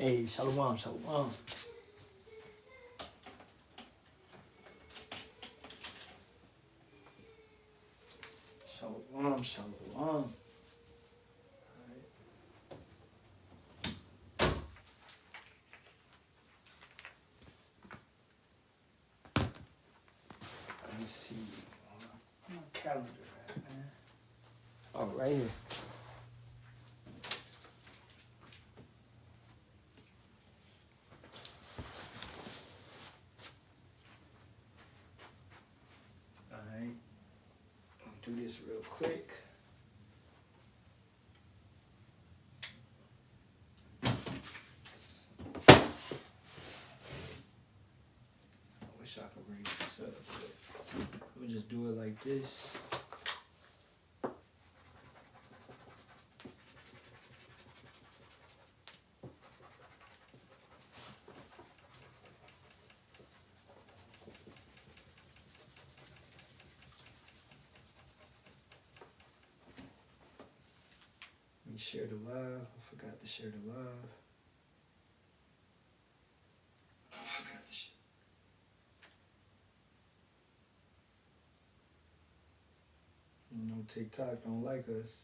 Hey, shalom, shalom. Shalom, shalom. Let me see. Where my calendar at, man? Oh, right here. Alright. Do this real quick. I wish I could raise this up, but we'll just do it like this. Let me share the live. I forgot to share the live. You know, TikTok don't like us.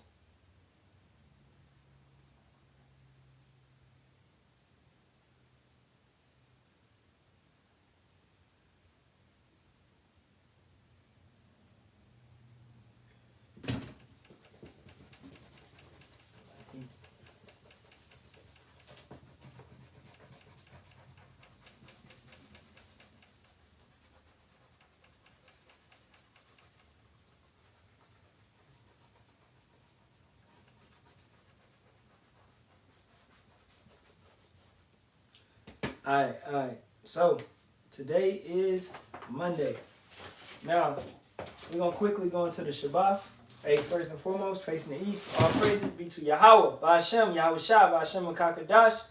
Alright. So, today is Monday. Now, we're going to quickly go into the Shabath. Hey, first and foremost, facing the east, all praises be to Yahweh, Ba'ashem, Yahweh Shah, Ba'ashem, Makakadash.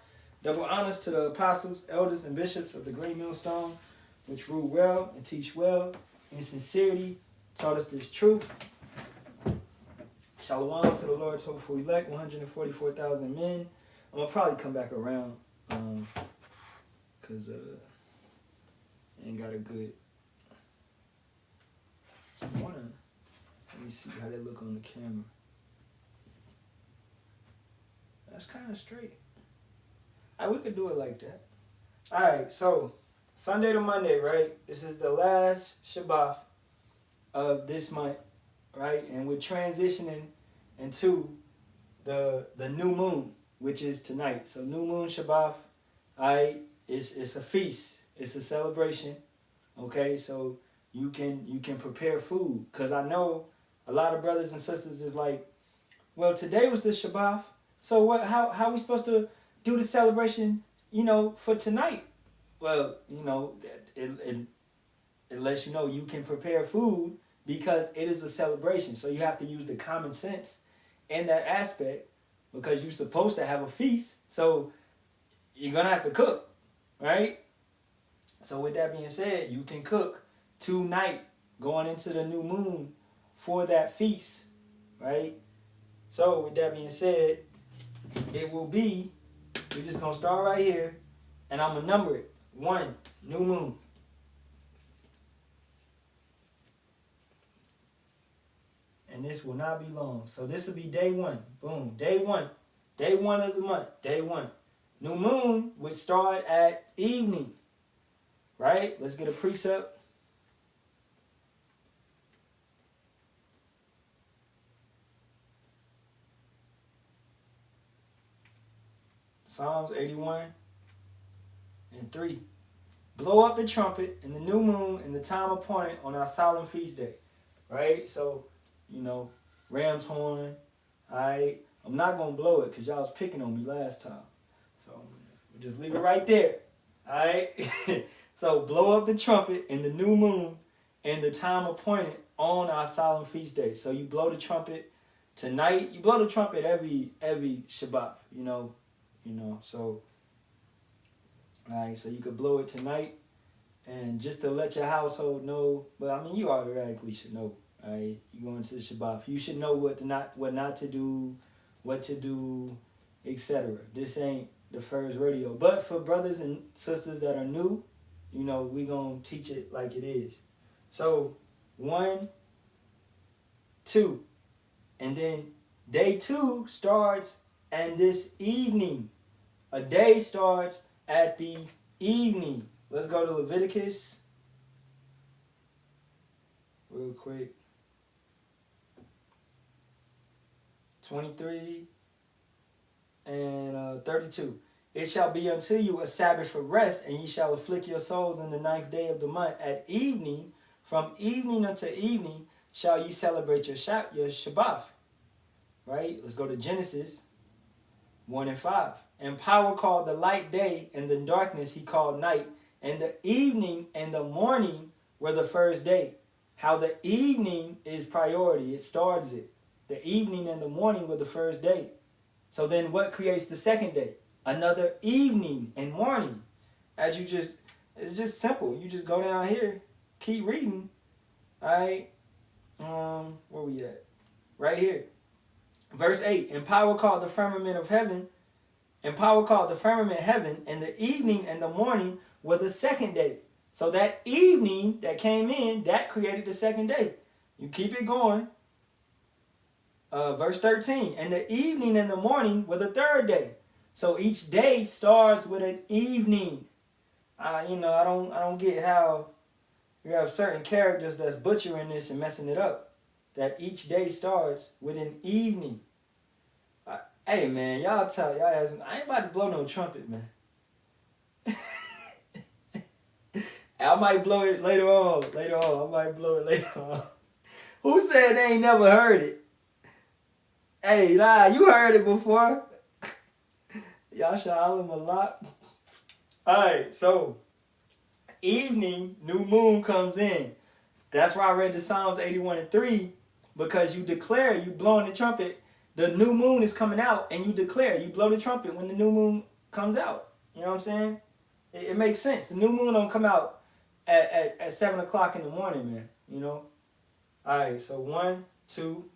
Double honors to the apostles, elders, and bishops of the Great Millstone, which rule well and teach well, in sincerity, taught us this truth. Shalawam to the Lord's hopeful elect, 144,000 men. I'm going to probably come back around, because ain't got a good... Let me see how they look on the camera. That's kind of straight. We could do it like that. Alright, so Sunday to Monday, right? This is the last Shabath of this month, right? And we're transitioning into the new moon, which is tonight. So new moon Shabath, alright, it's a feast. It's a celebration. Okay, so you can prepare food. Because I know a lot of brothers and sisters is like, well, today was the Shabath. So what? How are we supposed to do the celebration, for tonight? Well, it lets you know you can prepare food because it is a celebration. So you have to use the common sense in that aspect because you're supposed to have a feast. So you're going to have to cook, right? So with that being said, you can cook tonight going into the new moon for that feast, right? So with that being said, it will be, we're just going to start right here, and I'm going to number it. 1, new moon. And this will not be long. So this will be day 1. Boom. Day 1. Day 1 of the month. Day 1. New moon would start at evening. Right? Let's get a precept. Psalms 81 and 3. Blow up the trumpet in the new moon in the time appointed on our solemn feast day. Right? So, ram's horn. Alright. I'm not going to blow it because y'all was picking on me last time. So, we'll just leave it right there. Alright? So, blow up the trumpet in the new moon in the time appointed on our solemn feast day. So, you blow the trumpet tonight. You blow the trumpet every Shabbat, so, all right, so you could blow it tonight, and just to let your household know, but I mean, you automatically should know, all right, you go into the Shabbat, you should know what not to do, what to do, etc. This ain't the first radio. But for brothers and sisters that are new, you know, we gonna teach it like it is. So 1, 2, and then day 2 starts and this evening. A day starts at the evening. Let's go to Leviticus real quick. 23 and 32. It shall be unto you a Sabbath for rest, and ye shall afflict your souls in the 9th day of the month. At evening, from evening unto evening, shall ye celebrate your Shabath. Right? Let's go to Genesis 1 and 5. And power called the light day, and the darkness he called night. And the evening and the morning were the first day. How the evening is priority. It starts it. The evening and the morning were the first day. So then what creates the second day? Another evening and morning. It's just simple. You just go down here, keep reading. Alright. Where we at? Right here. Verse 8. And power called the firmament of heaven. And power called the firmament heaven. And the evening and the morning were the second day. So that evening that came in, that created the second day. You keep it going. Verse 13. And the evening and the morning were the third day. So each day starts with an evening. I don't get how you have certain characters that's butchering this and messing it up. That each day starts with an evening. Hey man, y'all ass, I ain't about to blow no trumpet, man. I might blow it later on. I might blow it later on. Who said they ain't never heard it? Hey, nah, you heard it before. Yasharahla. Alright, so evening, new moon comes in. That's why I read the Psalms 81 and 3, because you declare, you blowing the trumpet, the new moon is coming out, and you declare, you blow the trumpet when the new moon comes out. You know what I'm saying? It makes sense. The new moon don't come out at 7 o'clock in the morning, man. You know? Alright, so 1, 2,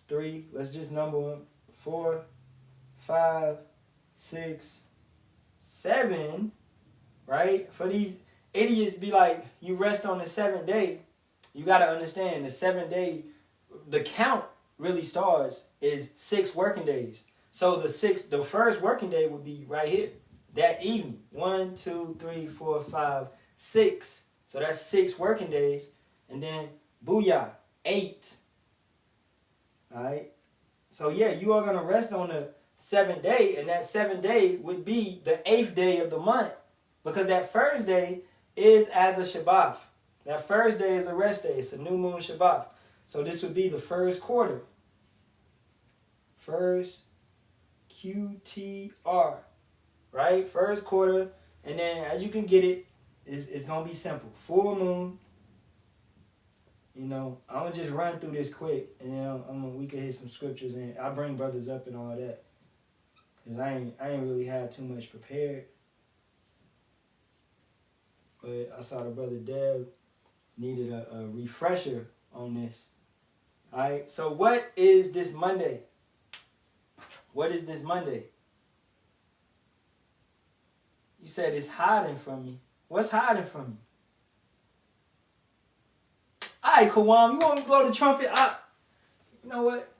3, let's just number them. 4, 5, 6, 7, right? For these idiots be like, you rest on the 7th day. You got to understand the 7th day, the count really starts is 6 working days. So the first working day would be right here, that evening. 1, 2, 3, 4, 5, 6. So that's 6 working days. And then booyah, 8. All right. So yeah, you are going to rest on the 7th day, and that 7th day would be the 8th day of the month, because that first day is as a Shabath. That first day is a rest day. It's a new moon Shabath. So this would be the first quarter. First QTR. Right? First quarter. And then as you can get it, it's going to be simple. Full moon. You know, I'm going to just run through this quick, and then we can hit some scriptures, and I'll bring brothers up and all that. Because I ain't really had too much prepared. But I saw the brother Deb needed a refresher on this. Alright, so what is this Monday? What is this Monday? You said it's hiding from me. What's hiding from me? Alright, Kawam, you want me to blow the trumpet? You know what?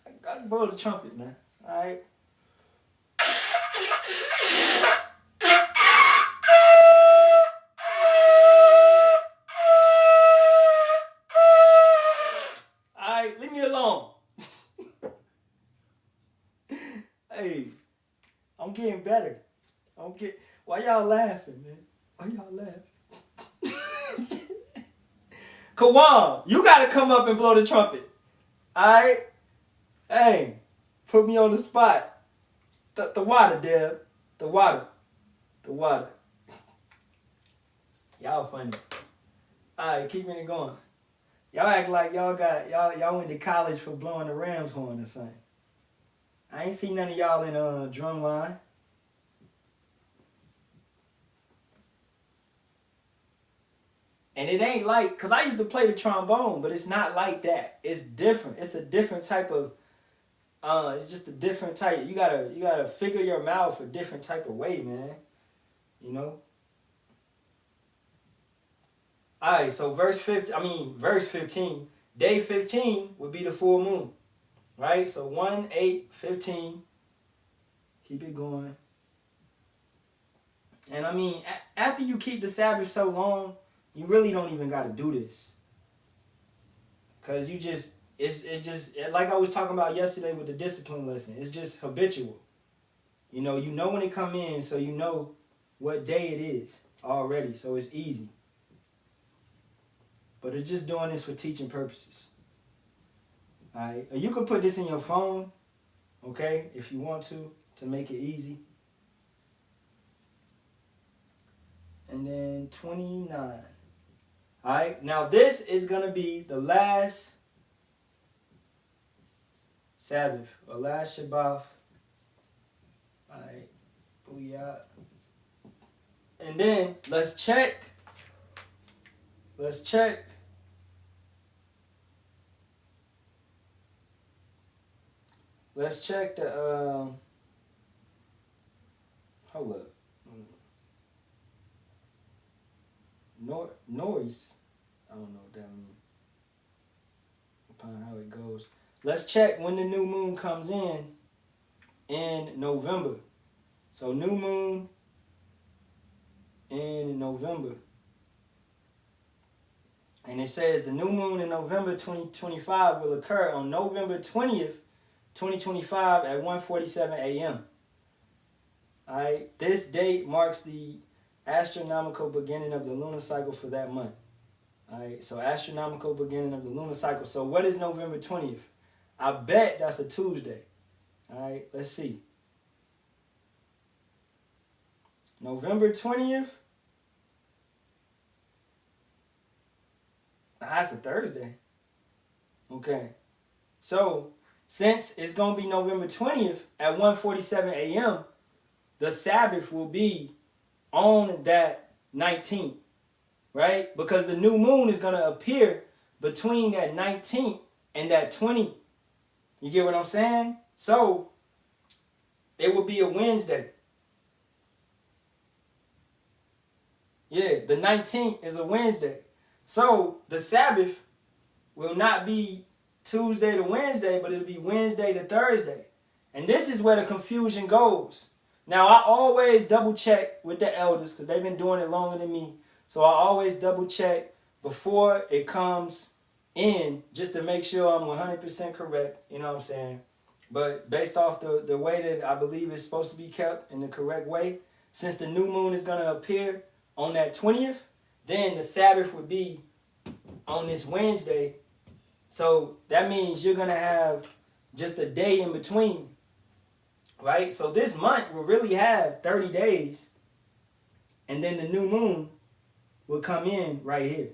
I gotta blow the trumpet, man. Alright. Alright, leave me alone. Hey, I'm getting better. Why y'all laughing, man? Why y'all laughing? Kawam, you gotta come up and blow the trumpet. Alright? Hey, put me on the spot. The water, Deb. The water. Y'all funny. Alright, keeping it going. Y'all act like y'all went to college for blowing the Rams horn or something. I ain't seen none of y'all in drumline. And it ain't like, because I used to play the trombone, but it's not like that. It's different. It's a different type of It's just a different type. You gotta figure your mouth a different type of way, man. You know. All right. So verse 15. Day 15 would be the full moon, right? So 1, 8, 15. Keep it going. And I mean, after you keep the Sabbath so long, you really don't even got to do this. Because it's just, like I was talking about yesterday with the discipline lesson, it's just habitual. You know when it come in, so you know what day it is already, so it's easy. But it's just doing this for teaching purposes. Alright, you can put this in your phone, okay, if you want to make it easy. And then 29. Alright, now this is going to be the last Sabbath, or last Shabath. Alright, booyah. And then let's check. Let's check. Let's check the hold up. Noise. I don't know what that means. Upon how it goes. Let's check when the new moon comes in November. So new moon in November. And it says the new moon in November 2025 will occur on November 20th, 2025 at 1:47 a.m. Alright, this date marks the astronomical beginning of the lunar cycle for that month. Alright, so astronomical beginning of the lunar cycle. So what is November 20th? I bet that's a Tuesday. Alright, let's see. November 20th? That's a Thursday. Okay. So, since it's going to be November 20th at 1:47 a.m., the Sabbath will be on that 19th, right? Because the new moon is going to appear between that 19th and that 20th. You get what I'm saying? So, it will be a Wednesday. Yeah, the 19th is a Wednesday. So, the Sabbath will not be Tuesday to Wednesday, but it'll be Wednesday to Thursday. And this is where the confusion goes. Now, I always double check with the elders because they've been doing it longer than me. So I always double check before it comes in just to make sure I'm 100% correct. You know what I'm saying? But based off the way that I believe it's supposed to be kept in the correct way, since the new moon is going to appear on that 20th, then the Sabbath would be on this Wednesday. So that means you're going to have just a day in between. Right? So this month will really have 30 days. And then the new moon will come in right here.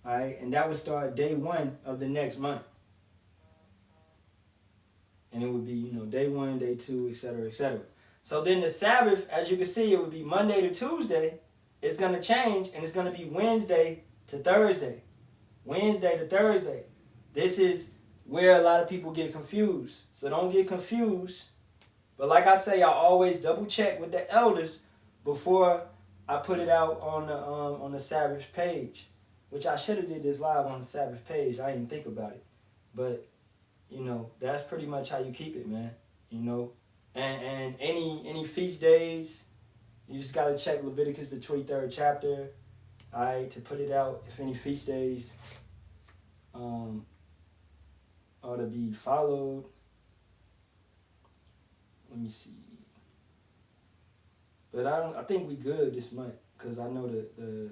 Alright? And that would start day 1 of the next month. And it would be, day 1, day 2, etc., etc. So then the Sabbath, as you can see, it would be Monday to Tuesday. It's going to change, and it's going to be Wednesday to Thursday. Wednesday to Thursday. This is where a lot of people get confused. So don't get confused. But like I say, I always double check with the elders before I put it out on the Sabbath page. Which I should have did this live on the Sabbath page. I didn't think about it. But, that's pretty much how you keep it, man. And any feast days, you just got to check Leviticus, the 23rd chapter, alright, to put it out. If any feast days ought to be followed. Let me see. But I think we good this month because I know the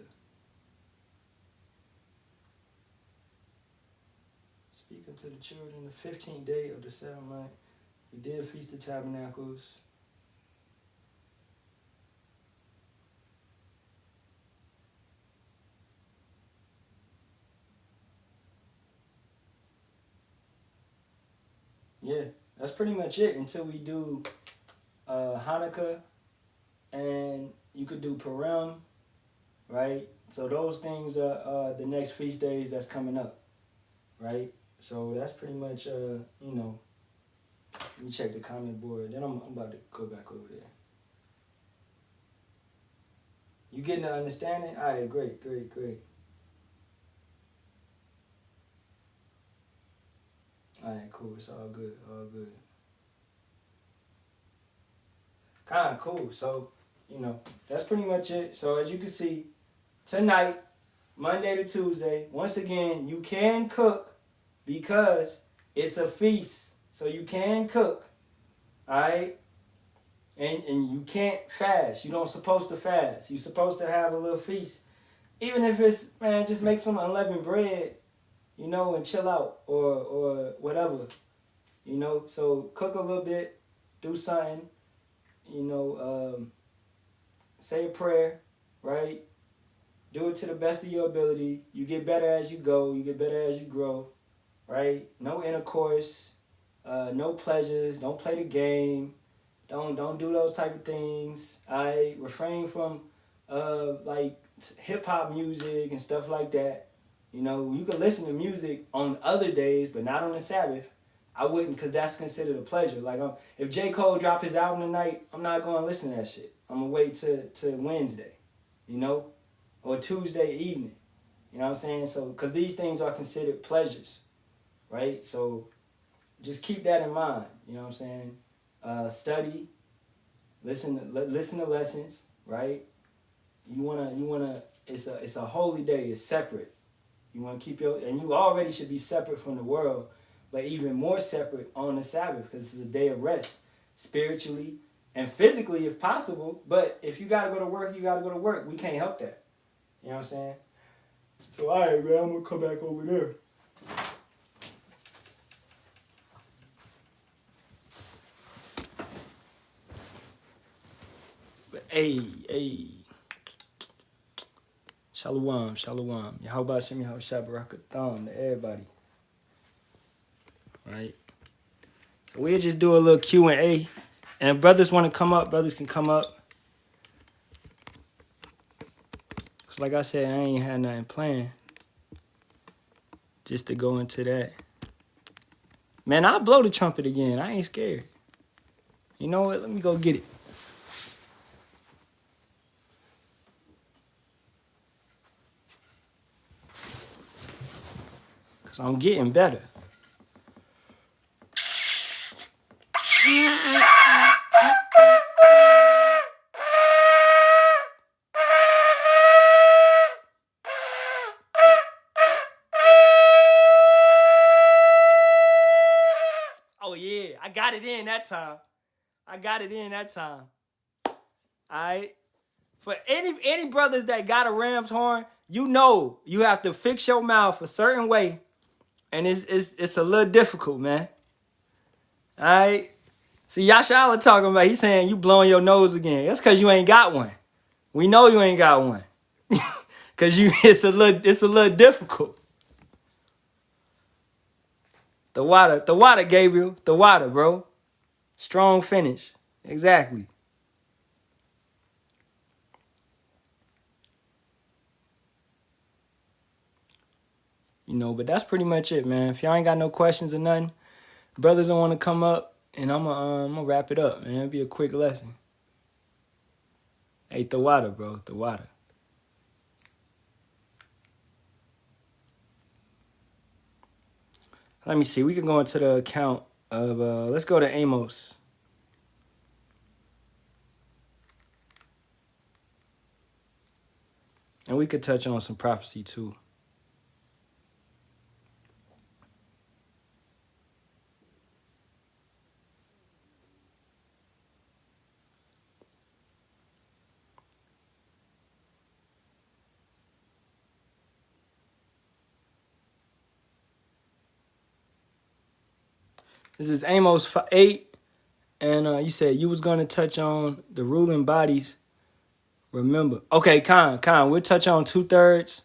speak unto the children the 15th day of the 7th month. We did Feast of Tabernacles. Yeah, that's pretty much it until we do Hanukkah, and you could do Purim, right? So those things are the next feast days that's coming up, right? So that's pretty much, let me check the comment board. Then I'm about to go back over there. You getting the understanding? All right, great, great, great. All right, cool. It's all good, all good. Kind of cool. So, that's pretty much it. So as you can see, tonight, Monday to Tuesday, once again, you can cook because it's a feast. So you can cook, all right? And you can't fast. You don't supposed to fast. You're supposed to have a little feast. Even if it's, man, just make some unleavened bread, and chill out or whatever, So cook a little bit, do something, say a prayer, right? Do it to the best of your ability. You get better as you go. You get better as you grow, right? No intercourse, no pleasures. Don't play the game. Don't do those type of things. I refrain from like hip hop music and stuff like that. You can listen to music on other days, but not on the Sabbath. I wouldn't, because that's considered a pleasure. Like, if J. Cole drop his album tonight, I'm not going to listen to that shit. I'm going to wait to Wednesday, or Tuesday evening. You know what I'm saying? So, because these things are considered pleasures, right? So, just keep that in mind. You know what I'm saying? Study, listen to lessons, right? You wanna. It's a holy day. It's separate. You want to keep and you already should be separate from the world, but even more separate on the Sabbath, because it's a day of rest, spiritually and physically if possible. But if you gotta go to work, you gotta go to work. We can't help that. You know what I'm saying? So all right, man, I'm gonna come back over there. But hey. Shalawam. Yahweh Shem Yahweh Shabarakathon to everybody. Right? We'll just do a little Q&A. And if brothers want to come up, brothers can come up. Cause like I said, I ain't had nothing planned. Just to go into that. Man, I'll blow the trumpet again. I ain't scared. You know what? Let me go get it. Cause I'm getting better. Oh yeah, I got it in that time. Alright. For any brothers that got a ram's horn, you have to fix your mouth a certain way. And it's a little difficult, man. Alright. See, Yasharahla talking about, he's saying you blowing your nose again. That's because you ain't got one. We know you ain't got one. Cause it's a little difficult. The water, Gabriel. The water, bro. Strong finish. Exactly. But that's pretty much it, man. If y'all ain't got no questions or nothing, brothers don't want to come up, and I'm gonna wrap it up, man. It'll be a quick lesson. Hey, the water, bro. The water. Let me see. We can go into the account of, let's go to Amos. And we could touch on some prophecy, too. This is Amos 8, and you said you was going to touch on the ruling bodies. Remember. Okay, Khan, we'll touch on 2/3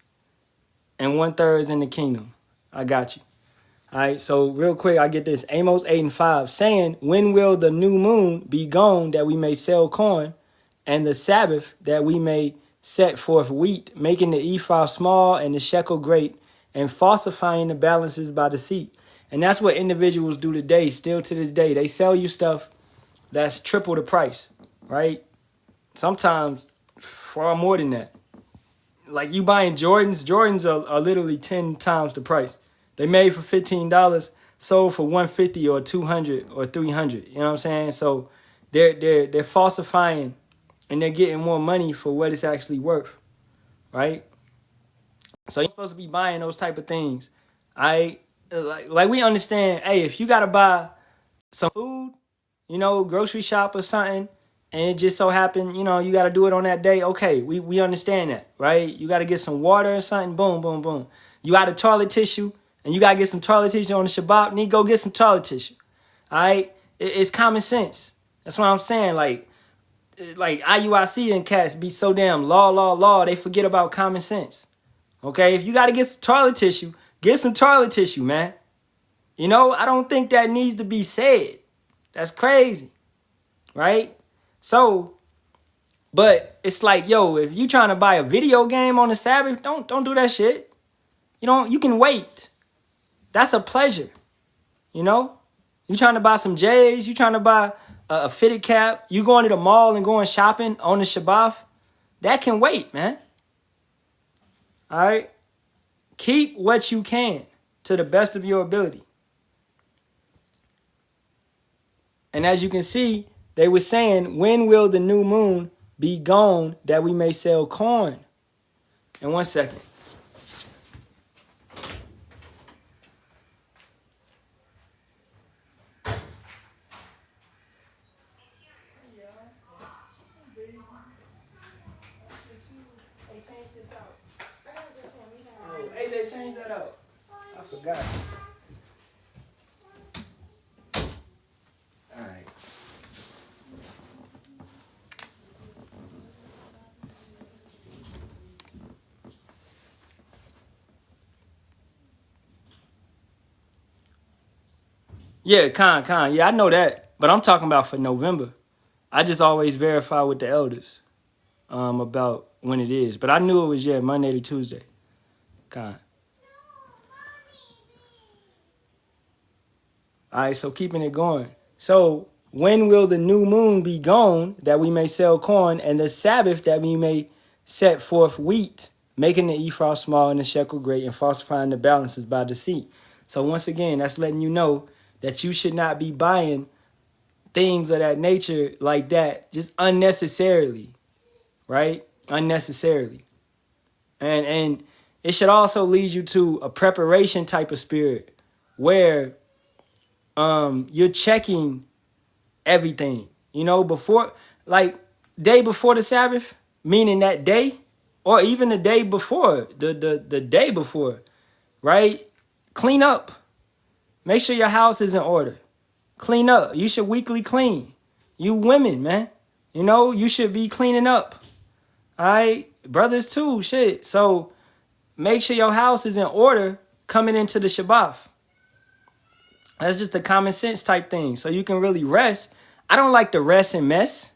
and 1/3 is in the kingdom. I got you. All right, so real quick, I get this. Amos 8 and 5, saying, when will the new moon be gone that we may sell corn, and the Sabbath that we may set forth wheat, making the ephah small and the shekel great, and falsifying the balances by deceit. And that's what individuals do today, still to this day. They sell you stuff that's triple the price, right? Sometimes far more than that. Like you buying Jordans are literally 10 times the price. They made for $15, sold for $150 or $200 or $300. You know what I'm saying? So they're falsifying and they're getting more money for what it's actually worth, right? So you're supposed to be buying those type of things. Like we understand, hey, if you gotta buy some food, grocery shop or something, and it just so happened, you got to do it on that day. Okay, we understand that, right? You got to get some water or something. Boom, boom, boom. You out of toilet tissue, and you got to get some toilet tissue on the Shabbat. Need to go get some toilet tissue. All right? It's common sense. That's what I'm saying. Like IUIC and cats be so damn law. They forget about common sense. Okay? If you got to get some toilet tissue, get some toilet tissue, man. I don't think that needs to be said. That's crazy. Right? So, but it's like, yo, if you trying to buy a video game on the Sabbath, don't do that shit. You can wait. That's a pleasure. You trying to buy some J's, you trying to buy a fitted cap, you going to the mall and going shopping on the Shabath, that can wait, man. All right? Keep what you can to the best of your ability. And as you can see, they were saying, when will the new moon be gone that we may sell corn? In 1 second. Oh, AJ, change that out. I forgot. All right. Yeah, con. Yeah, I know that. But I'm talking about for November. I just always verify with the elders about when it is. But I knew it was, Monday to Tuesday. Con. All right, so keeping it going. So when will the new moon be gone that we may sell corn, and the Sabbath that we may set forth wheat, making the ephah small and the shekel great, and falsifying the balances by deceit? So once again, that's letting you know that you should not be buying things of that nature like that just unnecessarily, right? Unnecessarily. And it should also lead you to a preparation type of spirit where you're checking everything, before, like day before the Sabbath, meaning that day, or even the day before, the day before, right? Clean up. Make sure your house is in order. Clean up. You should weekly clean. You women, man. You should be cleaning up. All right? Brothers too, shit. So make sure your house is in order coming into the Shabath. That's just a common sense type thing. So you can really rest. I don't like to rest in mess.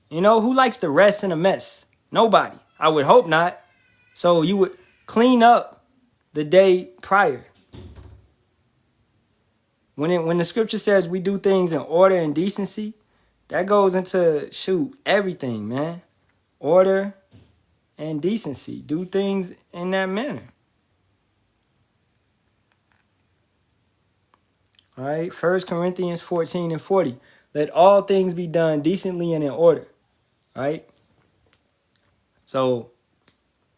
Who likes to rest in a mess? Nobody. I would hope not. So you would clean up the day prior. When the scripture says we do things in order and decency, that goes into, everything, man. Order and decency. Do things in that manner. All right, 1 Corinthians 14:40. Let all things be done decently and in order. All right? So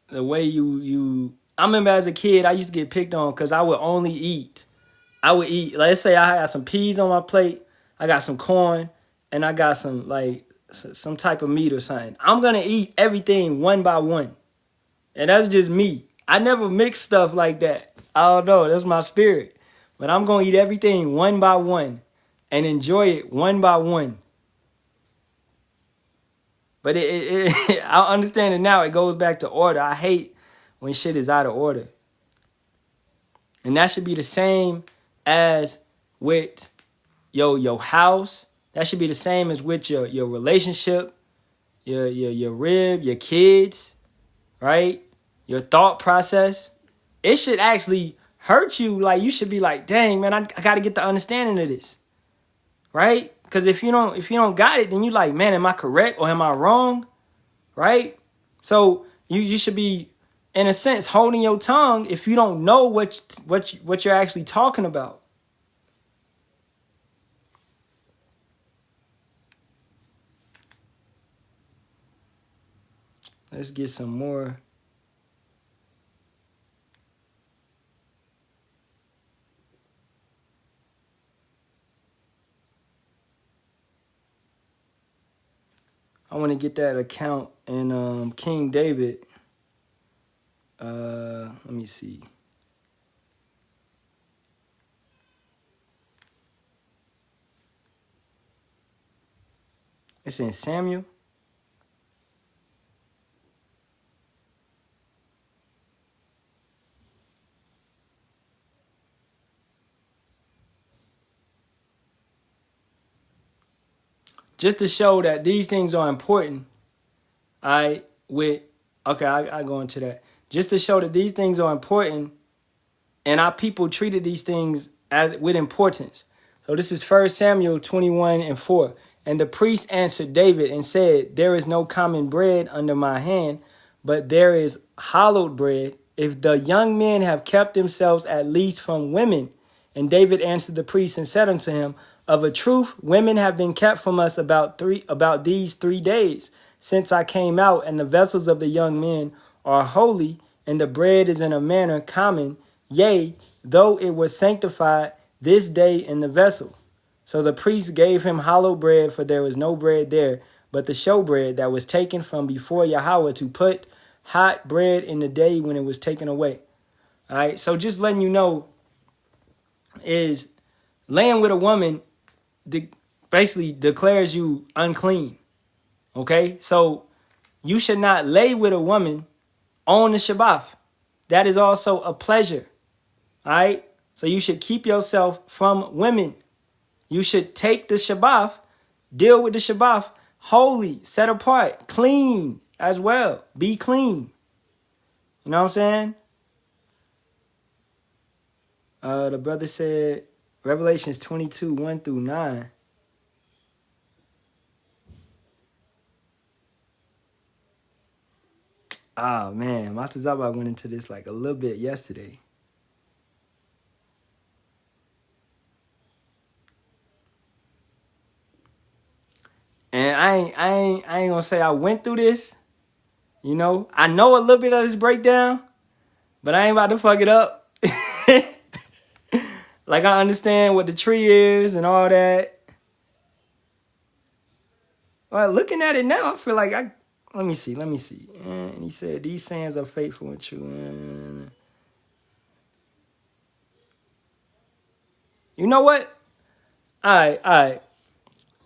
the way I remember as a kid, I used to get picked on because I would eat, let's say I had some peas on my plate, I got some corn, and I got some type of meat or something. I'm going to eat everything one by one. And that's just me. I never mix stuff like that. I don't know. That's my spirit. But I'm going to eat everything one by one and enjoy it one by one. But I understand it now. It goes back to order. I hate when shit is out of order. And that should be the same as with your house. That should be the same as with your relationship, your rib, your kids. right? Your thought process, it should actually hurt you. Like, you should be like, dang, man, I got to get the understanding of this, right? Because if you don't got it, then you like, man, am I correct or am I wrong, right? So you should be, in a sense, holding your tongue if you don't know what you're actually talking about. Let's get some more. I want to get that account in King David. Let me see. It's in Samuel. Just to show that these things are important, I go into that. Just to show that these things are important, and our people treated these things with importance. So this is 1 Samuel 21:4. And the priest answered David and said, there is no common bread under my hand, but there is hallowed bread, if the young men have kept themselves at least from women. And David answered the priest and said unto him, of a truth, women have been kept from us about these 3 days, since I came out, and the vessels of the young men are holy, and the bread is in a manner common, yea, though it was sanctified this day in the vessel. So the priest gave him hollow bread, for there was no bread there, but the showbread that was taken from before Yahweh to put hot bread in the day when it was taken away. All right, so just letting you know, is laying with a woman basically declares you unclean. Okay, so you should not lay with a woman on the Shabath. That is also a pleasure. All right, so you should keep yourself from women. You should take the Shabath, deal with the Shabath holy, set apart, clean as well. Be clean. You know what I'm saying? The brother said Revelations 22:1-9. Ah, man, Matazaba went into this like a little bit yesterday. And I ain't gonna say I went through this. You know, I know a little bit of this breakdown, but I ain't about to fuck it up. Like, I understand what the tree is and all that. Well, looking at it now, I feel like let me see. And he said, these sayings are faithful and true. You know what? All right.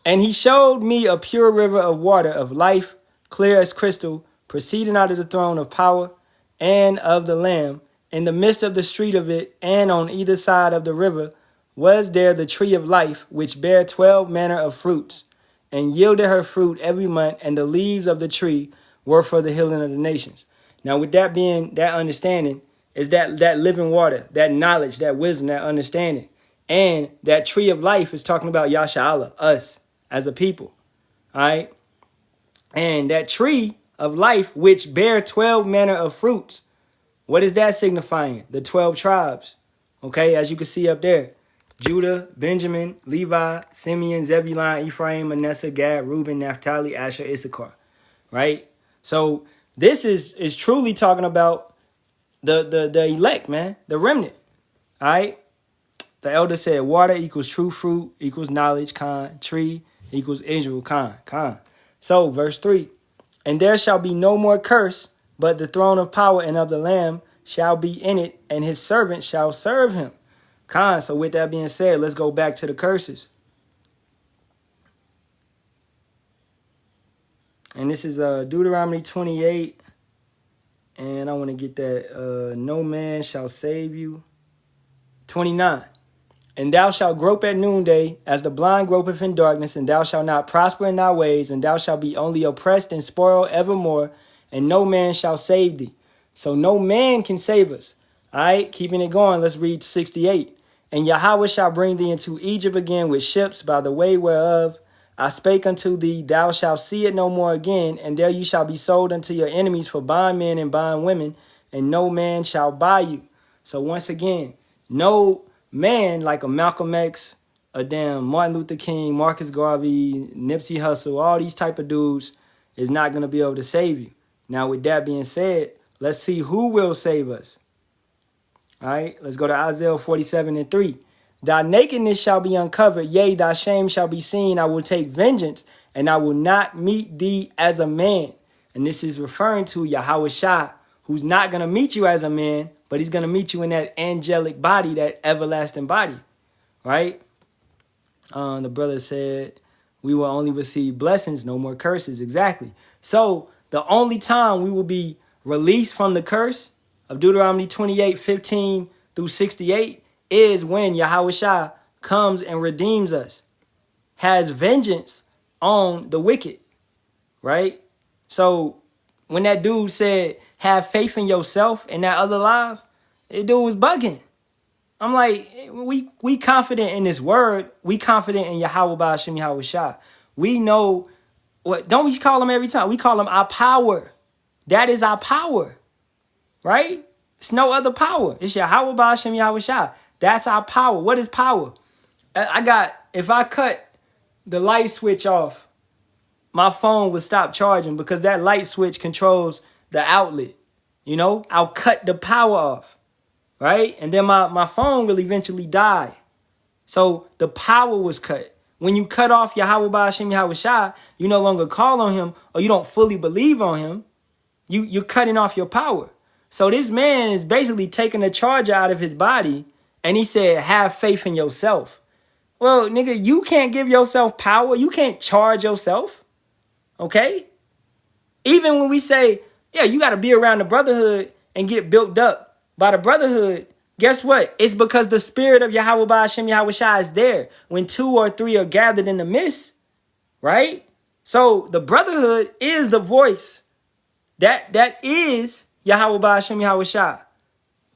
And he showed me a pure river of water of life, clear as crystal, proceeding out of the throne of power and of the Lamb. In the midst of the street of it, and on either side of the river, was there the tree of life, which bare 12 manner of fruits, and yielded her fruit every month, and the leaves of the tree were for the healing of the nations. Now, with that being that understanding, is that living water, that knowledge, that wisdom, that understanding. And that tree of life is talking about Yasharahla, us as a people. All right. And that tree of life, which bear 12 manner of fruits. What is that signifying? The 12 tribes. Okay, as you can see up there. Judah, Benjamin, Levi, Simeon, Zebulun, Ephraim, Manasseh, Gad, Reuben, Naphtali, Asher, Issachar. Right? So this is truly talking about the elect, man. The remnant. All right? The elder said water equals true fruit equals knowledge, Khan. Tree equals Israel, Khan. So, verse 3. And there shall be no more curse, but the throne of power and of the Lamb shall be in it, and his servants shall serve him. Khan. So with that being said, let's go back to the curses. And this is Deuteronomy 28. And I want to get that. No man shall save you. 29. And thou shalt grope at noonday, as the blind gropeth in darkness, and thou shalt not prosper in thy ways, and thou shalt be only oppressed and spoiled evermore, and no man shall save thee. So no man can save us. All right, keeping it going, let's read 68. And Yahweh shall bring thee into Egypt again with ships by the way whereof I spake unto thee, thou shalt see it no more again, and there you shall be sold unto your enemies for bondmen and bondwomen, and no man shall buy you. So once again, no man like a Malcolm X, a damn Martin Luther King, Marcus Garvey, Nipsey Hussle, all these type of dudes is not going to be able to save you. Now, with that being said, let's see who will save us. All right, let's go to Isaiah 47:3. Thy nakedness shall be uncovered, yea, thy shame shall be seen. I will take vengeance, and I will not meet thee as a man. And this is referring to Yahweh Shah, who's not going to meet you as a man, but he's going to meet you in that angelic body, that everlasting body, right? The brother said, we will only receive blessings, no more curses. Exactly. So the only time we will be released from the curse of Deuteronomy 28:15 through 68 is when Yahweh Shah comes and redeems us, has vengeance on the wicked, right? So when that dude said, have faith in yourself and that other life, that dude was bugging. I'm like, we confident in this word. We confident in Yahweh Ba'ashem Yahweh Shah. We know what, don't we call him every time? We call him our power. That is our power, right? It's no other power. It's Yahweh Ba'ashem Yahweh Shah. That's our power. What is power? If I cut the light switch off, my phone would stop charging because that light switch controls the outlet. You know, I'll cut the power off, right? And then my phone will eventually die. So the power was cut. When you cut off Yahweh Ba'ashem Yahweh Shah, you no longer call on him, or you don't fully believe on him. You're cutting off your power. So this man is basically taking the charger out of his body, and he said, have faith in yourself. Well, nigga, you can't give yourself power. You can't charge yourself. Okay? Even when we say, yeah, you got to be around the brotherhood and get built up by the brotherhood, guess what? It's because the spirit of Yahweh Ba'ashem Yahweh Shah is there. When 2 or 3 are gathered in the midst, right? So the brotherhood is the voice. That is Yahweh Ba'ashem Yahweh Shah,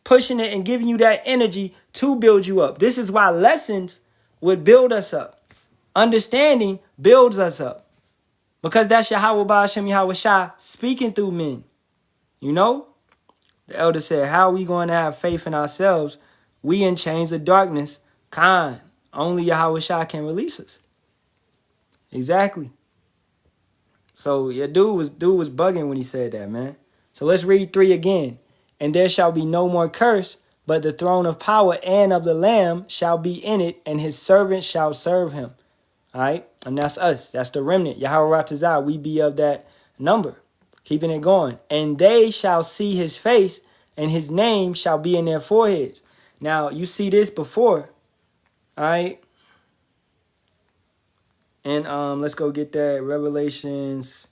pushing it and giving you that energy to build you up. This is why lessons would build us up. Understanding builds us up. Because that's Yahweh Ba'ashem Yahweh Shah speaking through men. You know? The elder said, how are we going to have faith in ourselves? We in chains of darkness. Khan. Only Yahweh Shah can release us. Exactly. So yeah, dude was bugging when he said that, man. So let's read 3 again. And there shall be no more curse, but the throne of power and of the Lamb shall be in it, and his servants shall serve him. All right? And that's us. That's the remnant. Yahweh Ratazah, we be of that number. Keeping it going. And they shall see his face, and his name shall be in their foreheads. Now, you see this before. All right? And let's go get that. Revelations.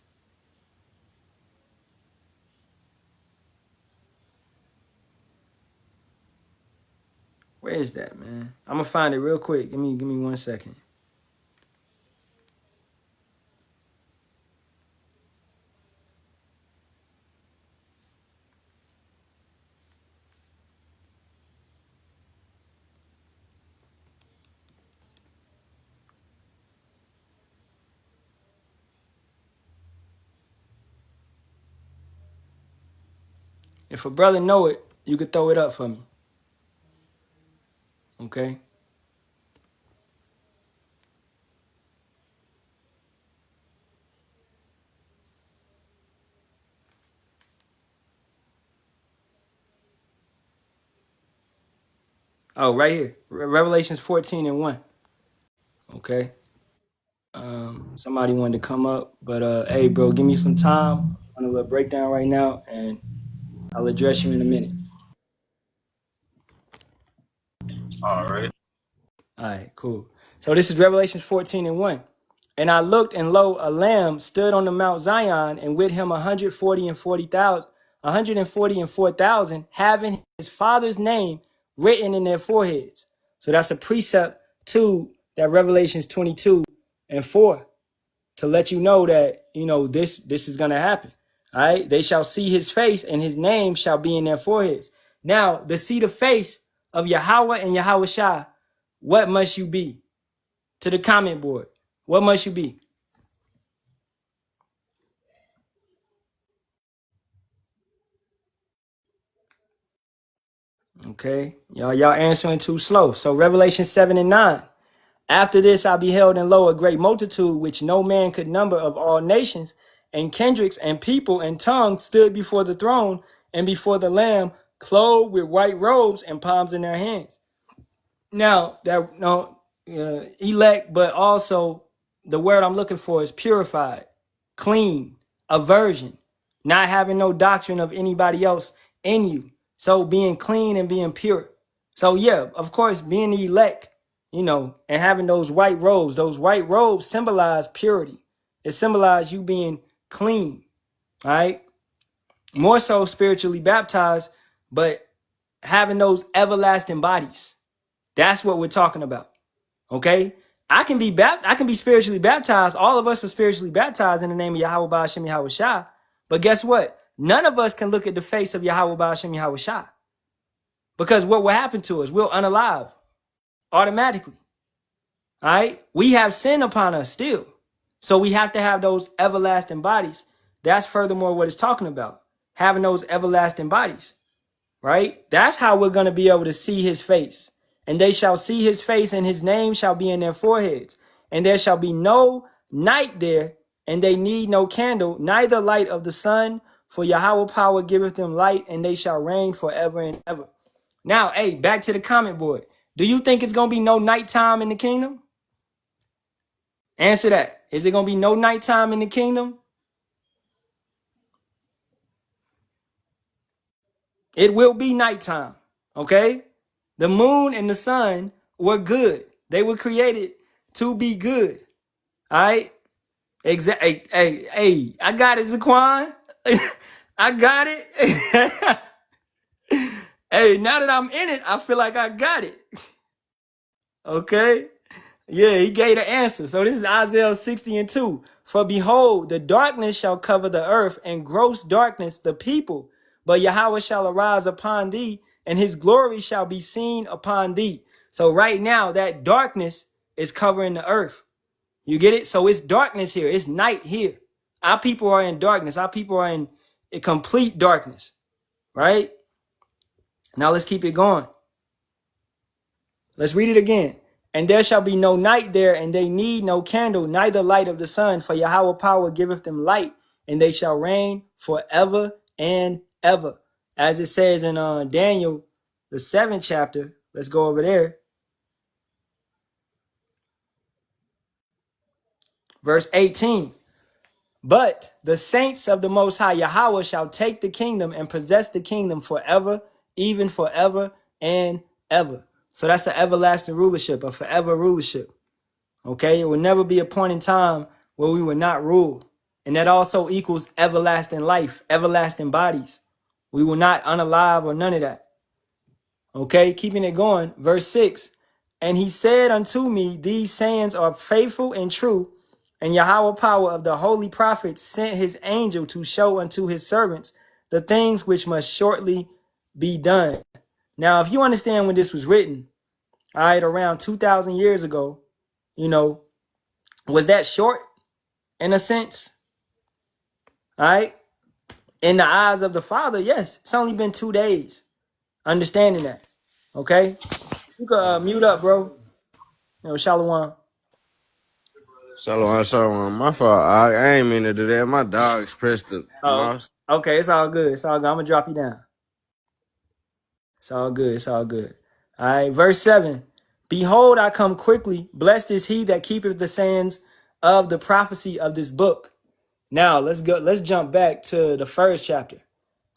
Where is that, man? I'm going to find it real quick. Give me 1 second. If a brother know it, you could throw it up for me. Okay? Oh, right here. Revelations 14:1. Okay? Somebody wanted to come up, but hey, bro, give me some time. I'm on a little breakdown right now, and I'll address you in a minute. Alright. All right, cool. So this is Revelations 14:1. And I looked, and lo, a lamb stood on the Mount Zion, and with him 144,000, having his father's name written in their foreheads. So that's a precept to that Revelations 22:4 to let you know that, you know, this is gonna happen. All right, they shall see his face, and his name shall be in their foreheads. Now, to see the face of Yahweh and Yahweh Shah, what must you be? To the comment board, what must you be? Okay, y'all answering too slow. So Revelation 7 and 9. After this I beheld, and lo, a great multitude, which no man could number, of all nations and kindreds and people and tongues, stood before the throne and before the Lamb, clothed with white robes and palms in their hands. Now, that no elect, but also the word I'm looking for is purified, clean, a virgin, not having no doctrine of anybody else in you. So being clean and being pure. So yeah, of course, being the elect, and having those white robes symbolize purity. It symbolizes you being clean, all right? More so spiritually baptized, but having those everlasting bodies. That's what we're talking about. Okay? I can be spiritually baptized. All of us are spiritually baptized in the name of Yahweh Ba'ashem Yahweh Shah. But guess what? None of us can look at the face of Yahweh Ba'ashem Yahweh Shah. Because what will happen to us? We'll unalive automatically. All right? We have sin upon us still. So we have to have those everlasting bodies. That's furthermore what it's talking about. Having those everlasting bodies. Right? That's how we're going to be able to see his face. And they shall see his face, and his name shall be in their foreheads. And there shall be no night there, and they need no candle, neither light of the sun, for Yahweh power giveth them light, and they shall reign forever and ever. Now, hey, back to the comment board. Do you think it's going to be no nighttime in the kingdom? Answer that. Is it going to be no nighttime in the kingdom? It will be nighttime, okay? The moon and the sun were good. They were created to be good, all right? Exactly. Hey, I got it, Zaquan. I got it. Hey, now that I'm in it, I feel like I got it. Okay? Yeah, he gave the answer. So this is Isaiah 60 and 2. For behold, the darkness shall cover the earth, and gross darkness the people. But Yahweh shall arise upon thee, and his glory shall be seen upon thee. So right now, that darkness is covering the earth. You get it? So it's darkness here. It's night here. Our people are in darkness. Our people are in a complete darkness. Right? Now let's keep it going. Let's read it again. And there shall be no night there, and they need no candle, neither light of the sun, for Yahweh power giveth them light, and they shall reign forever and ever. As it says in Daniel, the 7th chapter. Let's go over there. Verse 18. But the saints of the Most High Yahweh shall take the kingdom and possess the kingdom forever, even forever and ever. So that's an everlasting rulership, a forever rulership. Okay, it will never be a point in time where we will not rule. And that also equals everlasting life, everlasting bodies. We will not unalive or none of that. Okay, keeping it going. Verse 6. And he said unto me, these sayings are faithful and true. And Yahweh power of the holy prophets sent his angel to show unto his servants the things which must shortly be done. Now, if you understand when this was written, all right, around 2,000 years ago, was that short in a sense? All right. In the eyes of the Father, yes. It's only been 2 days. Understanding that. Okay. You can mute up, bro. Shalawam. Shalawam Yasharahla. My fault. I ain't mean to do that. My dogs pressed the mouse. Okay, it's all good. It's all good. I'm gonna drop you down. It's all good. It's all good. All right, verse 7. Behold, I come quickly. Blessed is he that keepeth the sayings of the prophecy of this book. Now let's go. Let's jump back to the first chapter.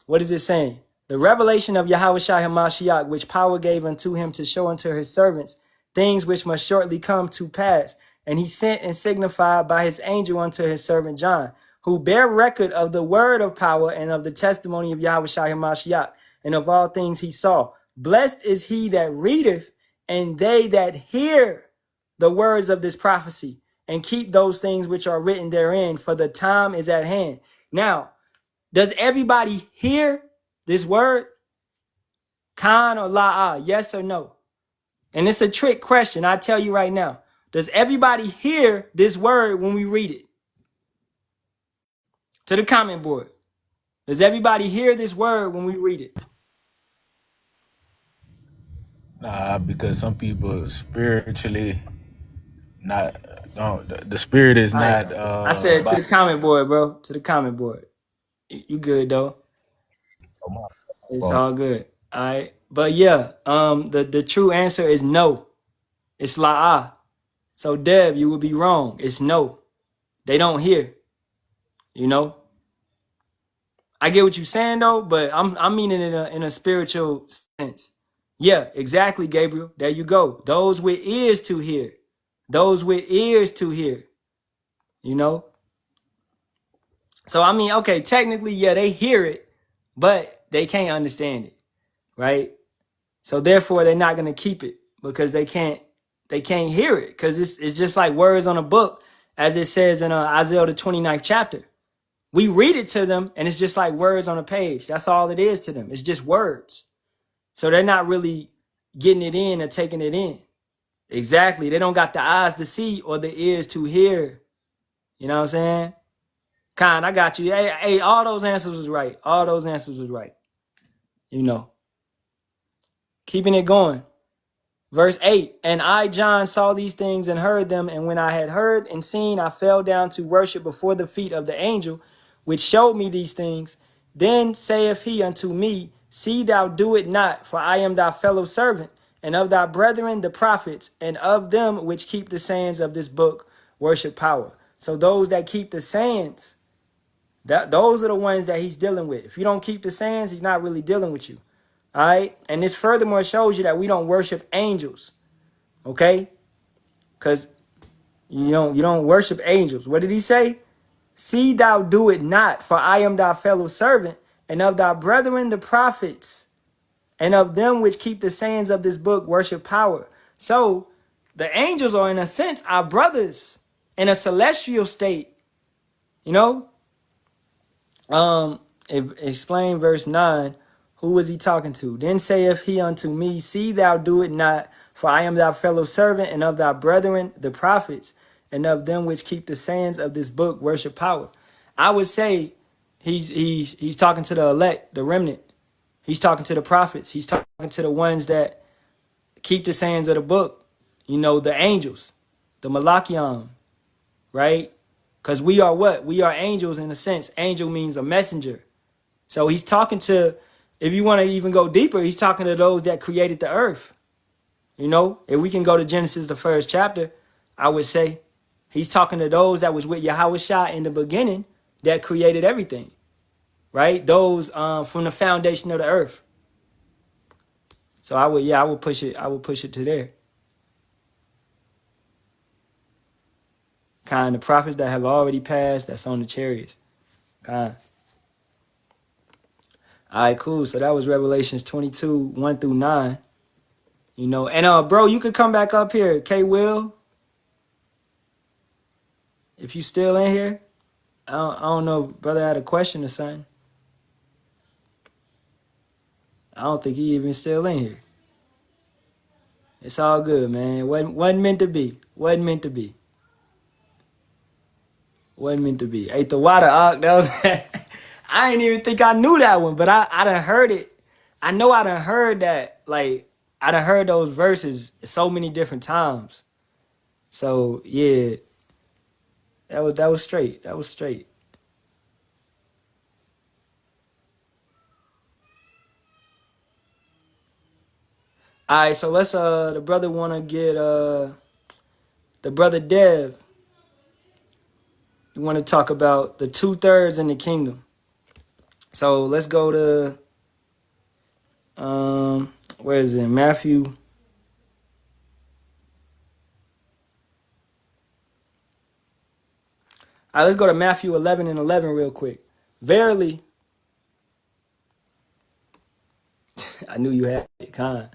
What is it saying? The revelation of Yahweh Shai HaMashiach, which power gave unto him to show unto his servants things which must shortly come to pass. And he sent and signified by his angel unto his servant John, who bear record of the word of power and of the testimony of Yahweh Shai HaMashiach, and of all things he saw. Blessed is he that readeth, and they that hear the words of this prophecy, and keep those things which are written therein, for the time is at hand. Now, Does everybody hear this word? Khan or la'ah? Yes or no? And it's a trick question. I tell you right now. Does everybody hear this word when we read it? To the comment board. Does everybody hear this word when we read it? Nah, because some people spiritually not. No, the spirit is All right. not. I said to the comment board, bro. To the comment board. You good though? It's all good. All right. But yeah, the true answer is no. It's la'ah. So Deb, you would be wrong. It's no. They don't hear. You know. I get what you're saying though, but I'm meaning it in a spiritual sense. Yeah, exactly, Gabriel. There you go. Those with ears to hear. Those with ears to hear. You know. So I mean, okay, technically, yeah, they hear it, but they can't understand it, right? So therefore, they're not gonna keep it because they can't hear it because it's just like words on a book, as it says in Isaiah the 29th chapter. We read it to them, and it's just like words on a page. That's all it is to them. It's just words. So they're not really getting it in or taking it in. Exactly. They don't got the eyes to see or the ears to hear. You know what I'm saying? Khan, I got you. Hey, all those answers was right. All those answers was right. You know. Keeping it going. Verse 8, and I, John, saw these things and heard them, and when I had heard and seen, I fell down to worship before the feet of the angel, which showed me these things. Then saith he unto me, see thou do it not, for I am thy fellow servant, and of thy brethren the prophets, and of them which keep the sayings of this book, worship power. So those that keep the sayings, those are the ones that he's dealing with. If you don't keep the sayings, he's not really dealing with you. All right. And this furthermore shows you that we don't worship angels. Okay. Because you don't worship angels. What did he say? See thou do it not, for I am thy fellow servant, and of thy brethren the prophets, and of them which keep the sayings of this book worship power. So the angels are in a sense our brothers in a celestial state. You know? Explain verse 9. Who was he talking to? Then saith he unto me, see thou do it not, for I am thy fellow servant, and of thy brethren the prophets, and of them which keep the sayings of this book worship power. I would say he's talking to the elect, the remnant. He's talking to the prophets. He's talking to the ones that keep the sayings of the book. You know, the angels, the Malachiam, right? Because we are what? We are angels in a sense. Angel means a messenger. So he's talking to, if you want to even go deeper, he's talking to those that created the earth. You know, if we can go to Genesis, the first chapter, I would say he's talking to those that was with Yahushua in the beginning that created everything, right? Those from the foundation of the earth. So I would push it. I would push it to there. Kind of prophets that have already passed, that's on the chariots. Kind. All right, cool. So that was Revelations 22, 1 through 9. You know, and bro, you could come back up here, K Will. If you still in here. I don't know if brother had a question or something. I don't think he even still in here. It's all good, man. Wasn't meant to be. Wasn't meant to be. Wasn't meant to be. Ate the water, that was I didn't even think I knew that one, but I done heard it. I know I done heard that, like, I done heard those verses so many different times. So yeah. That was straight. That was straight. All right, so let's the brother want to get the brother Dev. You want to talk about the 2/3 in the kingdom. So let's go to where is it? Matthew. All right, let's go to Matthew 11 and 11 real quick. Verily, I knew you had it, Khan.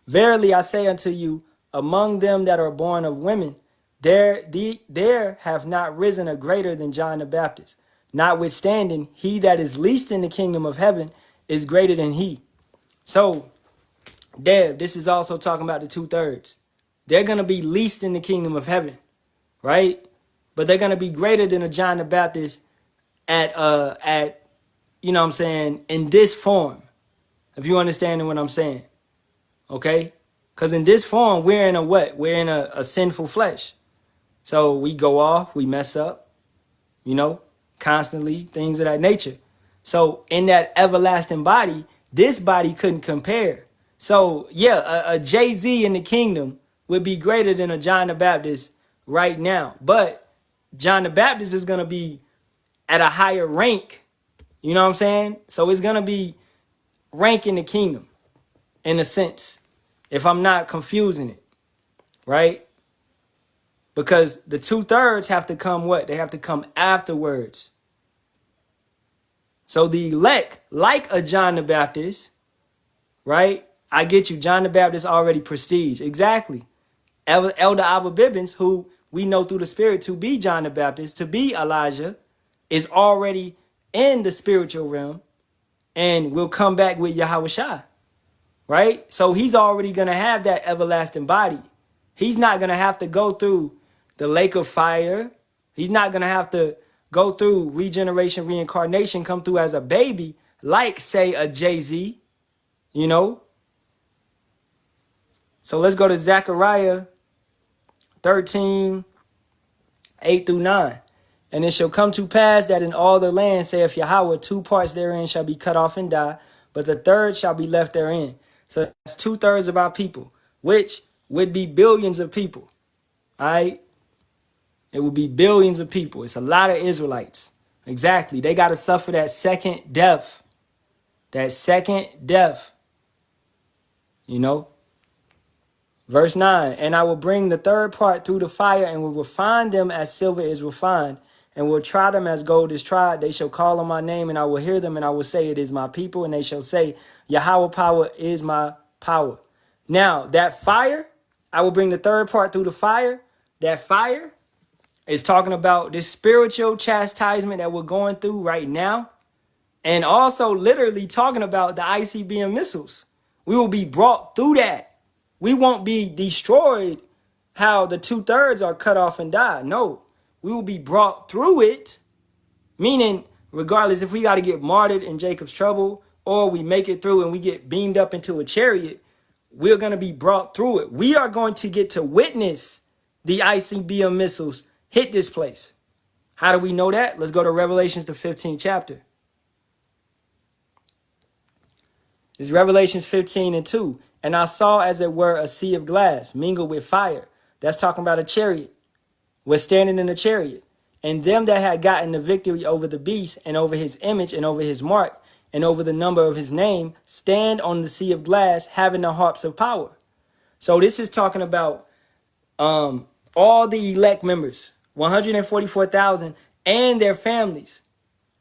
Verily I say unto you, among them that are born of women, there have not risen a greater than John the Baptist. Notwithstanding, he that is least in the kingdom of heaven is greater than he. So, Dev, this is also talking about the 2/3. They're going to be least in the kingdom of heaven, right? But they're going to be greater than a John the Baptist at you know what I'm saying, in this form. If you understand what I'm saying. Okay? Because in this form, we're in a what? We're in a sinful flesh. So we go off, we mess up, you know, constantly, things of that nature. So in that everlasting body, this body couldn't compare. So yeah, a Jay-Z in the kingdom would be greater than a John the Baptist right now. But John the Baptist is going to be at a higher rank. You know what I'm saying? So it's going to be rank in the kingdom, in a sense, if I'm not confusing it, right? Because the 2/3 have to come what? They have to come afterwards. So the elect, like a John the Baptist, right? I get you. John the Baptist already prestige. Exactly. Elder Abba Bibbins, who we know through the Spirit to be John the Baptist, to be Elijah, is already in the spiritual realm and will come back with Yahweh Shai, right? So he's already going to have that everlasting body. He's not going to have to go through the lake of fire. He's not going to have to go through regeneration, reincarnation, come through as a baby, like, say, a Jay-Z, you know? So let's go to Zechariah 13, 8 through 9. And it shall come to pass that in all the land, saith Yahweh, 2 parts therein shall be cut off and die, but the third shall be left therein. So that's 2/3 of our people, which would be billions of people. All right? It would be billions of people. It's a lot of Israelites. Exactly. They got to suffer that second death. That second death. You know? Verse 9, and I will bring the third part through the fire and will refine them as silver is refined and will try them as gold is tried. They shall call on my name and I will hear them and I will say it is my people. And they shall say Yahweh power is my power. Now that fire, I will bring the third part through the fire. That fire is talking about this spiritual chastisement that we're going through right now. And also literally talking about the ICBM missiles. We will be brought through that. We won't be destroyed how the 2/3 are cut off and die. No, we will be brought through it. Meaning, regardless if we got to get martyred in Jacob's trouble or we make it through and we get beamed up into a chariot, we're going to be brought through it. We are going to get to witness the ICBM missiles hit this place. How do we know that? Let's go to Revelations, the 15th chapter. It's Revelations 15 and 2. And I saw as it were a sea of glass mingled with fire. That's talking about a chariot. Was standing in a chariot. And them that had gotten the victory over the beast and over his image and over his mark and over the number of his name stand on the sea of glass having the harps of power. So this is talking about all the elect members, 144,000 and their families.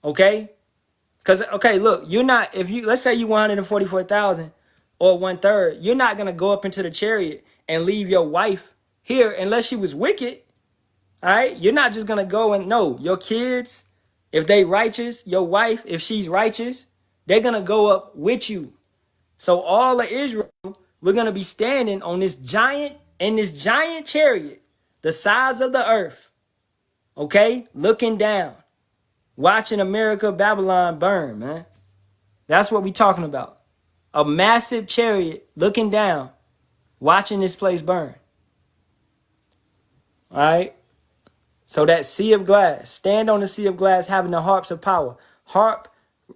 Okay? Because, okay, look, you're not, if you, let's say you 144,000 or 1/3, you're not going to go up into the chariot and leave your wife here unless she was wicked. All right? You're not just going to go and, no, your kids, if they righteous, your wife, if she's righteous, they're going to go up with you. So all of Israel, we're going to be standing on this giant, in this giant chariot, the size of the earth. Okay? Looking down. Watching America, Babylon burn, man. That's what we talking about. A massive chariot looking down, watching this place burn. All right? So that sea of glass, stand on the sea of glass having the harps of power. Harp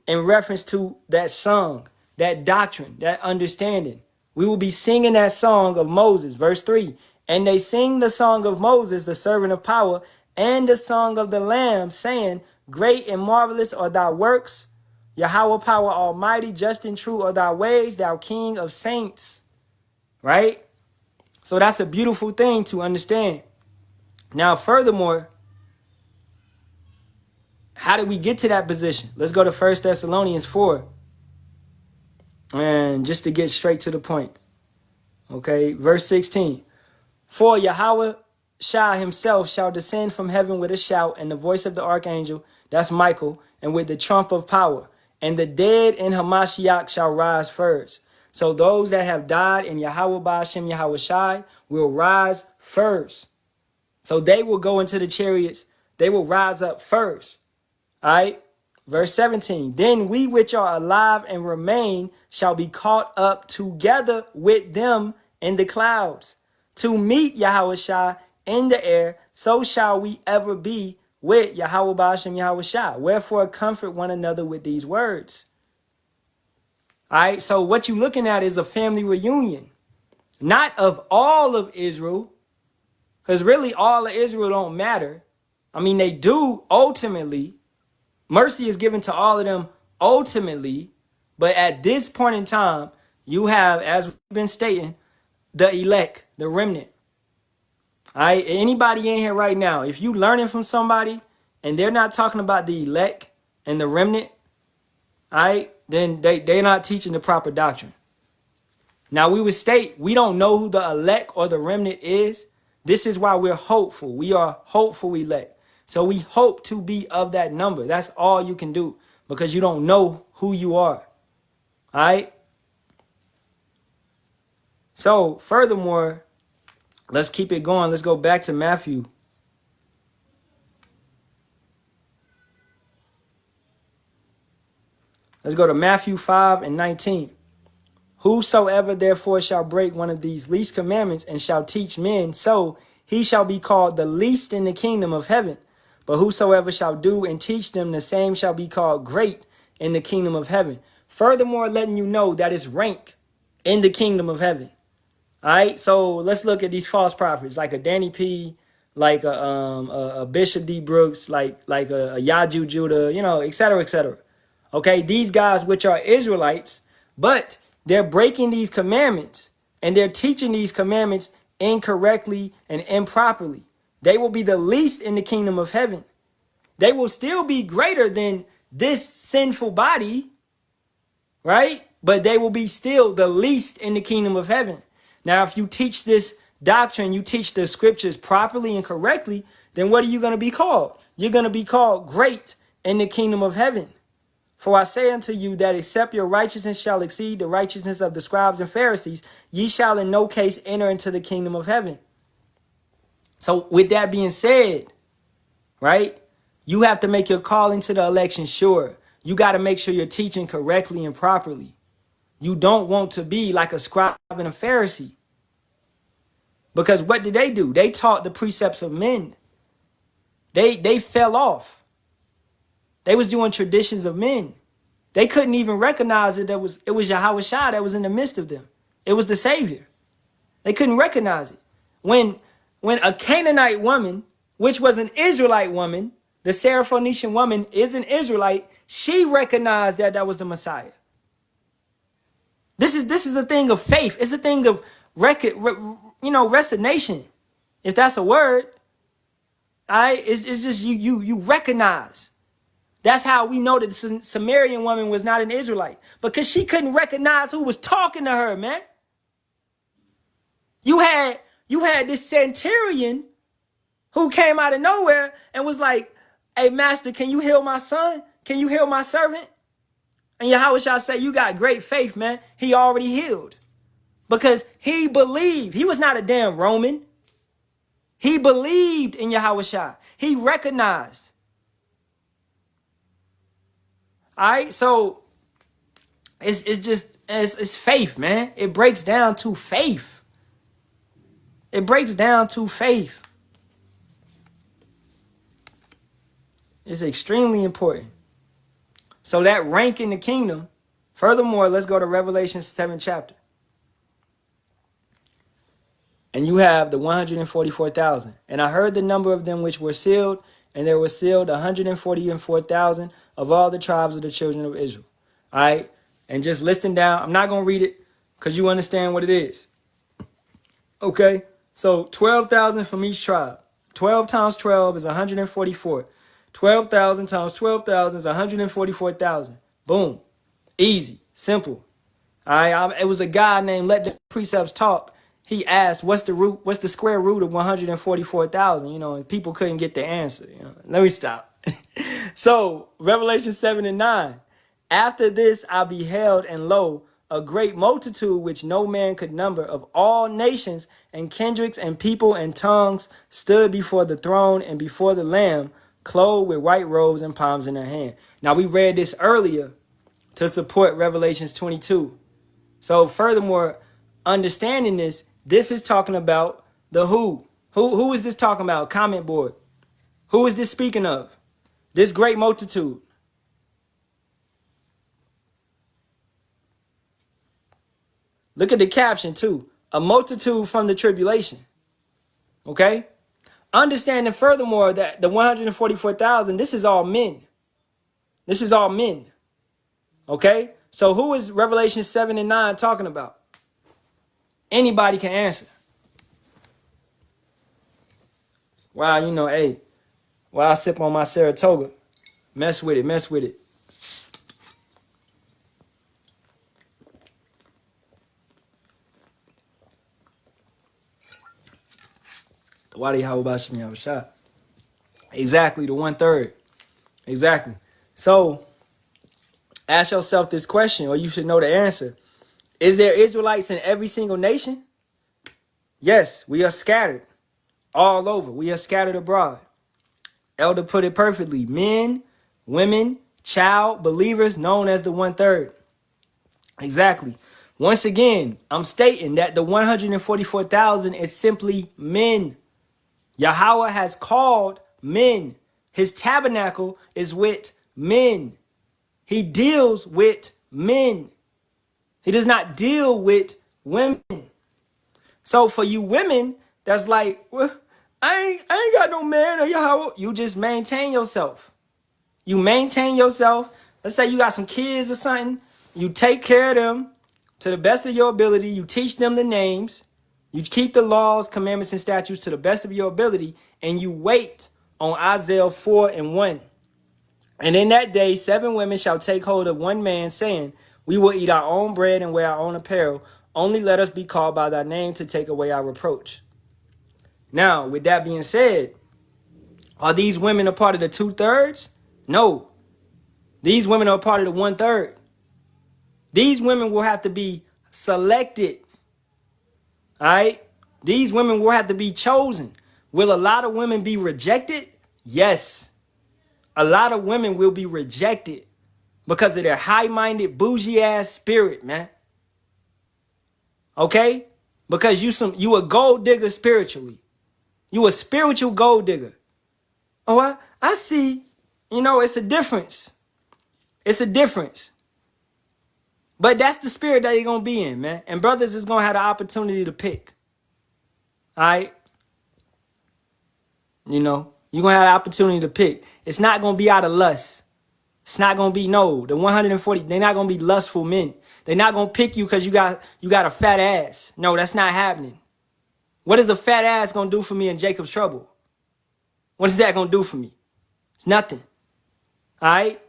in reference to that song, that doctrine, that understanding. We will be singing that song of Moses, verse 3. And they sing the song of Moses, the servant of power, and the song of the Lamb, saying, great and marvelous are thy works, Yahweh power almighty, just and true are thy ways, thou King of saints. Right? So that's a beautiful thing to understand. Now, furthermore, how did we get to that position? Let's go to 1 Thessalonians 4. And just to get straight to the point. Okay, verse 16. For Yahweh Shai himself shall descend from heaven with a shout and the voice of the archangel, that's Michael, and with the trump of power. And the dead in Hamashiach shall rise first. So those that have died in Yahweh Ba'ashem Yahweh Shai will rise first. So they will go into the chariots. They will rise up first. All right. Verse 17. Then we which are alive and remain shall be caught up together with them in the clouds to meet Yahweh Shai in the air. So shall we ever be with Yahweh Ba'ashem Yahweh Shai. Wherefore comfort one another with these words. All right. So what you're looking at is a family reunion, not of all of Israel, because really all of Israel don't matter. I mean, they do ultimately. Mercy is given to all of them ultimately. But at this point in time, you have, as we've been stating, the elect, the remnant. All right. Anybody in here right now, if you learning from somebody and they're not talking about the elect and the remnant, all right, then they're not teaching the proper doctrine. Now, we would state we don't know who the elect or the remnant is. This is why we're hopeful. We are hopeful elect. So we hope to be of that number. That's all you can do because you don't know who you are. All right. So furthermore, let's keep it going. Let's go back to Matthew. Let's go to Matthew 5:19. Whosoever therefore shall break one of these least commandments and shall teach men, so he shall be called the least in the kingdom of heaven. But whosoever shall do and teach them, the same shall be called great in the kingdom of heaven. Furthermore, letting you know that it's rank in the kingdom of heaven. All right, so let's look at these false prophets, like a Danny P, like a Bishop D. Brooks, like a Yaju Judah, you know, et cetera, et cetera. Okay, these guys, which are Israelites, but they're breaking these commandments and they're teaching these commandments incorrectly and improperly. They will be the least in the kingdom of heaven. They will still be greater than this sinful body, right? But they will be still the least in the kingdom of heaven. Now, if you teach this doctrine, you teach the scriptures properly and correctly, then what are you going to be called? You're going to be called great in the kingdom of heaven. For I say unto you that except your righteousness shall exceed the righteousness of the scribes and Pharisees, ye shall in no case enter into the kingdom of heaven. So with that being said, right, you have to make your calling to the election sure. You got to make sure you're teaching correctly and properly. You don't want to be like a scribe and a Pharisee. Because what did they do? They taught the precepts of men. They fell off. They was doing traditions of men. They couldn't even recognize it was Yahweh Shai that was in the midst of them. It was the Savior. They couldn't recognize it. When a Canaanite woman, which was an Israelite woman, the Syrophoenician woman is an Israelite, she recognized that was the Messiah. This is a thing of faith. It's a thing of resignation, if that's a word. All right, it's just you recognize. That's how we know that the Sumerian woman was not an Israelite, because she couldn't recognize who was talking to her, man. You had this centurion who came out of nowhere and was like, "Hey, master, can you heal my son? Can you heal my servant?" And Yahweh shall say, "You got great faith, man." He already healed because he believed. He was not a damn Roman. He believed in Yahweh Shai. He recognized. All right, so it's faith, man. It breaks down to faith. It breaks down to faith. It's extremely important. So that rank in the kingdom. Furthermore, let's go to Revelation 7th chapter. And you have the 144,000. And I heard the number of them which were sealed, and there were sealed 144,000 of all the tribes of the children of Israel. All right. And just listing down, I'm not going to read it because you understand what it is. Okay. So 12,000 from each tribe. 12 times 12 is 144. 12,000 times 12,000 is 144,000. Boom. Easy. Simple. All right. It was a guy named Let the Precepts Talk. He asked, what's the square root of 144,000? You know, and people couldn't get the answer. You know, let me stop. So, Revelation 7 and 9. After this I beheld, and lo, a great multitude which no man could number, of all nations and kindreds and people and tongues, stood before the throne and before the Lamb, clothed with white robes and palms in their hand. Now, we read this earlier to support Revelations 22. So, furthermore, understanding this, this is talking about the who. Who is this talking about? Comment board. Who is this speaking of? This great multitude. Look at the caption too. A multitude from the tribulation. Okay? Understanding furthermore that the 144,000, this is all men. This is all men. Okay? So who is Revelation 7 and 9 talking about? Anybody can answer. Wow, you know, hey, while I sip on my Saratoga, mess with it, mess with it. Why how about you have a shot? Exactly, the 1/3. Exactly. So ask yourself this question, or you should know the answer. Is there Israelites in every single nation? Yes, we are scattered all over. We are scattered abroad. Elder put it perfectly. Men, women, child, believers, known as the 1/3. Exactly. Once again, I'm stating that the 144,000 is simply men. Yahweh has called men. His tabernacle is with men. He deals with men. He does not deal with women. So for you women, that's like, well, I ain't got no man or Yahweh. You just maintain yourself. You maintain yourself. Let's say you got some kids or something. You take care of them to the best of your ability. You teach them the names. You keep the laws, commandments, and statutes to the best of your ability. And you wait on Isaiah 4 and 1. And in that day, 7 women shall take hold of one man, saying, we will eat our own bread and wear our own apparel. Only let us be called by thy name to take away our reproach. Now, with that being said, are these women a part of the 2/3? No. These women are a part of the 1/3. These women will have to be selected. All right? These women will have to be chosen. Will a lot of women be rejected? Yes. A lot of women will be rejected because of their high-minded, bougie-ass spirit, man. Okay? Because you a gold digger spiritually. You a spiritual gold digger. Oh, I see. You know, it's a difference. It's a difference. But that's the spirit that you're going to be in, man. And brothers is going to have the opportunity to pick. All right? You know, you're going to have the opportunity to pick. It's not going to be out of lust. It's not going to be, no. The 140, they're not going to be lustful men. They're not going to pick you because you got a fat ass. No, that's not happening. What is a fat ass going to do for me in Jacob's trouble? What is that going to do for me? It's nothing. All right?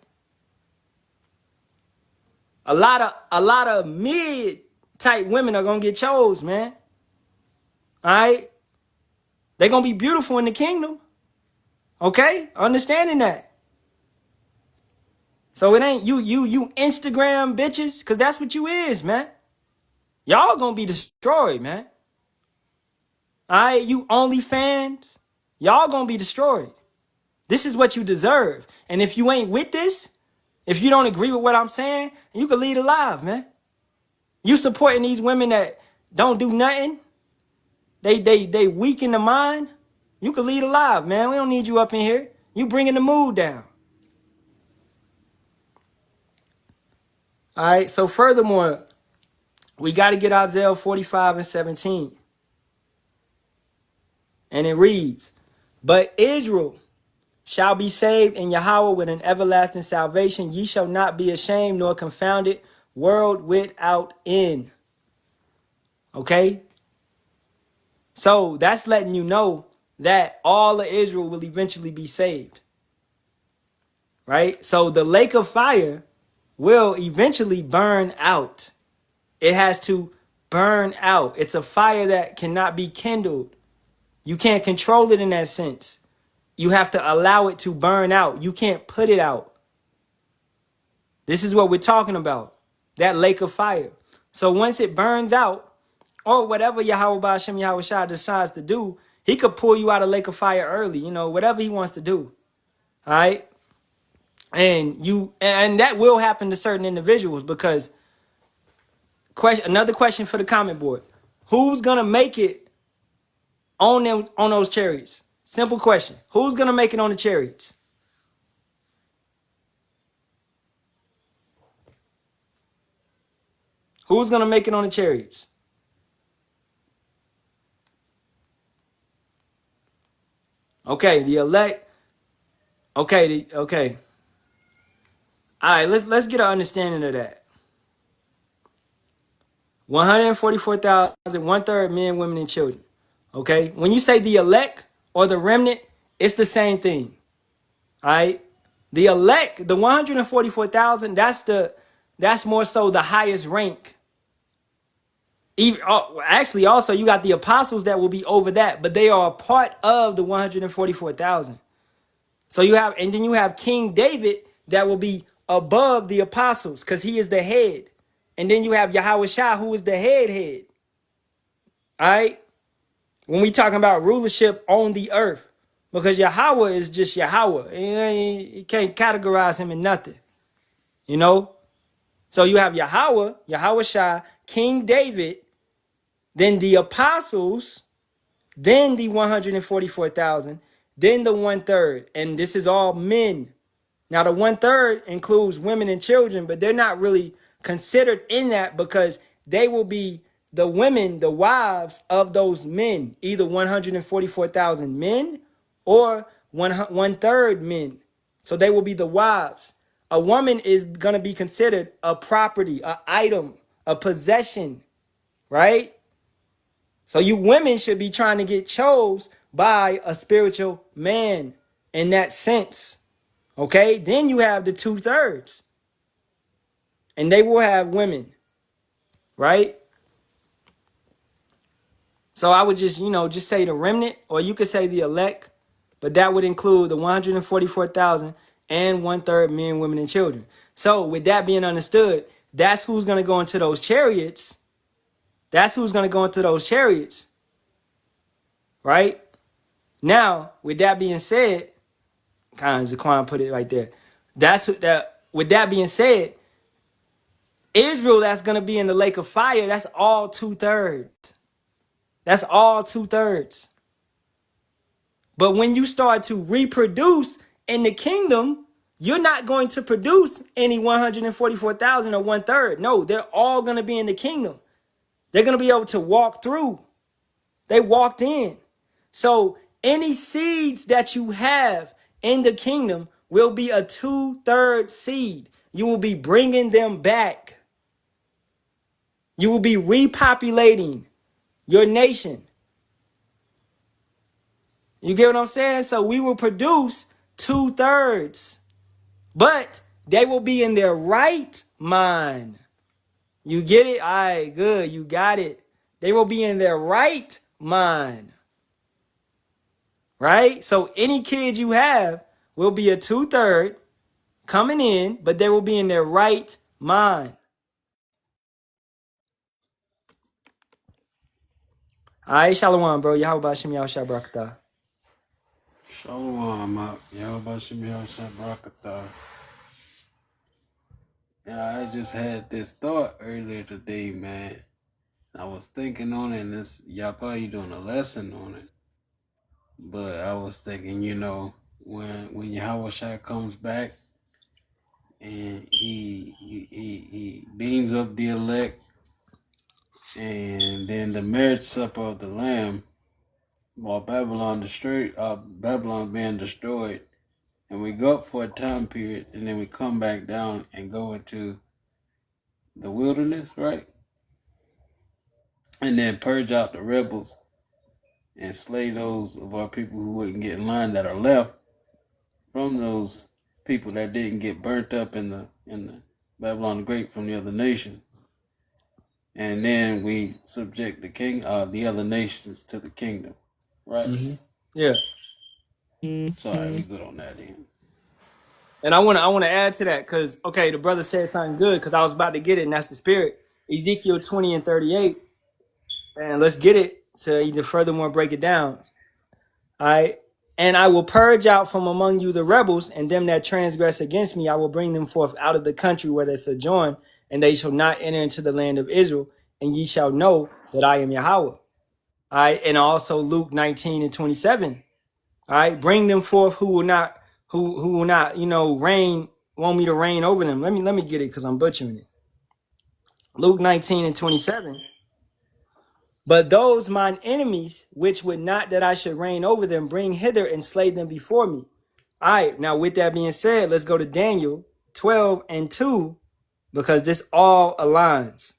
A lot of mid type women are going to get chose, man. All right? They're going to be beautiful in the kingdom. Okay? Understanding that. So it ain't you Instagram bitches, because that's what you is, man. Y'all going to be destroyed, man. All right? You OnlyFans, y'all going to be destroyed. This is what you deserve. And if you ain't with this, if you don't agree with what I'm saying, you can lead alive, man. You supporting these women that don't do nothing. They weak in the mind. You can lead alive, man. We don't need you up in here. You bringing the mood down. All right. So furthermore, we got to get Isaiah 45 and 17. And it reads, but Israel shall be saved in Yahweh with an everlasting salvation. Ye shall not be ashamed nor confounded, world without end. Okay? So that's letting you know that all of Israel will eventually be saved. Right? So the lake of fire will eventually burn out. It has to burn out. It's a fire that cannot be kindled. You can't control it in that sense. You have to allow it to burn out. You can't put it out. This is what we're talking about. That lake of fire. So once it burns out, or whatever Yahweh Ba'Shem Yahweh Shah decides to do, he could pull you out of lake of fire early, whatever he wants to do. All right. And that will happen to certain individuals because another question for the comment board. Who's gonna make it on those chariots? Simple question. Who's gonna make it on the chariots? Who's gonna make it on the chariots? Okay, the elect. Okay, okay. All right, let's get an understanding of that. 144,000, 1/3 men, women, and children. Okay, when you say the elect or the remnant, it's the same thing. All right, the elect, the 144,000, that's more so the highest rank. Even, actually, also you got the apostles that will be over that, but they are a part of the 144,000. So and then you have King David that will be above the apostles because he is the head. And then you have Yahweh Shah, who is the head. All right? When we talking about rulership on the earth, because Yahweh is just Yahweh. You can't categorize him in nothing. So you have Yahweh Shah, King David, then the apostles, then the 144,000, then the 1/3. And this is all men. Now, the 1/3 includes women and children, but they're not really considered in that because they will be the women, the wives of those men, either 144,000 men or 1/3 men. So they will be the wives. A woman is going to be considered a property, an item, a possession, right? So you women should be trying to get chose by a spiritual man in that sense. Okay, then you have the 2/3, and they will have women, right? So I would just say the remnant, or you could say the elect, but that would include the 144,000 and 1/3 men, women, and children. So with that being understood, that's who's going to go into those chariots. That's who's going to go into those chariots, right? Now, with that being said, kind of Zaquan put it right there. With that being said, Israel that's going to be in the lake of fire, that's all 2/3. That's all 2/3. But when you start to reproduce in the kingdom, you're not going to produce any 144,000 or 1/3. No, they're all going to be in the kingdom. They're going to be able to walk through. They walked in. So any seeds that you have in the kingdom will be a 2/3 seed. You will be bringing them back. You will be repopulating your nation. You get what I'm saying? So we will produce 2/3, but they will be in their right mind. You get it? All right, good. You got it. They will be in their right mind. Right? So any kid you have will be a 2/3 coming in, but they will be in their right mind. All right, Shalawam, bro. Yahweh Ba'Shem Yahweh Shah Barakatah. Shalawam Yasharahla. Yeah, I just had this thought earlier today, man. I was thinking on it, and y'all probably doing a lesson on it. But I was thinking, when Yahweh Shai comes back and he beams up the elect, and then the marriage supper of the Lamb, while Babylon being destroyed, and we go up for a time period, and then we come back down and go into the wilderness, right? And then purge out the rebels and slay those of our people who wouldn't get in line that are left from those people that didn't get burnt up in the Babylon the Great from the other nation. And then we subject the other nations to the kingdom, right? Mm-hmm. Yeah. So all right, we good on that then. And I wanna add to that because okay, the brother said something good because I was about to get it, and that's the spirit. Ezekiel 20 and 38. And let's get it to even furthermore break it down. All right. And I will purge out from among you the rebels, and them that transgress against me, I will bring them forth out of the country where they sojourn, and they shall not enter into the land of Israel, and ye shall know that I am Yahweh. All right. And also Luke 19 and 27. All right. Bring them forth who will not, who will not, reign, want me to reign over them. Let me get it because I'm butchering it. Luke 19 and 27. But those mine enemies, which would not that I should reign over them, bring hither and slay them before me. All right, now with that being said, let's go to Daniel 12 and 2, because this all aligns.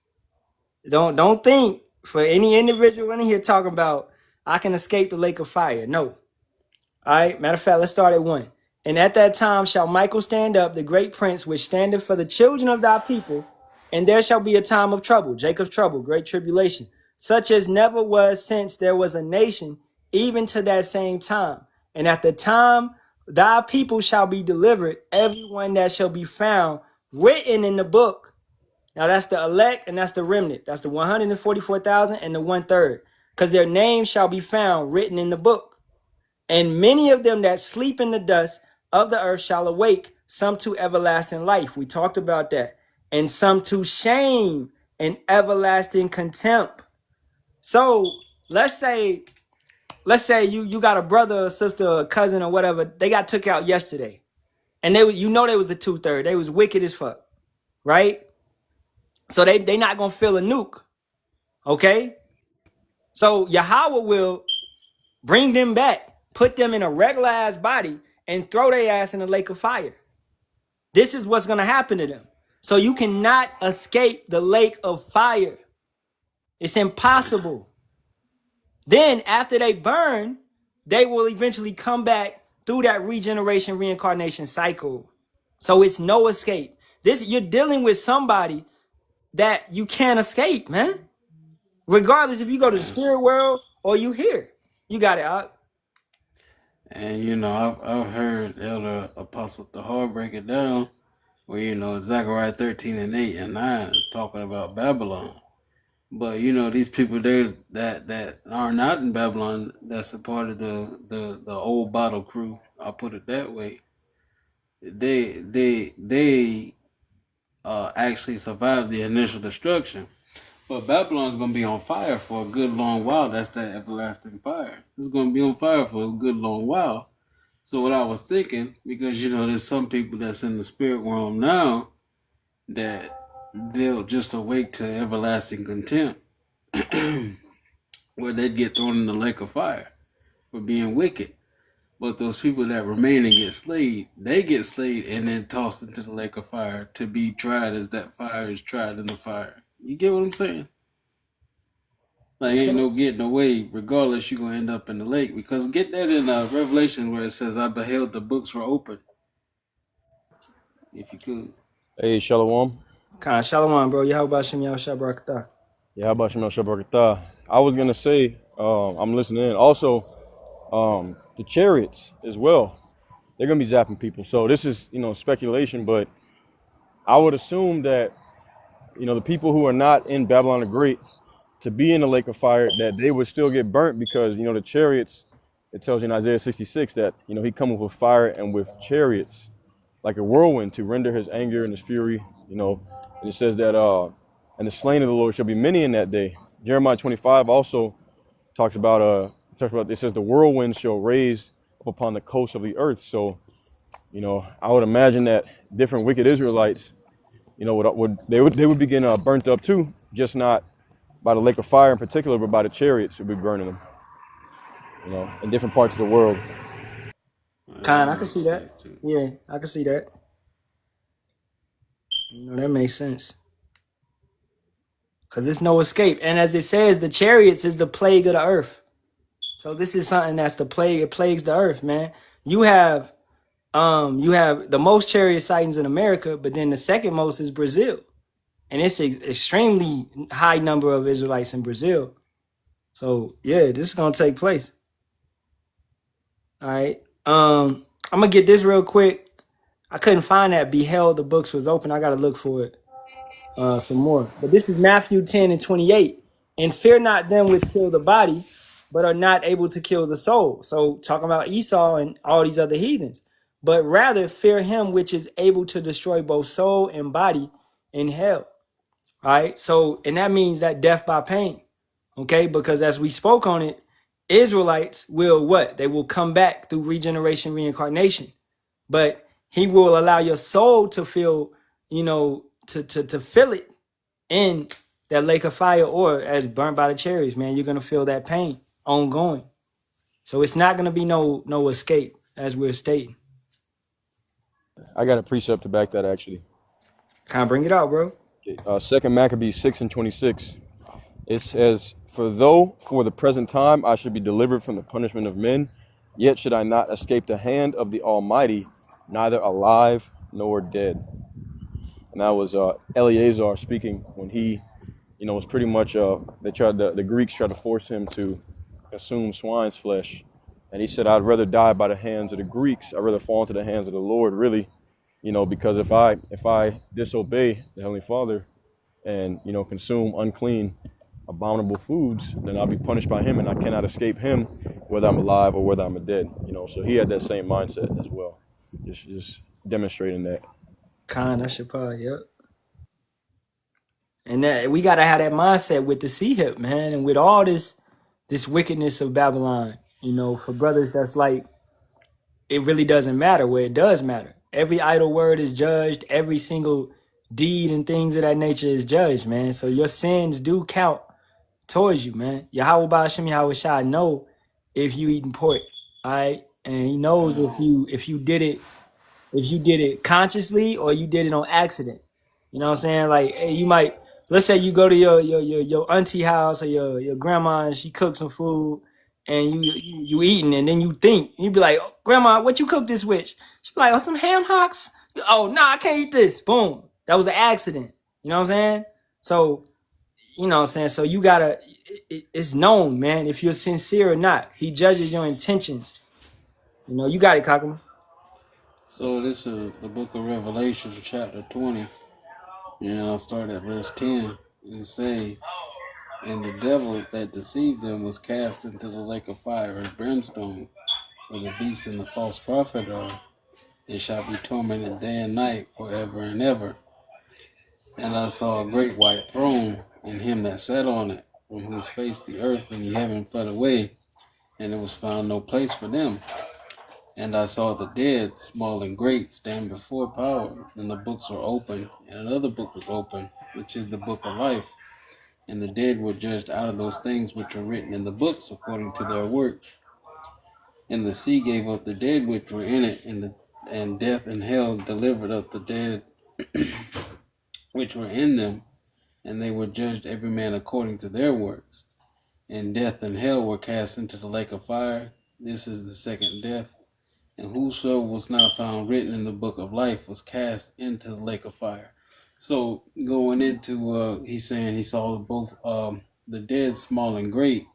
Don't think for any individual in here talking about I can escape the lake of fire. No. All right, matter of fact, let's start at 1. And at that time shall Michael stand up, the great prince, which standeth for the children of thy people, and there shall be a time of trouble, Jacob's trouble, great tribulation, such as never was since there was a nation, even to that same time. And at the time thy people shall be delivered, everyone that shall be found written in the book. Now that's the elect and that's the remnant. That's the 144,000 and the 1/3. Because their names shall be found written in the book. And many of them that sleep in the dust of the earth shall awake, some to everlasting life. We talked about that. And some to shame and everlasting contempt. So let's say you got a brother or sister or cousin or whatever, they got took out yesterday. And they was the 2/3. They was wicked as fuck. Right? So they not gonna feel a nuke. Okay? So Yahweh will bring them back, put them in a regular ass body, and throw their ass in a lake of fire. This is what's gonna happen to them. So you cannot escape the lake of fire. It's impossible. Then after they burn, they will eventually come back through that regeneration, reincarnation cycle. So it's no escape. You're dealing with somebody that you can't escape, man. Regardless if you go to the spirit world or you here. You got it. And I've heard Elder Apostle Tahar break it down, where Zechariah 13 and 8 and 9 is talking about Babylon. But these people there that are not in Babylon, that's a part of the old bottle crew. I'll put it that way. They actually survived the initial destruction. But Babylon's gonna be on fire for a good long while. That's that everlasting fire. It's gonna be on fire for a good long while. So what I was thinking, because there's some people that's in the spirit realm now that they'll just awake to everlasting contempt, where they'd get thrown in the lake of fire for being wicked. But those people that remain and get slayed, they get slayed and then tossed into the lake of fire to be tried as that fire is tried in the fire. You get what I'm saying? Like, ain't no getting away. Regardless, you're going to end up in the lake. Because get that in Revelation where it says, I beheld the books were open. If you could. Hey, Shalawam. Khan, Shalawam, bro. Yahweh Shem Yasharahla. Yeah, how about Shabath? I was gonna say, I'm listening in. Also, the chariots as well. They're gonna be zapping people. So this is, speculation, but I would assume that, the people who are not in Babylon the Great to be in the lake of fire, that they would still get burnt because, the chariots. It tells you in Isaiah 66 that, he cometh with fire and with chariots, like a whirlwind, to render his anger and his fury. And it says that, and the slain of the Lord shall be many in that day. Jeremiah 25 also talks about, it says the whirlwind shall raise up upon the coast of the earth. So, I would imagine that different wicked Israelites, they would begin burnt up too, just not by the lake of fire in particular, but by the chariots would be burning them, in different parts of the world. Khan, I can see that. Yeah, I can see that. That makes sense. Because there's no escape. And as it says, the chariots is the plague of the earth. So this is something that's the plague. It plagues the earth, man. You have the most chariot sightings in America, but then the second most is Brazil. And it's an extremely high number of Israelites in Brazil. So, yeah, this is going to take place. All right. I'm gonna get this real quick. I couldn't find that. Beheld the books was open. I gotta look for it some more. But this is Matthew 10 and 28. And fear not them which kill the body, but are not able to kill the soul. So talking about Esau and all these other heathens. But rather fear him which is able to destroy both soul and body in hell. All right. So, and that means that death by pain. Okay. Because as we spoke on it, Israelites will what? They will come back through regeneration, reincarnation. But he will allow your soul to feel, to feel it in that lake of fire, or as burnt by the cherries, man. You're gonna feel that pain ongoing. So it's not gonna be no escape, as we're stating. I got a precept to back that actually. Kind of bring it out, bro. Okay. 2 Maccabees 6 and 26. It says, "For though for the present time I should be delivered from the punishment of men, yet should I not escape the hand of the Almighty, neither alive nor dead." And that was Eleazar speaking when he, was pretty much the Greeks tried to force him to consume swine's flesh, and he said, "I'd rather die by the hands of the Greeks. I'd rather fall into the hands of the Lord, really, because if I disobey the Heavenly Father and consume unclean, abominable foods, then I'll be punished by Him, and I cannot escape Him, whether I'm alive or whether I'm dead." So he had that same mindset as well, just demonstrating that. Kind of Shabath, yep. And that we gotta have that mindset with the sea hip, man, and with all this wickedness of Babylon. For brothers that's like, it really doesn't matter where it does matter. Every idle word is judged. Every single deed and things of that nature is judged, man. So your sins do count towards you, man. Yahweh Ba'ashem Yahweh Shai know if you eating pork, all right? And he knows if you did it consciously or you did it on accident. You know what I'm saying? Like, hey, you might, let's say you go to your auntie house or your grandma and she cooks some food and you eating, and then you be like, "Oh, Grandma, what you cook this with?" She be like, "Oh, some ham hocks." "Oh, nah, I can't eat this." Boom. That was an accident. You know what I'm saying? So, so you gotta, it's known, man, if you're sincere or not. He judges your intentions. You got it, Kakuma. So this is the book of Revelation, chapter 20. And I'll start at verse 10. And say, "And the devil that deceived them was cast into the lake of fire and brimstone, where the beast and the false prophet are, and shall be tormented day and night forever and ever. And I saw a great white throne, and him that sat on it, from whose face the earth and the heaven fled away, and there was found no place for them. And I saw the dead, small and great, stand before power, and the books were open, and another book was open, which is the book of life. And the dead were judged out of those things which were written in the books according to their works. And the sea gave up the dead which were in it, and death and hell delivered up the dead which were in them, and they were judged every man according to their works. And death and hell were cast into the lake of fire. This is the second death. And whosoever was not found written in the book of life was cast into the lake of fire." So going into, he's saying he saw both the dead, small and great.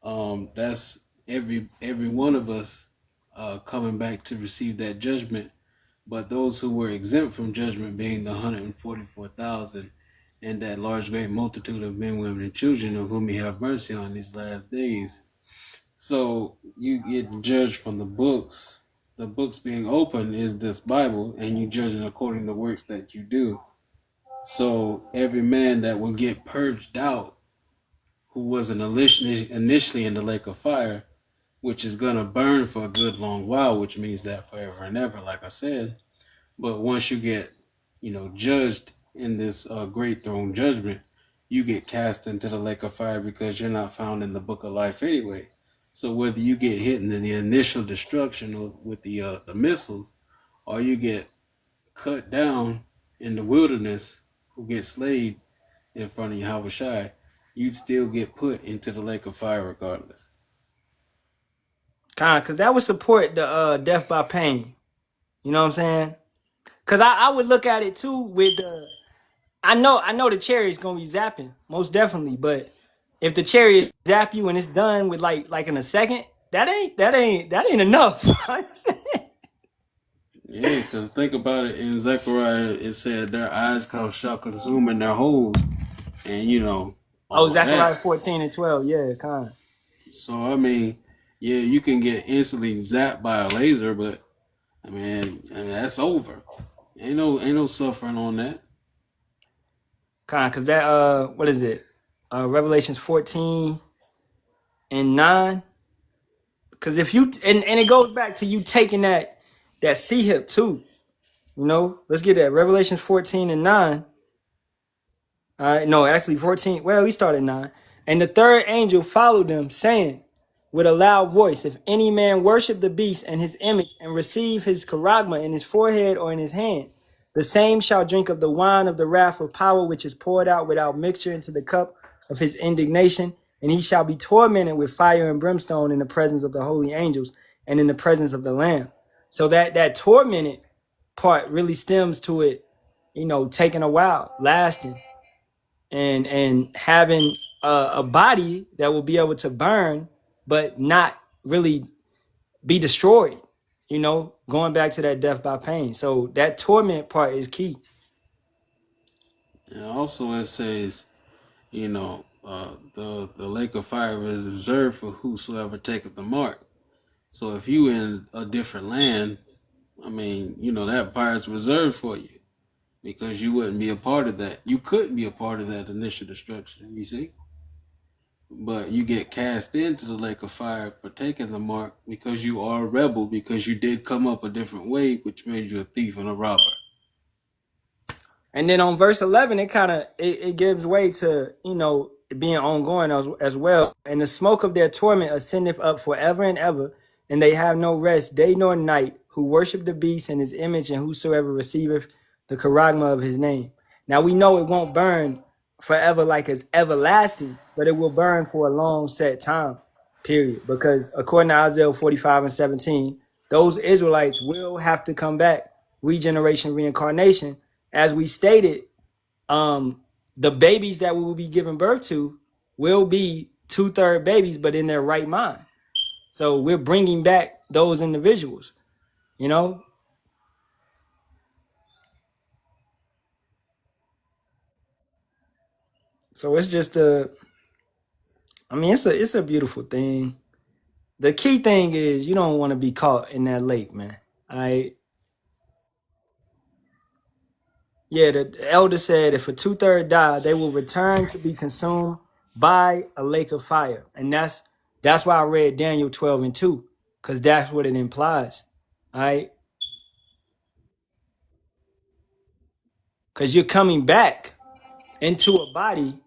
That's every one of us coming back to receive that judgment. But those who were exempt from judgment, being the 144,000, and that large great multitude of men, women, and children, of whom he have mercy on these last days. So you get judged from the books. The books being open is this Bible, and you judging according to the works that you do. So every man that will get purged out, who wasn't initially in the lake of fire, which is going to burn for a good long while, which means that forever and ever, like I said. But once you get, judged in this great throne judgment, you get cast into the lake of fire because you're not found in the book of life anyway. So whether you get hit in the initial destruction with the missiles, or you get cut down in the wilderness, who get slayed in front of Yahweh Shai, you'd still get put into the lake of fire regardless. Because that would support the death by pain. You know what I'm saying? Because I would look at it too with the, I know the chariot's gonna be zapping, most definitely. But if the chariot zap you and it's done with like in a second, that ain't enough. Yeah, because think about it. In Zechariah, it said their eyes shall consume in their holes, and Oh, all of Zechariah that. 14 and 12. Yeah, kind. So I mean, yeah, you can get instantly zapped by a laser, but I mean that's over. Ain't no suffering on that. Kind, because that what is it? Revelations 14 and 9. Because if you and it goes back to you taking that C hip too. Let's get that. Revelations 14 and 9. No, actually 14. Well, we started 9. And the third angel followed them, saying with a loud voice, if any man worship the beast and his image and receive his charagma in his forehead or in his hand, the same shall drink of the wine of the wrath of power, which is poured out without mixture into the cup of his indignation. And he shall be tormented with fire and brimstone in the presence of the holy angels and in the presence of the Lamb. So that tormented part really stems to it, taking a while, lasting, and having a body that will be able to burn, but not really be destroyed. Going back to that death by pain. So that torment part is key. And also it says, the lake of fire is reserved for whosoever taketh the mark. So if you in a different land, that fire is reserved for you because you wouldn't be a part of that. You couldn't be a part of that initial destruction, you see? But you get cast into the lake of fire for taking the mark because you are a rebel, because you did come up a different way, which made you a thief and a robber. And then on verse 11, it kind of it gives way to it being ongoing as well. And the smoke of their torment ascendeth up forever and ever, and they have no rest day nor night, who worship the beast and his image, and whosoever receiveth the charagma of his name. Now we know it won't burn forever like it's everlasting, but it will burn for a long set time period. Because according to Isaiah 45 and 17, those Israelites will have to come back, regeneration, reincarnation. As we stated, the babies that we will be giving birth to will be 2/3 babies, but in their right mind. So we're bringing back those individuals, So it's just it's a beautiful thing. The key thing is you don't want to be caught in that lake, man. Yeah, the elder said if a 2/3 die, they will return to be consumed by a lake of fire. And that's why I read Daniel 12 and 2, because that's what it implies. All right. Because you're coming back into a body,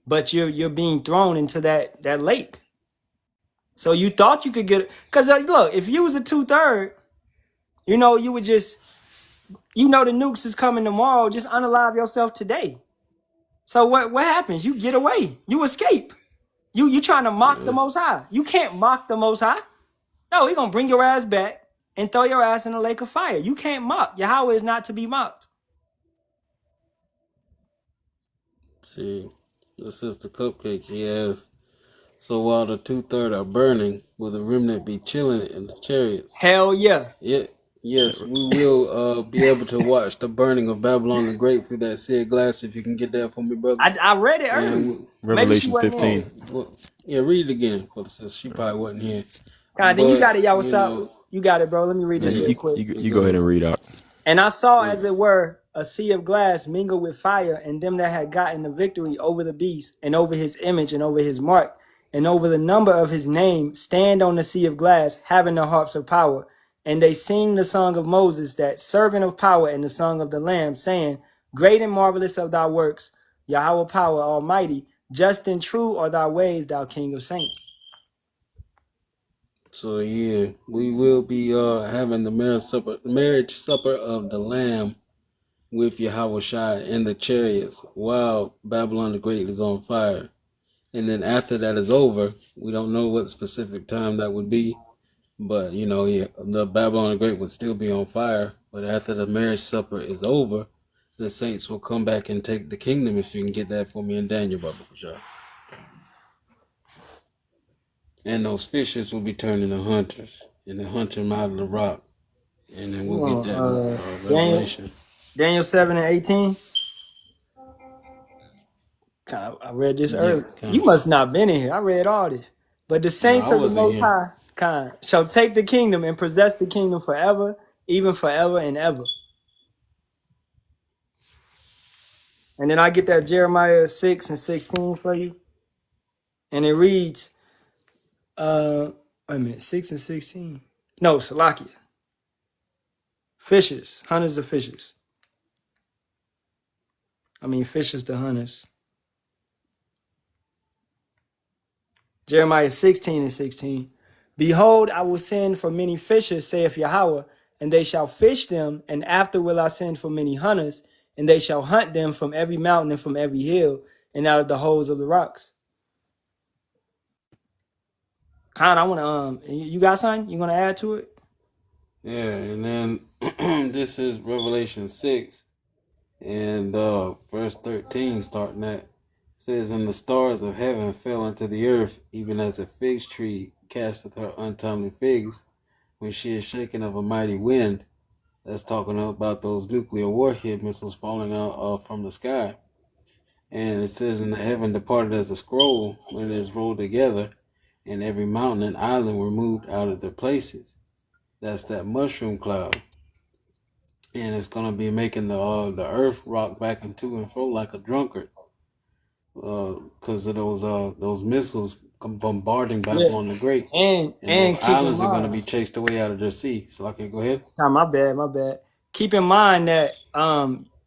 but you're being thrown into that lake. So you thought you could get, because look, if you was a 2/3, you would just, the nukes is coming tomorrow, just unalive yourself today. So what happens? You get away. You escape. You trying to mock the Most High. You can't mock the Most High. No, He's going to bring your ass back and throw your ass in the lake of fire. You can't mock. Yahweh is not to be mocked. See, this is the cupcake she has. So while the 2/3 are burning, will the remnant be chilling in the chariots? Hell yeah. Yeah, yes, we will be able to watch the burning of Babylon the Great through that seared glass. If you can get that for me, brother. I read it earlier. Maybe she Revelation wasn't 15. Well, yeah, read it again, for the sister. She probably wasn't here. God, then you got it, y'all. What's up? Know, You got it, bro. Let me read this real quick. You go ahead and read out. And I saw, as it were, a sea of glass mingled with fire, and them that had gotten the victory over the beast, and over his image, and over his mark, and over the number of his name, stand on the sea of glass, having the harps of power. And they sing the song of Moses, that servant of power, and the song of the Lamb, saying, great and marvelous are thy works, Yahweh power almighty, just and true are thy ways, thou King of saints. So yeah, we will be having the marriage supper of the Lamb with Yahweh Shai in the chariots while Babylon the Great is on fire. And then after that is over, we don't know what specific time that would be, but the Babylon the Great would still be on fire. But after the marriage supper is over, the saints will come back and take the kingdom. If you can get that for me in Daniel, Baba Kushai. And those fishes will be turned into hunters, and then hunt them out of the rock, and then we'll get that Daniel revelation. Daniel 7:18. I read this Yeah, early. kind. You must not been in here. I read all this. But the No, saints I of the wasn't Most here. High shall take the kingdom and possess the kingdom forever, even forever and ever. And then I get that Jeremiah 6:16 for you. And it reads, wait a minute, 6:16. No, Salakia. Fishes, hunters of fishes. I mean, fishes to hunters. Jeremiah 16:16. Behold, I will send for many fishers, saith Yahweh, and they shall fish them, and after will I send for many hunters, and they shall hunt them from every mountain and from every hill, and out of the holes of the rocks. Khan, I wanna you got something? You gonna add to it? Yeah, and then this is Revelation 6 and verse 13, starting at says, and the stars of heaven fell into the earth, even as a fig tree casteth her untimely figs when she is shaken of a mighty wind. That's talking about those nuclear warhead missiles falling out from the sky. And it says, and the heaven departed as a scroll when it is rolled together, and every mountain and island were moved out of their places. That's that mushroom cloud. And it's gonna be making the earth rock back and to and fro like a drunkard, because of those missiles bombarding Yeah. Babylon the Great, And those keep in islands are gonna mind. be chased away out of their sea. So, okay, go ahead. Nah, my bad. Keep in mind that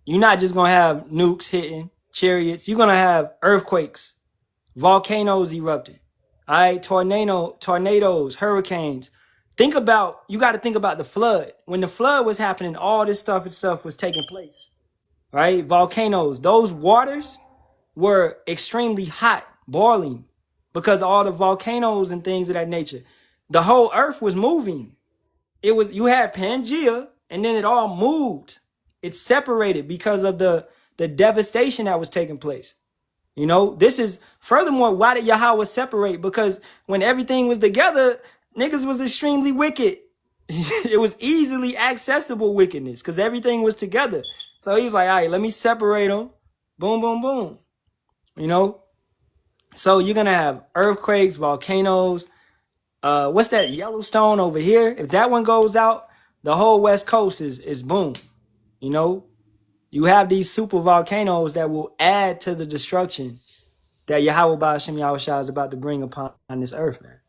you're not just gonna have nukes hitting chariots, you're gonna have earthquakes, volcanoes erupting, all right, tornadoes, hurricanes. You got to think about the flood. When the flood was happening, all this stuff itself was taking place, right? Volcanoes, those waters were extremely hot, boiling, because all the volcanoes and things of that nature. The whole earth was moving. You had Pangea, and then it all moved. It separated because of the devastation that was taking place. You know, this is furthermore, why did Yahweh separate? Because when everything was together, niggas was extremely wicked. It was easily accessible wickedness because everything was together. So he was like, all right, let me separate them. Boom, boom, boom. You know? So you're gonna have earthquakes, volcanoes. What's that Yellowstone over here? If that one goes out, the whole West Coast is boom. You know? You have these super volcanoes that will add to the destruction that Yahweh Ba'ashem Yahushua is about to bring upon this earth, man.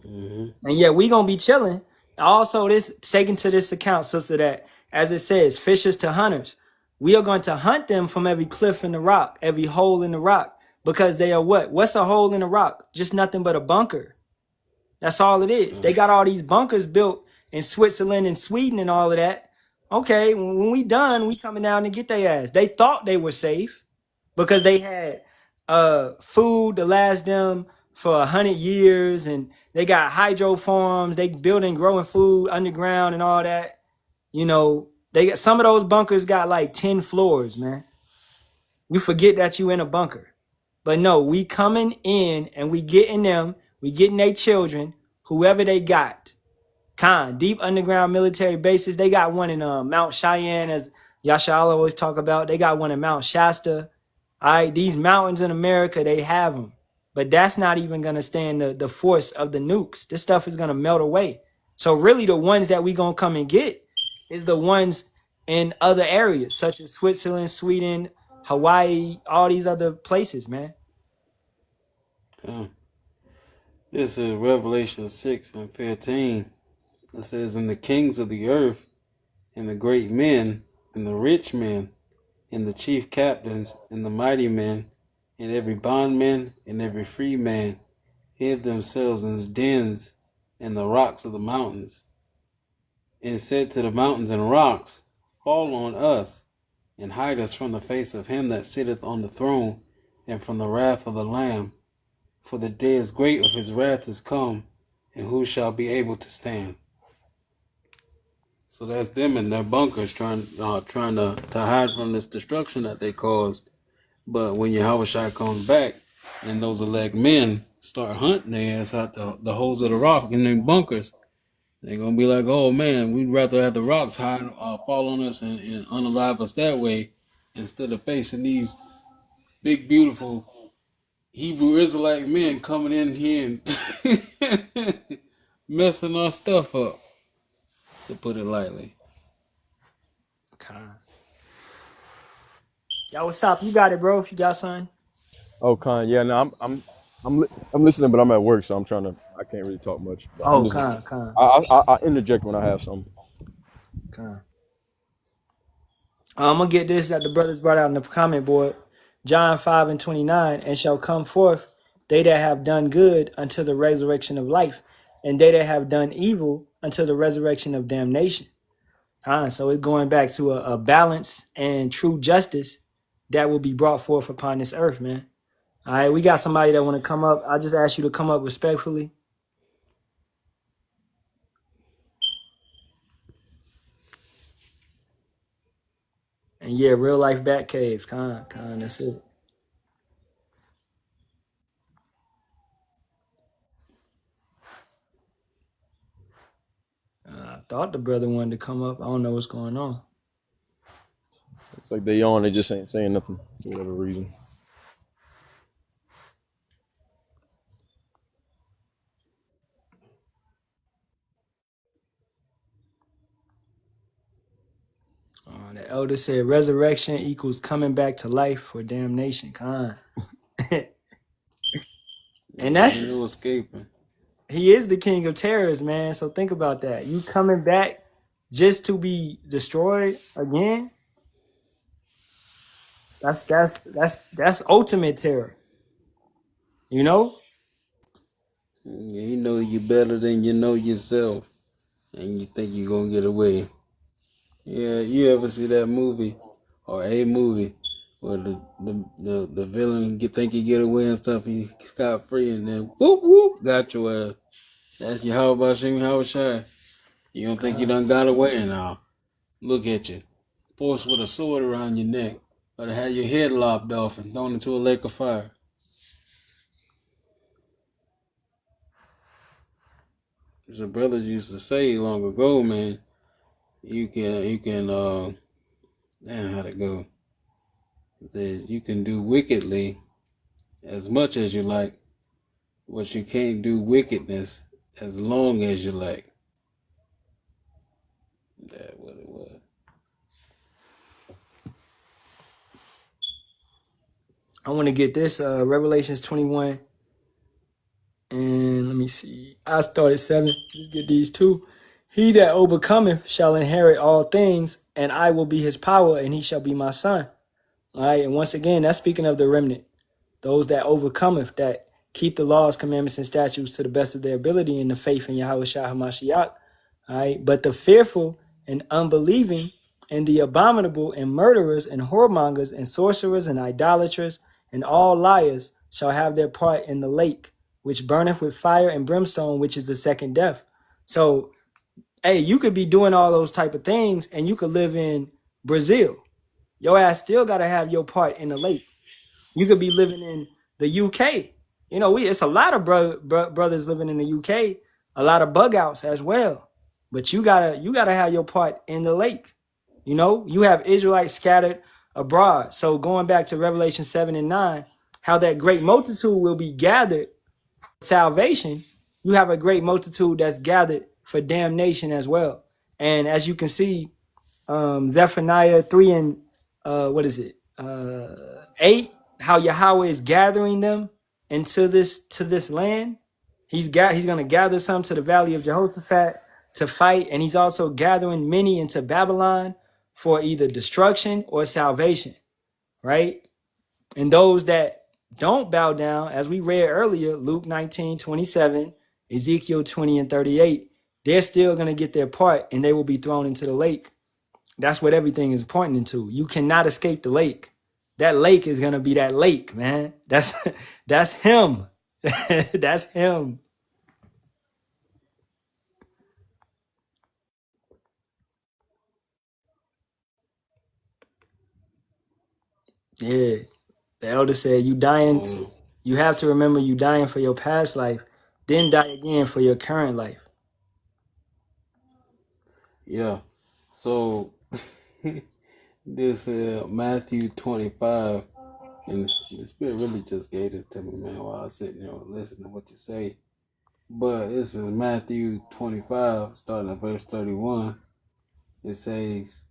Mm-hmm. And yet we gonna be chilling. Also, this taken to this account, sister, that as it says, fishers to hunters. We are going to hunt them from every cliff in the rock, every hole in the rock, because they are what? What's a hole in the rock? Just nothing but a bunker. That's all it is. They got all these bunkers built in Switzerland and Sweden and all of that. Okay, when we done, we coming down to get their ass. They thought they were safe because they had food to last them for 100 years, and they got hydro farms. They building growing food underground and all that. You know, they got some of those bunkers got like 10 floors, man. You forget that you in a bunker. But no, we coming in and we getting them, we getting their children, whoever they got. Deep underground military bases. They got one in Mount Cheyenne, as Yasharahla always talk about. They got one in Mount Shasta. All right, these mountains in America, they have them. But that's not even going to stand the force of the nukes. This stuff is going to melt away. So really the ones that we going to come and get is the ones in other areas, such as Switzerland, Sweden, Hawaii, all these other places, man. This is Revelation 6 and 15. It says, and the kings of the earth, and the great men, and the rich men, and the chief captains, and the mighty men, and every bondman, and every free man, hid themselves in the dens and the rocks of the mountains, and said to the mountains and rocks, fall on us, and hide us from the face of him that sitteth on the throne, and from the wrath of the Lamb. For the day is great of his wrath is come, and who shall be able to stand? So that's them in their bunkers trying to hide from this destruction that they caused. But when Yahushua comes back and those elect men start hunting their ass out the holes of the rock in them bunkers. They're gonna be like, oh man, we'd rather have the rocks fall on us and unalive us that way instead of facing these big, beautiful Hebrew Israelite men coming in here and messing our stuff up, to put it lightly. Yo, what's up? You got it, bro. If you got something. Oh, Khan, yeah, no, I'm listening, but I'm at work, so I can't really talk much. But I'm Oh, just, con. I interject when I have something. I'm gonna get this that the brothers brought out in the comment board. John 5:29, and shall come forth they that have done good unto the resurrection of life, and they that have done evil unto the resurrection of damnation. So it's going back to a balance and true justice that will be brought forth upon this earth, man. All right, we got somebody that want to come up. I just ask you to come up respectfully. And yeah, real life bat caves. That's it. I thought the brother wanted to come up. I don't know what's going on. It's like they on, they just ain't saying nothing for whatever reason. The elder said resurrection equals coming back to life for damnation. And that's Ain't no escaping. he is the king of terrors, man. So think about that. You coming back just to be destroyed again? That's ultimate terror. You know? Yeah, you know you better than you know yourself, and you think you're gonna get away. Yeah, you ever see that movie or a movie where the villain think he get away and stuff, he scot free, and then whoop whoop got your ass. That's your how about Shimmy how shy. You don't think you done got away now? Look at you, forced with a sword around your neck, or to have your head lopped off and thrown into a lake of fire. The brothers used to say long ago, man, you can damn how'd it go? That you can do wickedly as much as you like, but you can't do wickedness as long as you like. That's what it was. I want to get this Revelations 21. And let me see. I started 7. Just get these two. He that overcometh shall inherit all things, and I will be his power, and he shall be my son. All right. And once again, that's speaking of the remnant. Those that overcometh, that keep the laws, commandments, and statutes to the best of their ability in the faith in Yahweh Shah HaMashiach. All right. But the fearful and unbelieving and the abominable and murderers and whoremongers and sorcerers and idolaters and all liars shall have their part in the lake, which burneth with fire and brimstone, which is the second death. So, hey, you could be doing all those type of things and you could live in Brazil. Your ass still got to have your part in the lake. You could be living in the UK. You know, it's a lot of brothers living in the UK, a lot of bug outs as well. But you gotta have your part in the lake. You know, you have Israelites scattered abroad. So going back to Revelation 7 and 9, how that great multitude will be gathered for salvation, you have a great multitude that's gathered for damnation as well. And as you can see, Zephaniah 3 and 8, how Yahweh is gathering them into this land. He's gonna gather some to the valley of Jehoshaphat to fight, and he's also gathering many into Babylon for either destruction or salvation, right? And those that don't bow down, as we read earlier, Luke 19:27, Ezekiel 20 and 38, they're still gonna get their part and they will be thrown into the lake. That's what everything is pointing to. You cannot escape the lake. That lake is gonna be that lake, man. That's him. That's him. Yeah. The elder said, "You dying? You have to remember you dying for your past life, then die again for your current life. Yeah. So this Matthew 25, and the Spirit really just gave this to me, man, while I was sitting there listening to what you say. But this is Matthew 25, starting at verse 31. It says,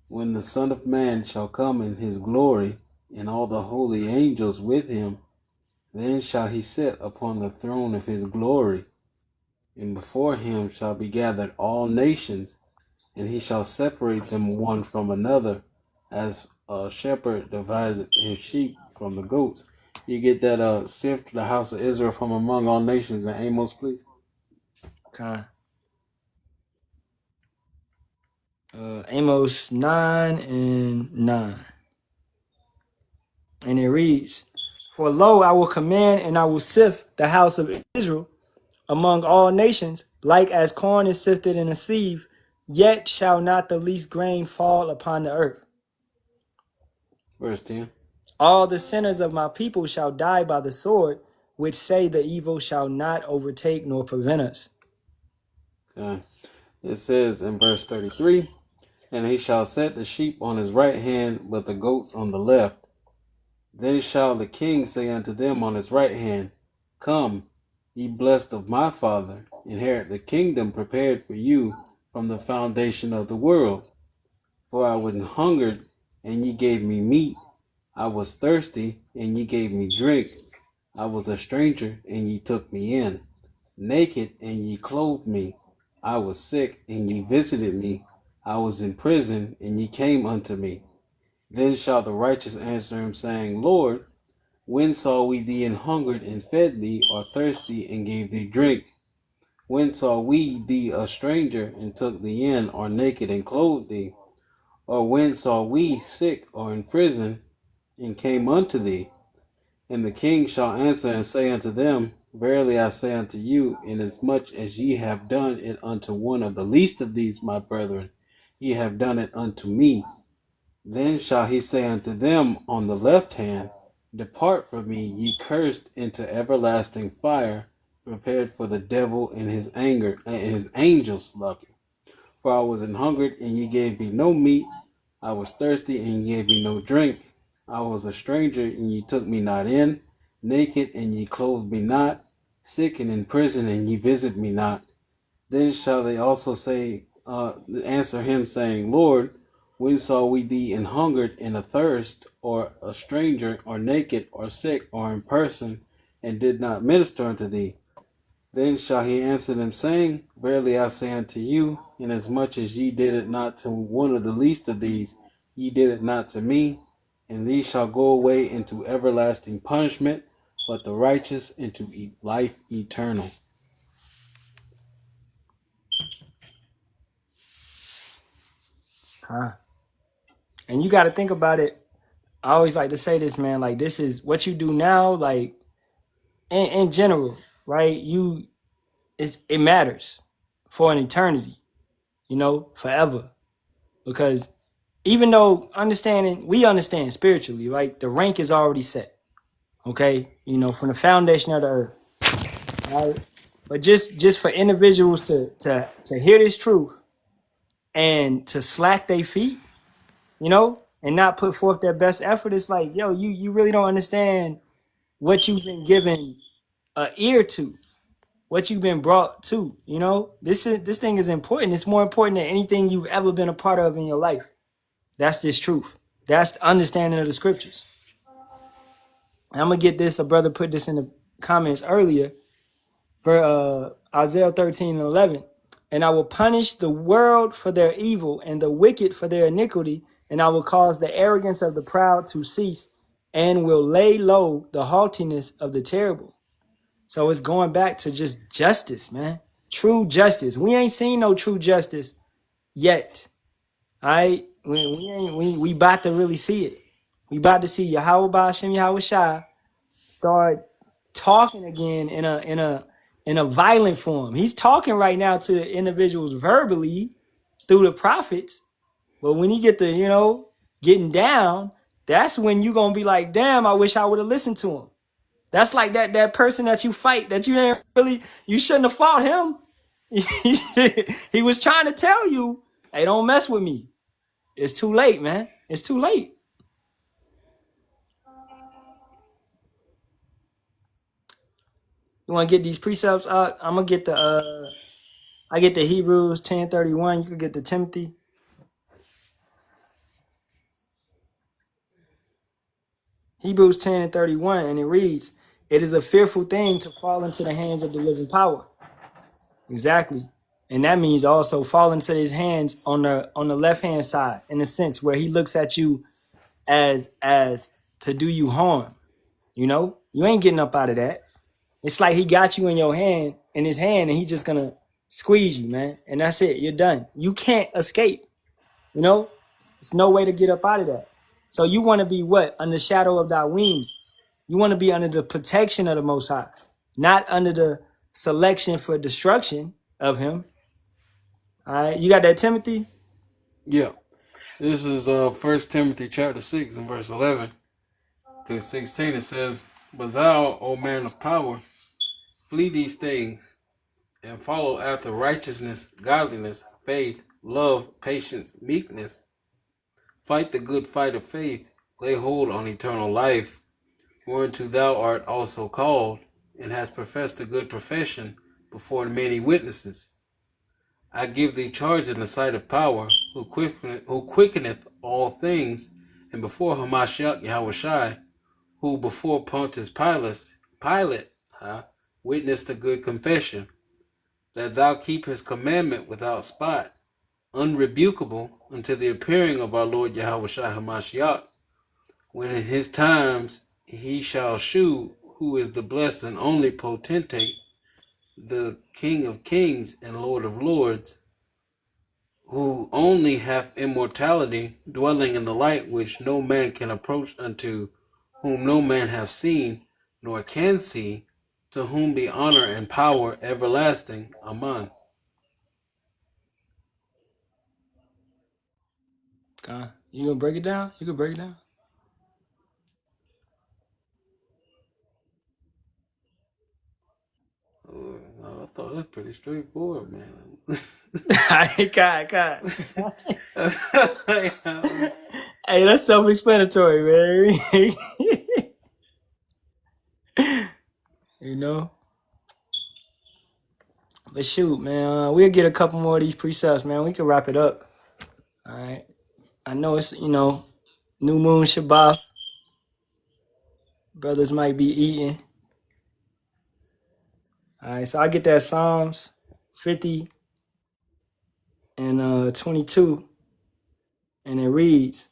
"When the Son of Man shall come in his glory, and all the holy angels with him, then shall he sit upon the throne of his glory, and before him shall be gathered all nations, and he shall separate them one from another, as a shepherd divides his sheep from the goats." You get that sift the house of Israel from among all nations in Amos, please? Okay. Amos 9:9. And it reads, "For lo, I will command and I will sift the house of Israel among all nations, like as corn is sifted in a sieve, yet shall not the least grain fall upon the earth. Verse 10. All the sinners of my people shall die by the sword, which say the evil shall not overtake nor prevent us." Okay. It says in verse 33, "And he shall set the sheep on his right hand, but the goats on the left. Then shall the king say unto them on his right hand, Come, ye blessed of my Father, inherit the kingdom prepared for you from the foundation of the world. For I was hungered, and ye gave me meat. I was thirsty, and ye gave me drink. I was a stranger, and ye took me in. Naked, and ye clothed me. I was sick, and ye visited me. I was in prison, and ye came unto me. Then shall the righteous answer him, saying, Lord, when saw we thee an hungered and fed thee, or thirsty and gave thee drink? When saw we thee a stranger and took thee in, or naked and clothed thee? Or when saw we sick or in prison and came unto thee? And the king shall answer and say unto them, Verily I say unto you, inasmuch as ye have done it unto one of the least of these my brethren, ye have done it unto me. Then shall he say unto them on the left hand, Depart from me, ye cursed, into everlasting fire, prepared for the devil and his anger and his angels. For I was an hungered, and ye gave me no meat. I was thirsty, and ye gave me no drink. I was a stranger, and ye took me not in. Naked, and ye clothed me not. Sick and in prison, and ye visited me not. Then shall they also answer him, saying, Lord, when saw we thee an hungered and athirst, or a stranger, or naked, or sick, or in person, and did not minister unto thee? Then shall he answer them, saying, Verily I say unto you, inasmuch as ye did it not to one of the least of these, ye did it not to me. And these shall go away into everlasting punishment, but the righteous into life eternal." Huh. And you got to think about it. I always like to say this, man, like this is what you do now, like in general, right? It matters for an eternity, forever. Because even though we understand spiritually, right? The rank is already set, okay? From the foundation of the earth, right? But just for individuals to hear this truth and to slack their feet, and not put forth their best effort, it's like, yo, you really don't understand what you've been given an ear to, what you've been brought to. This thing is important. It's more important than anything you've ever been a part of in your life. That's this truth. That's the understanding of the scriptures. And I'm gonna get this. A brother put this in the comments earlier for Isaiah 13:11. "And I will punish the world for their evil and the wicked for their iniquity, and I will cause the arrogance of the proud to cease, and will lay low the haughtiness of the terrible." So it's going back to just justice, man. True justice. We ain't seen no true justice yet. All right? We about to really see it. We about to see Yahweh Ba'ashem Yahweh Shai start talking again in a violent form. He's talking right now to individuals verbally through the prophets, but when you get to getting down, that's when you're gonna be like, damn, I wish I would have listened to him. That's like that person that you fight that you ain't really, you shouldn't have fought him. He was trying to tell you, hey, don't mess with me. It's too late, man. It's too late. You want to get these precepts? I'm gonna get the I get the Hebrews 10:31. You can get the Timothy. Hebrews 10:31, and it reads, "It is a fearful thing to fall into the hands of the living power." Exactly. And that means also fall into his hands on the left hand side, in a sense where he looks at you as to do you harm. You know, you ain't getting up out of that. It's like he got you in your hand, in his hand, and he's just gonna squeeze you, man. And that's it. You're done. You can't escape. You know, it's no way to get up out of that. So you want to be what? Under the shadow of thy wings. You want to be under the protection of the Most High, not under the selection for destruction of him. All right, you got that, Timothy? Yeah. This is 1 Timothy chapter 6 and verse 11 through 16. It says, "But thou, O man of power, flee these things, and follow after righteousness, godliness, faith, love, patience, meekness. Fight the good fight of faith, lay hold on eternal life, whereunto thou art also called, and hast professed a good profession before many witnesses. I give thee charge in the sight of power, who quickeneth all things, and before Hamashiach Yahushai, who before Pontius Pilate witnessed a good confession, that thou keep his commandment without spot, unrebukable, until the appearing of our Lord Yahushai Hamashiach, when in his times he shall shew who is the blessed and only potentate, the King of kings and Lord of lords, who only hath immortality, dwelling in the light which no man can approach unto, whom no man hath seen, nor can see, to whom be honor and power everlasting. Amen." You gonna break it down? You can break it down. I thought that was pretty straightforward, man. God. Hey, that's self-explanatory, man. You know. But shoot, man, we'll get a couple more of these precepts, man. We can wrap it up. All right. I know it's, new moon Shabath. Brothers might be eating. All right, so I get that Psalms 50 and 22, and it reads,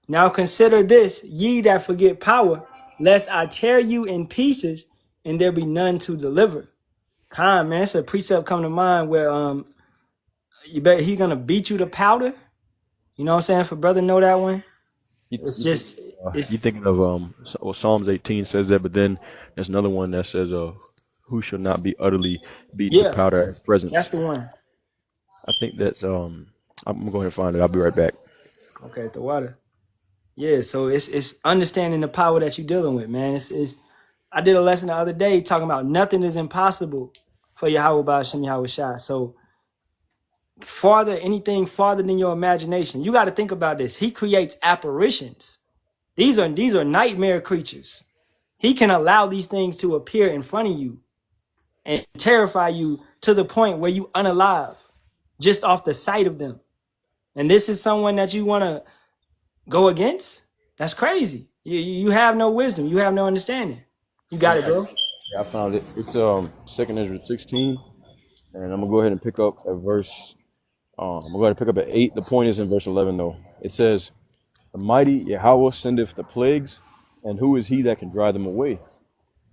"Now consider this, ye that forget power, lest I tear you in pieces, and there be none to deliver." Man, it's a precept come to mind where you bet he gonna beat you to powder. You know what I'm saying? For brother know that one. It's just You thinking of Psalms 18 says that, but then there's another one that says, "Who shall not be utterly beaten to yeah, powder at his presence?" that's the one. I think that's I'm gonna go ahead and find it. I'll be right back. Okay, the water. Yeah, so it's understanding the power that you're dealing with, man. It's I did a lesson the other day talking about nothing is impossible for Yahweh Ba'ashem Yahweh Shai. So anything farther than your imagination. You got to think about this. He creates apparitions. These are nightmare creatures. He can allow these things to appear in front of you and terrify you to the point where you unalive just off the sight of them. And this is someone that you want to go against? That's crazy. You have no wisdom. You have no understanding. You got it, bro. Yeah, I found it. It's 2 Ezra 16, and I'm gonna go ahead and pick up at verse. I'm gonna go ahead and pick up at 8. The point is in verse 11 though. It says, "The mighty Yahweh sendeth the plagues, and who is he that can drive them away?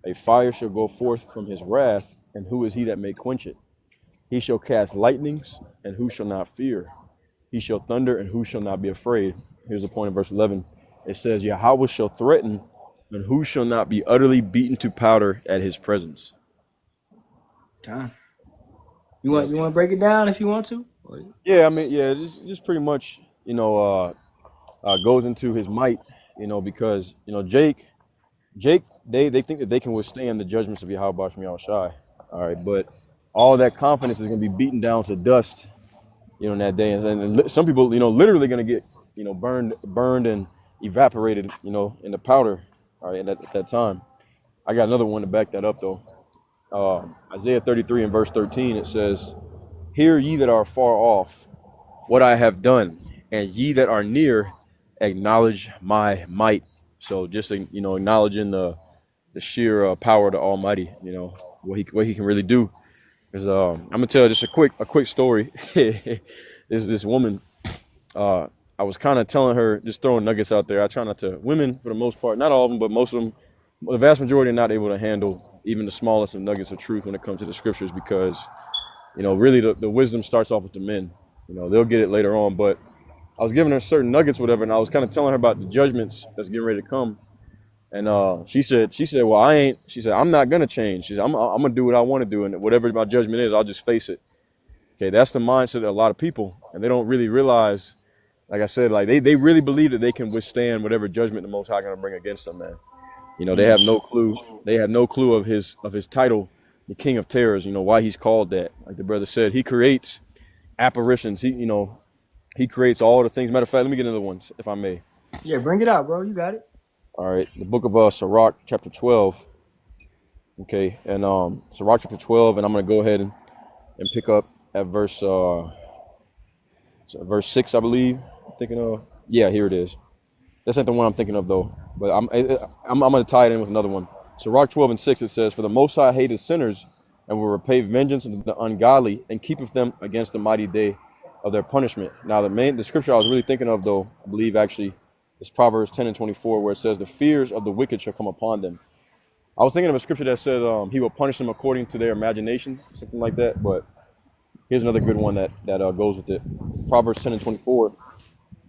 A fire shall go forth from his wrath, and who is he that may quench it? He shall cast lightnings, and who shall not fear? He shall thunder, and who shall not be afraid?" Here's the point in verse 11. It says, "Yahweh shall threaten, and who shall not be utterly beaten to powder at his presence?" Time. You want to break it down if you want to? Yeah, I mean, yeah, just pretty much, goes into his might, because, Jake, Jake, they think that they can withstand the judgments of Yahweh Shem Shai. All right, but all that confidence is going to be beaten down to dust, in that day. And some people, literally going to get, burned and evaporated, in the powder. All right, at that time. I got another one to back that up though. Isaiah 33 and verse 13, it says, "Hear ye that are far off what I have done, and ye that are near, acknowledge my might." So just acknowledging the sheer power of the Almighty, what he can really do. Because I'm gonna tell just a quick story. This woman, I was kind of telling her, just throwing nuggets out there. I try not to. Women, for the most part, not all of them, but most of them, the vast majority, are not able to handle even the smallest of nuggets of truth when it comes to the scriptures, because really the wisdom starts off with the men. They'll get it later on, but I was giving her certain nuggets, whatever, and I was kind of telling her about the judgments that's getting ready to come. And she said, well, she said, I'm not gonna change. She said, I'm gonna do what I want to do, and whatever my judgment is, I'll just face it. Okay, that's the mindset of a lot of people, and they don't really realize, like I said, like they really believe that they can withstand whatever judgment the Most High gonna bring against them, man. They have no clue. They have no clue of his title, the King of Terrors. Why he's called that. Like the brother said, he creates apparitions. He creates all the things. Matter of fact, let me get another one, if I may. Yeah, bring it out, bro. You got it. All right, the book of Sirach, chapter 12. Okay, and Sirach chapter 12, and I'm gonna go ahead and pick up at verse 6, I believe. I'm thinking of. Yeah, here it is. That's not the one I'm thinking of though. But I'm gonna tie it in with another one. Sirach 12 and 6, it says, "For the Most High hateth sinners, and will repay vengeance unto the ungodly, and keepeth them against the mighty day of their punishment." Now the scripture I was really thinking of though, I believe actually, is Proverbs 10 and 24, where it says, "The fears of the wicked shall come upon them." I was thinking of a scripture that says he will punish them according to their imagination, something like that. But here's another good one that goes with it. Proverbs 10 and 24,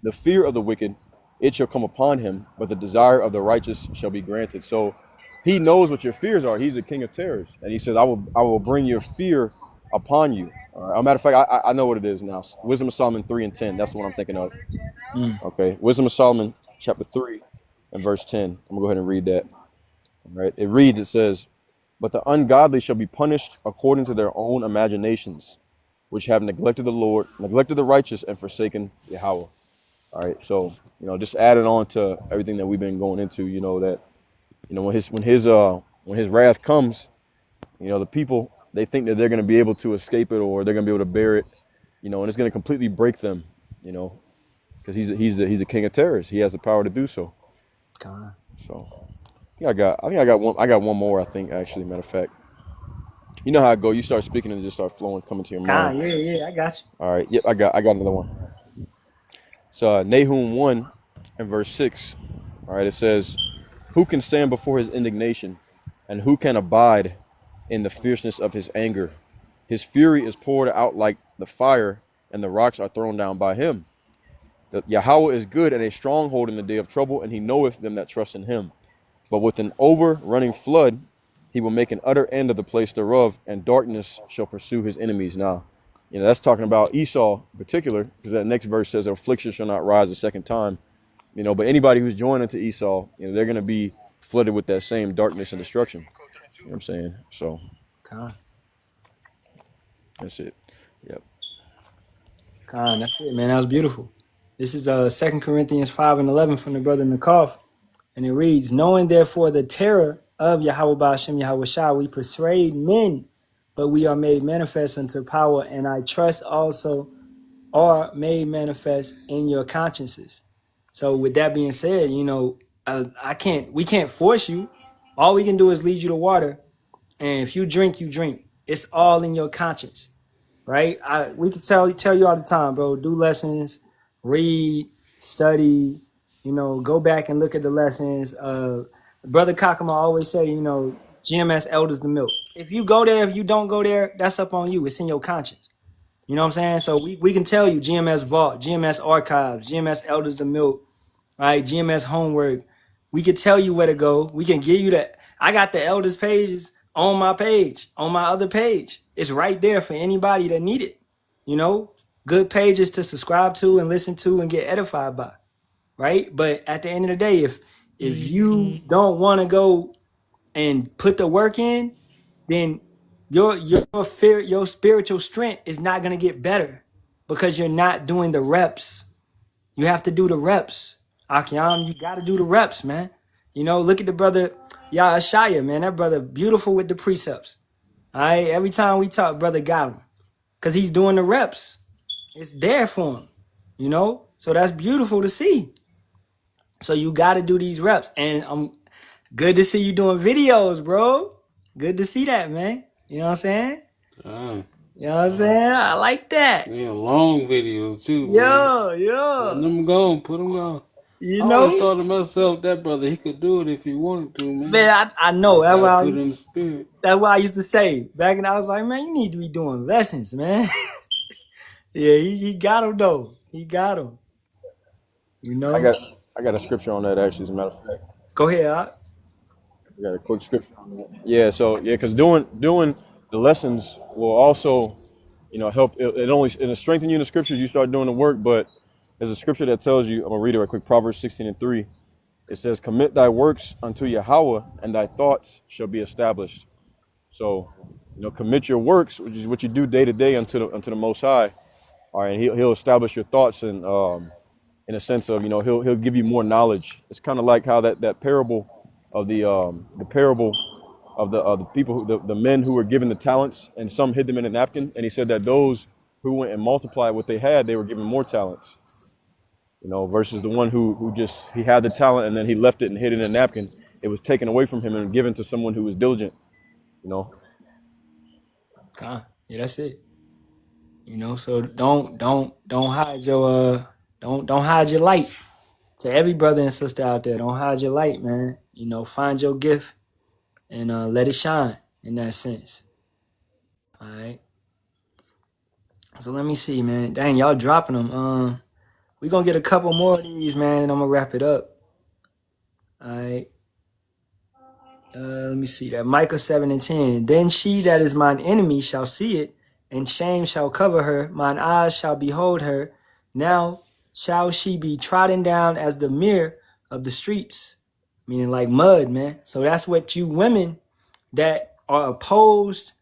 "The fear of the wicked, it shall come upon him, but the desire of the righteous shall be granted." So he knows what your fears are. He's the King of Terrors. And he says, I will bring your fear upon you. All right. As a matter of fact, I know what it is now. Wisdom of Solomon 3 and 10. That's the one I'm thinking of. Okay. Wisdom of Solomon chapter 3 and verse 10. I'm going to go ahead and read that. All right. It reads, it says, "But the ungodly shall be punished according to their own imaginations, which have neglected the Lord, neglected the righteous, and forsaken Yahweh." All right. So, just adding on to everything that we've been going into, that, when his wrath comes, the people, they think that they're going to be able to escape it, or they're going to be able to bear it, and it's going to completely break them, because he's the King of Terrors. He has the power to do so. So I got one more, I think, actually, matter of fact. You know how I go. You start speaking and just start flowing, coming to your mind. Yeah, I got you. All right. Yep, I got another one. So Nahum 1 and verse 6. All right, it says, "Who can stand before his indignation, and who can abide in the fierceness of his anger? His fury is poured out like the fire, and the rocks are thrown down by him. Yahweh is good and a stronghold in the day of trouble, and he knoweth them that trust in him. But with an overrunning flood, he will make an utter end of the place thereof, and darkness shall pursue his enemies." Now, that's talking about Esau in particular, because that next verse says, "Affliction shall not rise a second time." But anybody who's joined into Esau, they're going to be flooded with that same darkness and destruction. You know what I'm saying? So, that's it. Yep. That's it, man. That was beautiful. This is 2 Corinthians 5 and 11 from the brother Nakov. And it reads, "Knowing therefore the terror of Yahweh Ba'ashem Yahweh Shah, we persuade men, but we are made manifest unto power, and I trust also are made manifest in your consciences." So with that being said, we can't force you. All we can do is lead you to water. And if you drink, you drink. It's all in your conscience, right? We can tell you all the time, bro, do lessons, read, study, go back and look at the lessons. Brother Kakama always say, GMS elders the milk. If you go there, if you don't go there, that's up on you. It's in your conscience. You know what I'm saying? So we can tell you GMS Vault, GMS Archives, GMS Elders the Milk, right? GMS Homework. We can tell you where to go. We can give you that. I got the elders pages on my page, on my other page. It's right there for anybody that need it. Good pages to subscribe to and listen to and get edified by, right? But at the end of the day, If you don't want to go and put the work in, then your spiritual strength is not gonna get better because you're not doing the reps. You have to do the reps. Akyam, you gotta do the reps, man. You know, look at the brother Yashaya, man. That brother beautiful with the precepts. All right, every time we talk, brother got him. Cause he's doing the reps. It's there for him. You know? So that's beautiful to see. So you gotta do these reps. And I'm good to see you doing videos, bro. Good to see that, man. You know what I'm saying? You know what I'm saying? I like that. Yeah, long videos too, man. Yo. Let them go, put them on. You I always know? thought to myself, that brother, he could do it if he wanted to, man. Man, I know. That's how I put it in the spirit. That's what I used to say. Back in I was like, man, you need to be doing lessons, man. Yeah, he got him though. He got him. You know? I got a scripture on that actually, as a matter of fact. Go ahead, Op. I got a quick scripture on that. Yeah, so yeah, because doing the lessons will also, help. It only it'll strengthen you in the scriptures. You start doing the work, but there's a scripture that tells you. I'm gonna read it right quick. Proverbs 16:3. It says, "Commit thy works unto Yahweh, and thy thoughts shall be established." So, commit your works, which is what you do day to day unto the Most High. All right, and he'll establish your thoughts, and in a sense of he'll give you more knowledge. It's kind of like how that parable of the parable of the people the men who were given the talents, and some hid them in a napkin, and he said that those who went and multiplied what they had, they were given more talents. Versus the one who just he had the talent and then he left it and hid it in a napkin. It was taken away from him and given to someone who was diligent. Yeah, that's it. So don't hide your don't hide your light. To every brother and sister out there, don't hide your light, man. Find your gift and let it shine in that sense. All right. So let me see, man. Dang, y'all dropping them. We gonna get a couple more of these, man, and I'm gonna wrap it up. All right. Let me see that. Micah 7:10. Then she that is mine enemy shall see it, and shame shall cover her. Mine eyes shall behold her. Now shall she be trodden down as the mere of the streets. Meaning like mud, man. So that's what you women that are opposed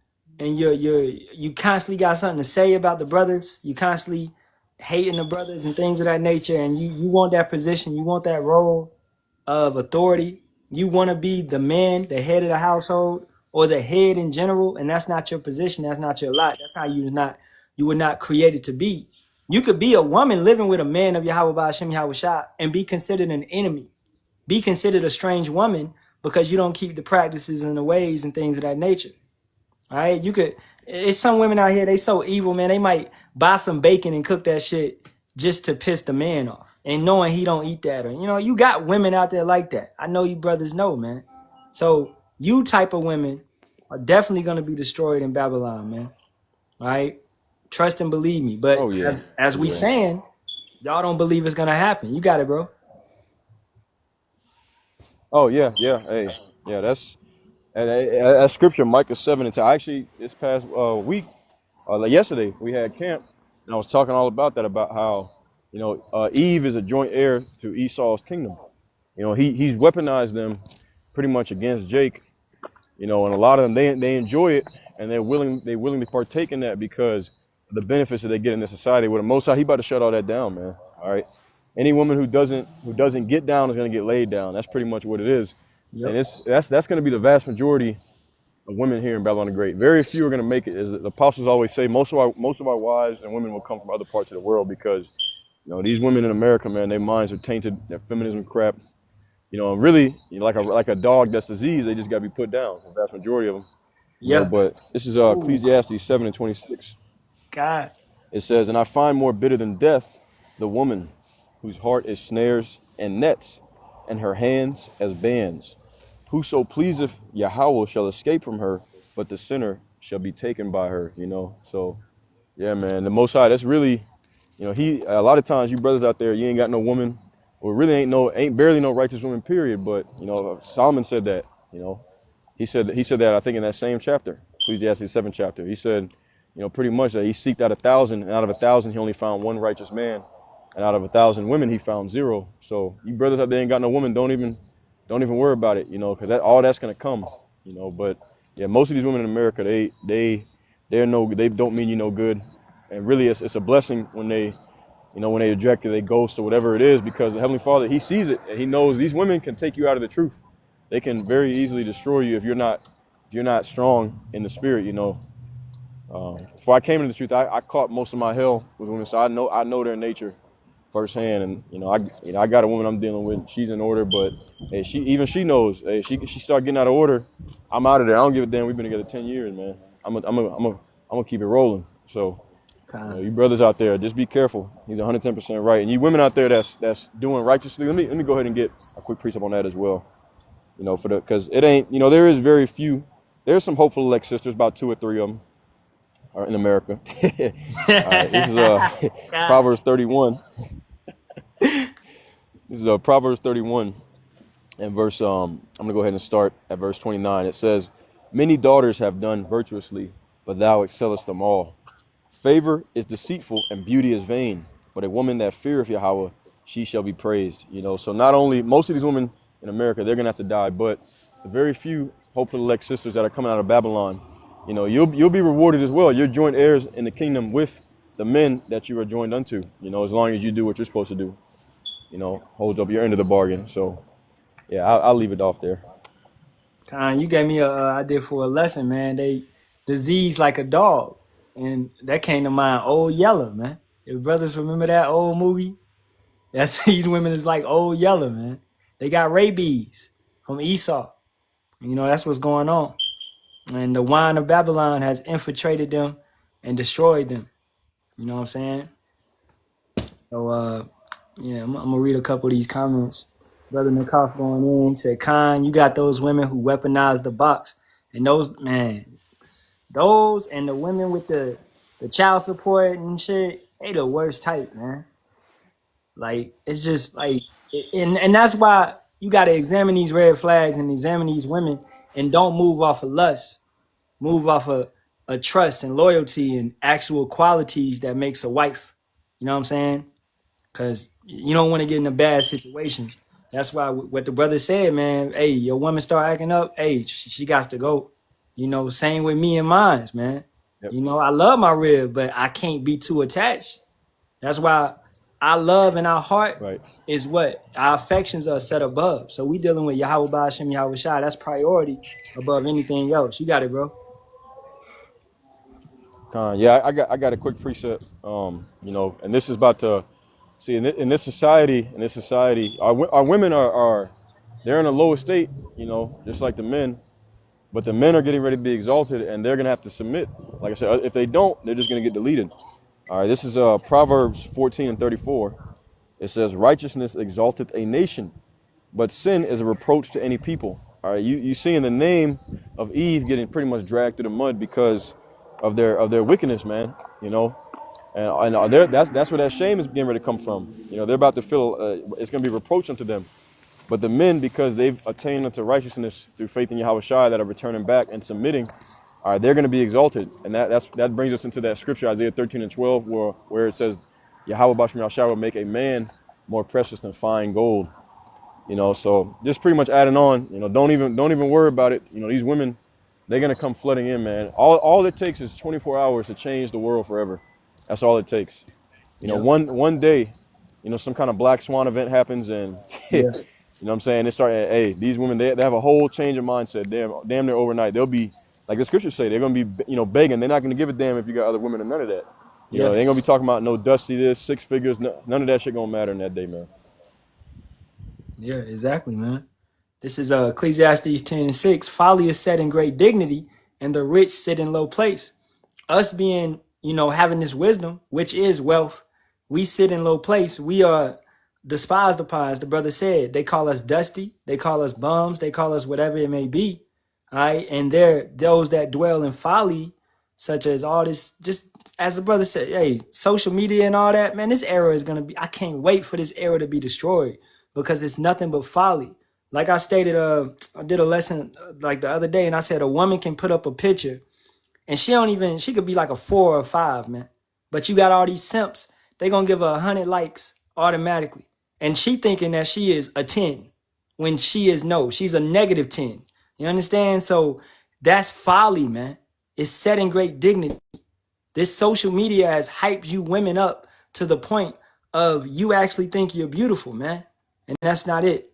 and you constantly got something to say about the brothers. You constantly hating the brothers and things of that nature, and you want that position, you want that role of authority. You want to be the man, the head of the household, or the head in general, and that's not your position. That's not your lot. That's how you were not created to be. You could be a woman living with a man of Yahweh Ba'ashem Yahweh Shah and be considered an enemy, be considered a strange woman because you don't keep the practices and the ways and things of that nature. All right, it's some women out here, they so evil, man. They might buy some bacon and cook that shit just to piss the man off, and knowing he don't eat that. Or you got women out there like that. I know you brothers know, man. So you type of women are definitely gonna be destroyed in Babylon, man. All right, trust and believe me. But as we saying, y'all don't believe it's gonna happen. You got it, bro. Oh yeah. Hey, yeah. That scripture, Micah 7:10. Actually, this past week, like yesterday, we had camp, and I was talking all about that, about how Eve is a joint heir to Esau's kingdom. He's weaponized them pretty much against Jake. And a lot of them they enjoy it, and they're willing to partake in that because of the benefits that they get in this society. With the Most High, he about to shut all that down, man. All right. Any woman who doesn't get down is going to get laid down. That's pretty much what it is. Yep. And that's going to be the vast majority of women here in Babylon the Great. Very few are going to make it. As the apostles always say, most of our wives and women will come from other parts of the world because these women in America, man, their minds are tainted. Their feminism crap. And really, like a dog that's diseased, they just got to be put down. The vast majority of them. Yeah. But this is Ecclesiastes 7:26. God. It says, "And I find more bitter than death the woman whose heart is snares and nets, and her hands as bands. Whoso pleaseth Yahweh shall escape from her, but the sinner shall be taken by her." So yeah, man, the Most High, that's really, a lot of times you brothers out there, you ain't got no woman, or really ain't barely no righteous woman, period. But Solomon said that, he said that I think in that same chapter, Ecclesiastes 7 chapter. He said, pretty much that he seeked out 1,000, and out of 1,000 he only found one righteous man. And out of 1,000 women, he found 0. So you brothers out there ain't got no woman, don't even don't even worry about it, you know, because all that's gonna come, you know. But yeah, most of these women in America, they don't mean you no good, and really it's a blessing when they, you know, when they reject it, they ghost or whatever it is, because the Heavenly Father, He sees it and He knows these women can take you out of the truth. They can very easily destroy you if you're not strong in the spirit, you know. Before I came into the truth, I caught most of my hell with women, so I know their nature firsthand, and I got a woman I'm dealing with. She's in order, but hey, she knows. Hey, she start getting out of order, I'm out of there. I don't give a damn. We've been together 10 years, man. I'm gonna keep it rolling. So, you know, you brothers out there, just be careful. He's 110% right, and you women out there that's doing righteously. Let me go ahead and get a quick precept on that as well. You know, because it ain't, you know, there is very few. There's some hopeful elect sisters, about 2 or 3 of them are in America. All right, this is Proverbs 31. This is Proverbs 31 and verse. I'm gonna go ahead and start at verse 29. It says, "Many daughters have done virtuously, but thou excellest them all. Favor is deceitful and beauty is vain, but a woman that feareth Yahweh, she shall be praised." You know, so not only most of these women in America, they're gonna have to die, but the very few hopeful elect sisters that are coming out of Babylon, you know, you'll be rewarded as well. You're joint heirs in the kingdom with the men that you are joined unto. You know, as long as you do what you're supposed to do. You know, hold up your end of the bargain. So, yeah, I'll leave it off there. Con, you gave me a idea for a lesson, man. They disease like a dog, and that came to mind. Old Yeller, man. If brothers remember that old movie, that's these women is like Old Yeller, man. They got rabies from Esau. You know, that's what's going on. And the wine of Babylon has infiltrated them and destroyed them. You know what I'm saying? So, yeah, I'm gonna read a couple of these comments. Brother Nakaf going in, he said, Khan, you got those women who weaponize the box. And those, man, those and the women with the child support and shit, they the worst type, man. Like, it's just like, and that's why you got to examine these red flags and examine these women and don't move off of lust. Move off of a trust and loyalty and actual qualities that makes a wife. You know what I'm saying? Because you don't want to get in a bad situation. That's why what the brother said, man. Hey, your woman start acting up. Hey, she got to go. You know, same with me and mine, man. Yep. You know, I love my rib, but I can't be too attached. That's why our love and our heart is what our affections are set above. So we dealing with Yahweh Ba'ashem Yahweh Shai. That's priority above anything else. You got it, bro. Yeah, I got a quick precept. You know, and this is about to see in this society. Our women are they're in a low estate. You know, just like the men. But the men are getting ready to be exalted, and they're gonna have to submit. Like I said, if they don't, they're just gonna get deleted. All right, this is Proverbs 14 and 34. It says, "Righteousness exalteth a nation, but sin is a reproach to any people." All right, you see in the name of Eve getting pretty much dragged through the mud because of their wickedness, man. You know, and that's where that shame is getting ready to come from. You know, they're about to feel it's gonna be reproach unto them. But the men, because they've attained unto righteousness through faith in Yahweh Shai, that are returning back and submitting, all right, they're going to be exalted. And that brings us into that scripture, Isaiah 13 and 12, where it says, Yahweh Bashim Yahshua will make a man more precious than fine gold. You know, so just pretty much adding on, you know, don't even worry about it. You know, these women, they're going to come flooding in, man. All it takes is 24 hours to change the world forever. That's all it takes. You know, one day, you know, some kind of black swan event happens and you know what I'm saying? They start, hey, these women, they have a whole change of mindset. Damn near overnight. They'll be, like the scriptures say, they're going to be, you know, begging. They're not going to give a damn if you got other women or none of that. You know, they ain't going to be talking about no dusty this, 6 figures. None of that shit going to matter in that day, man. Yeah, exactly, man. This is Ecclesiastes 10 and 6. Folly is set in great dignity, and the rich sit in low place. Us being, you know, having this wisdom, which is wealth, we sit in low place. We are despised upon, as the brother said. They call us dusty. They call us bums. They call us whatever it may be. All right. And they're those that dwell in folly, such as all this, just as the brother said, hey, social media and all that, man, this era is going to be, I can't wait for this era to be destroyed because it's nothing but folly. Like I stated, I did a lesson like the other day, and I said a woman can put up a picture and she could be like a 4 or 5, man. But you got all these simps, they going to give her 100 likes automatically. And she thinking that she is a 10. when she is no. She's a negative 10. You understand? So that's folly, man. It's setting great dignity. This social media has hyped you women up to the point of you actually think you're beautiful, man. And that's not it.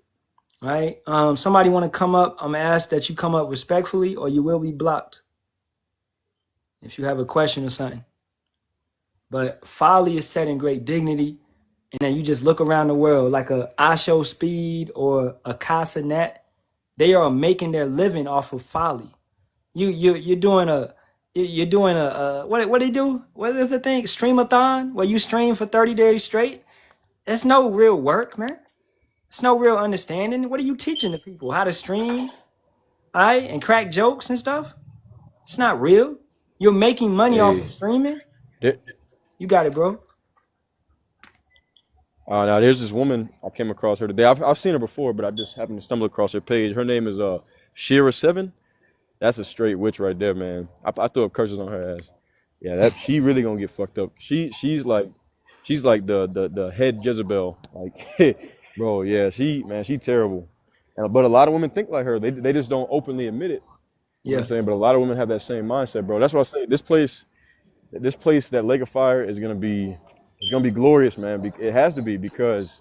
Right? Somebody want to come up, I'm gonna ask that you come up respectfully or you will be blocked if you have a question or something. But folly is setting great dignity, and then you just look around the world like a Asho Speed or a Casa Net. They are making their living off of folly. You're doing a what do you do? What is the thing? Streamathon, where you stream for 30 days straight. That's no real work, man. It's no real understanding. What are you teaching the people? How to stream, all right, and crack jokes and stuff? It's not real. You're making money off of Hey, streaming. there, You got it, bro. now there's this woman I came across her today. I've seen her before, but I just happened to stumble across her page. Her name is Shira7. That's a straight witch right there, man. I throw up curses on her ass. Yeah, that she really gonna get fucked up. She's like the head Jezebel. Like, bro, yeah, she terrible. But a lot of women think like her. They just don't openly admit it. You know what Yeah. I'm saying? But a lot of women have that same mindset, bro. That's why I say this place, that Lake of Fire is gonna be, it's gonna be glorious, man. It has to be because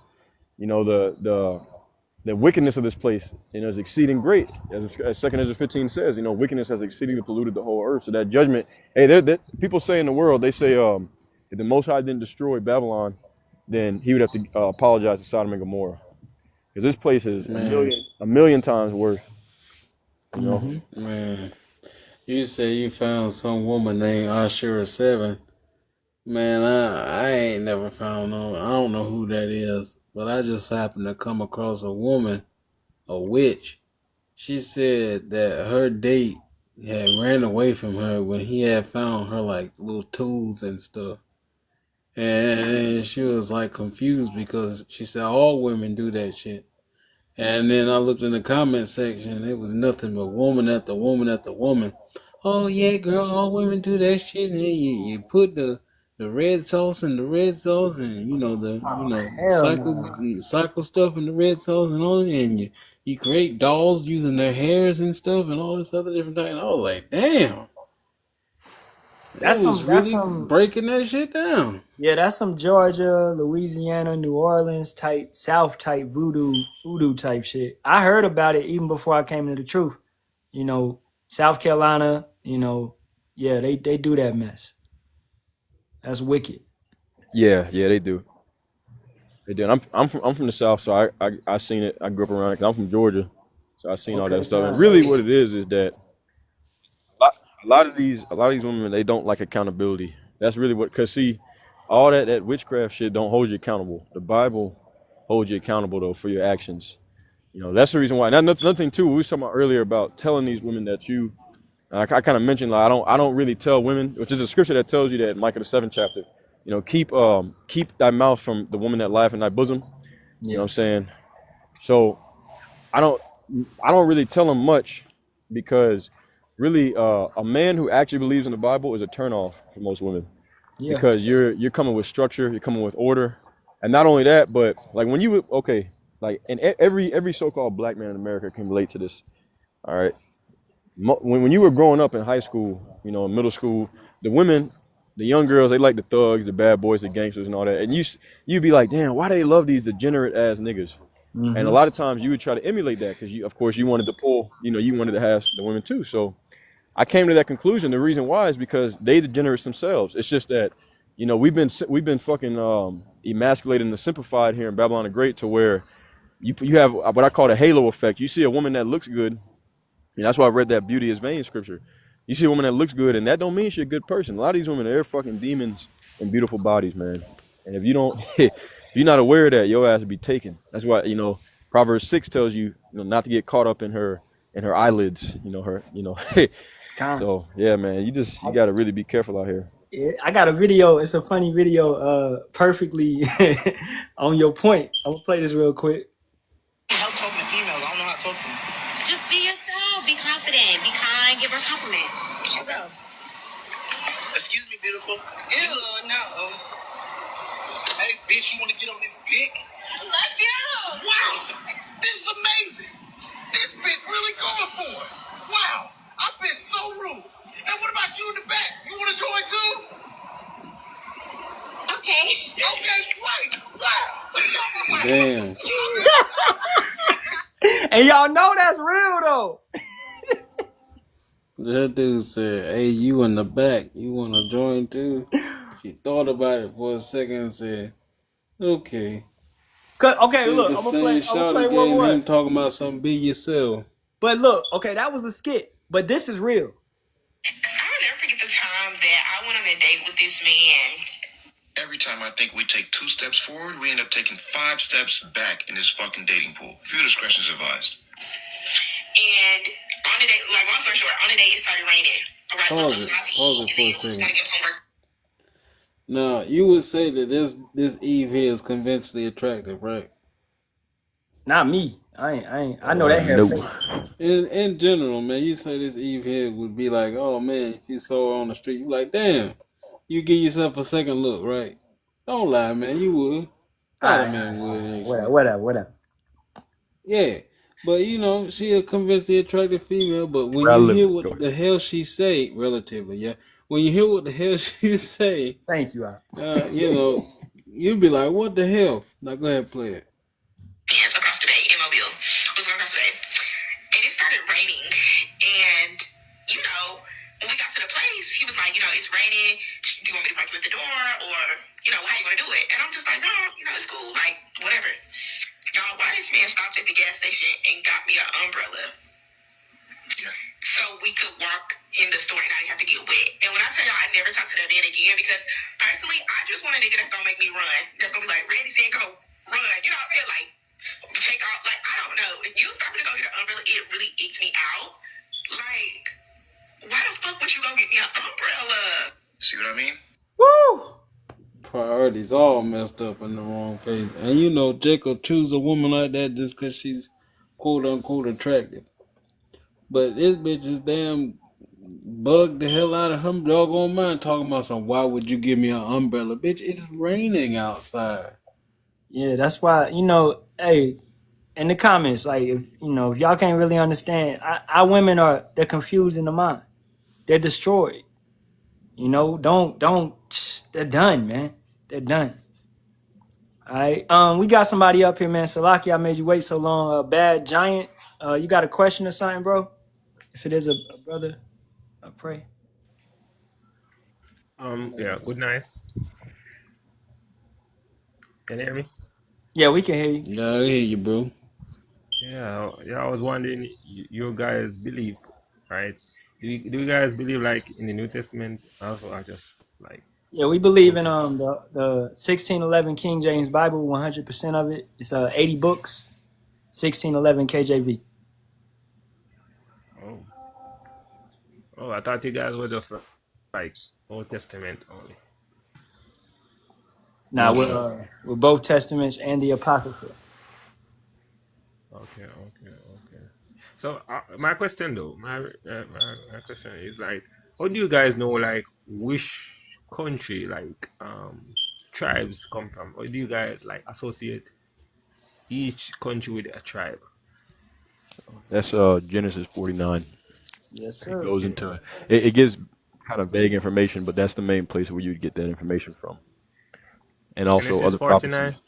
you know the wickedness of this place, is exceeding great. As 2 Ezra 15 says, wickedness has exceedingly polluted the whole earth. So that judgment, hey, people say in the world, they say, if the Most High didn't destroy Babylon, then he would have to apologize to Sodom and Gomorrah. Because this place is a million times worse. You know? Man, you say you found some woman named Ashura 7. Man, I ain't never found no. I don't know who that is, but I just happened to come across a woman, a witch. She said that her date had ran away from her when he had found her like little tools and stuff. And she was like confused because she said all women do that shit. And then I looked in the comment section, it was nothing but woman after woman after woman. Oh yeah, girl, all women do that shit. And then you put the red sauce in the red sauce, and Hell no. cycle stuff in the red sauce and all, and you create dolls using their hairs and stuff and all this other different thing. And I was like, damn, they was That's really some breaking that shit down. Yeah, that's some Georgia, Louisiana, New Orleans type, South type voodoo type shit. I heard about it even before I came to the truth. South Carolina, yeah, they do that mess. That's wicked. Yeah, they do. They do. And I'm from the South, so I seen it. I grew up around it. 'Cause I'm from Georgia, so I seen all that Okay, stuff. And fine. really, what it is that a lot of these women, they don't like accountability. That's really what. Cause see, all that witchcraft shit don't hold you accountable. The Bible holds you accountable though for your actions. That's the reason why. Now, nothing too. We were talking about earlier about telling these women that you. I kind of mentioned like I don't really tell women, which is a scripture that tells you that in Micah the 7th chapter. Keep thy mouth from the woman that lieth in thy bosom. You know what I'm saying? So I don't really tell them much because really a man who actually believes in the Bible is a turnoff for most women. Yeah. Because you're coming with structure, you're coming with order, and not only that, but like when you like and every so-called black man in America can relate to this. All right, when you were growing up in high school, in middle school, the women, the young girls, they like the thugs, the bad boys, the gangsters, and all that, and you'd be like, damn, why do they love these degenerate ass niggas? Mm-hmm. And a lot of times you would try to emulate that because of course you wanted to pull, you wanted to have the women too. So I came to that conclusion. The reason why is because they degenerates themselves. It's just that, we've been fucking emasculated and simplified here in Babylon the Great to where you have what I call the halo effect. You see a woman that looks good, and that's why I read that beauty is vain scripture. You see a woman that looks good, and that don't mean she's a good person. A lot of these women, they're fucking demons in beautiful bodies, man. And if you don't, if you're not aware of that, your ass will be taken. That's why, Proverbs 6 tells you, not to get caught up in her eyelids, So yeah, man, you got to really be careful out here. I got a video. It's a funny video, perfectly on your point. I'm gonna play this real quick. Help talking to females. I don't know how to talk to them. Just be yourself. Be confident. Be kind. Give her a compliment. She'll go. Excuse me, beautiful. Ew, no. Hey, bitch, you want to get on this dick? Let's go. Wow. This is is amazing. This bitch really going for it. Wow, I've been so rude. And what about you in the back? You want to join too? Okay. Okay, great. Wow. Damn. And y'all know that's real though. That dude said, "Hey, you in the back? You want to join too?" She thought about it for a second and said, "Okay." Okay, Think look, the I'm gonna same play shawty one gave more. him talking about something. Be yourself. But look, okay, that was a skit, but this is real. I'll never forget the time that I went on a date with this man. Every time I think we take 2 steps forward, we end up taking 5 steps back in this fucking dating pool. Few discretions advised. And on the date, like long story short, on the date it started raining. All right, Pause it for a second. Now, you would say that this Eve here is conventionally attractive, right? Not me. I know that hair. No. Fake. In general, man, you say this Eve here would be like, oh man, if you saw her on the street, you like, damn, you give yourself a second look, right? Don't lie, man, you would. A lot of men would, actually. Whatever. Yeah, but you know, she a conventionally attractive female. But when you hear Relevant. what the hell she say, relatively, yeah, when you hear what the hell she say, Thank you, Al. you know, you'd be like, what the hell? Now go ahead and play it. Hands across the bay in Mobile. I was going across the bay. And it started raining. And, you know, when we got to the place, he was like, you know, it's raining. Do you want me to park you at the door? Or, you know, how you want to do it? And I'm just like, no, you know, it's cool. Like, whatever. Y'all, why this man stopped at the gas station and got me an umbrella? Yeah. So we could walk in the store and I didn't have to get wet. And when I tell y'all I never talk to that man again, because personally, I just want a nigga that's gonna make me run. That's gonna be like, ready, set, go, run. You know what I'm saying? Like, take off. Like, I don't know. You stopping to go get an umbrella, it really icks me out. Like, why the fuck would you go get me an umbrella? See what I mean? Woo! Priorities all messed up in the wrong place. And you know, Jacob choose a woman like that just because she's quote unquote attractive. But this bitch is damn bugged the hell out of him doggone mind talking about some, why would you give me an umbrella? Bitch, it's raining outside. Yeah, that's why, you know, hey, in the comments, like, if y'all can't really understand, our women they're confused in the mind. They're destroyed. You know, they're done, man. They're done. All right. We got somebody up here, man. Salaki, I made you wait so long. Bad Giant, you got a question or something, bro? If it is a brother, I pray. Yeah, good night. Can you hear me? Yeah, we can hear you. Yeah, I hear you, bro. Yeah, I was wondering, you guys believe, right? Do you guys believe like in the New Testament also, or just like Yeah, we believe Old in Testament? the 1611 King James Bible, 100% of it. It's 80 books, 1611 KJV. Oh, I thought you guys were just like Old Testament only. Now we're both testaments and the apocrypha. Okay. So my question though, my question is like, how do you guys know like which country like tribes come from, or do you guys like associate each country with a tribe? That's Genesis 49. Yes, It sir. goes into it gives kind of vague information, but that's the main place where you'd get that information from. And also Genesis other 49. prophecies.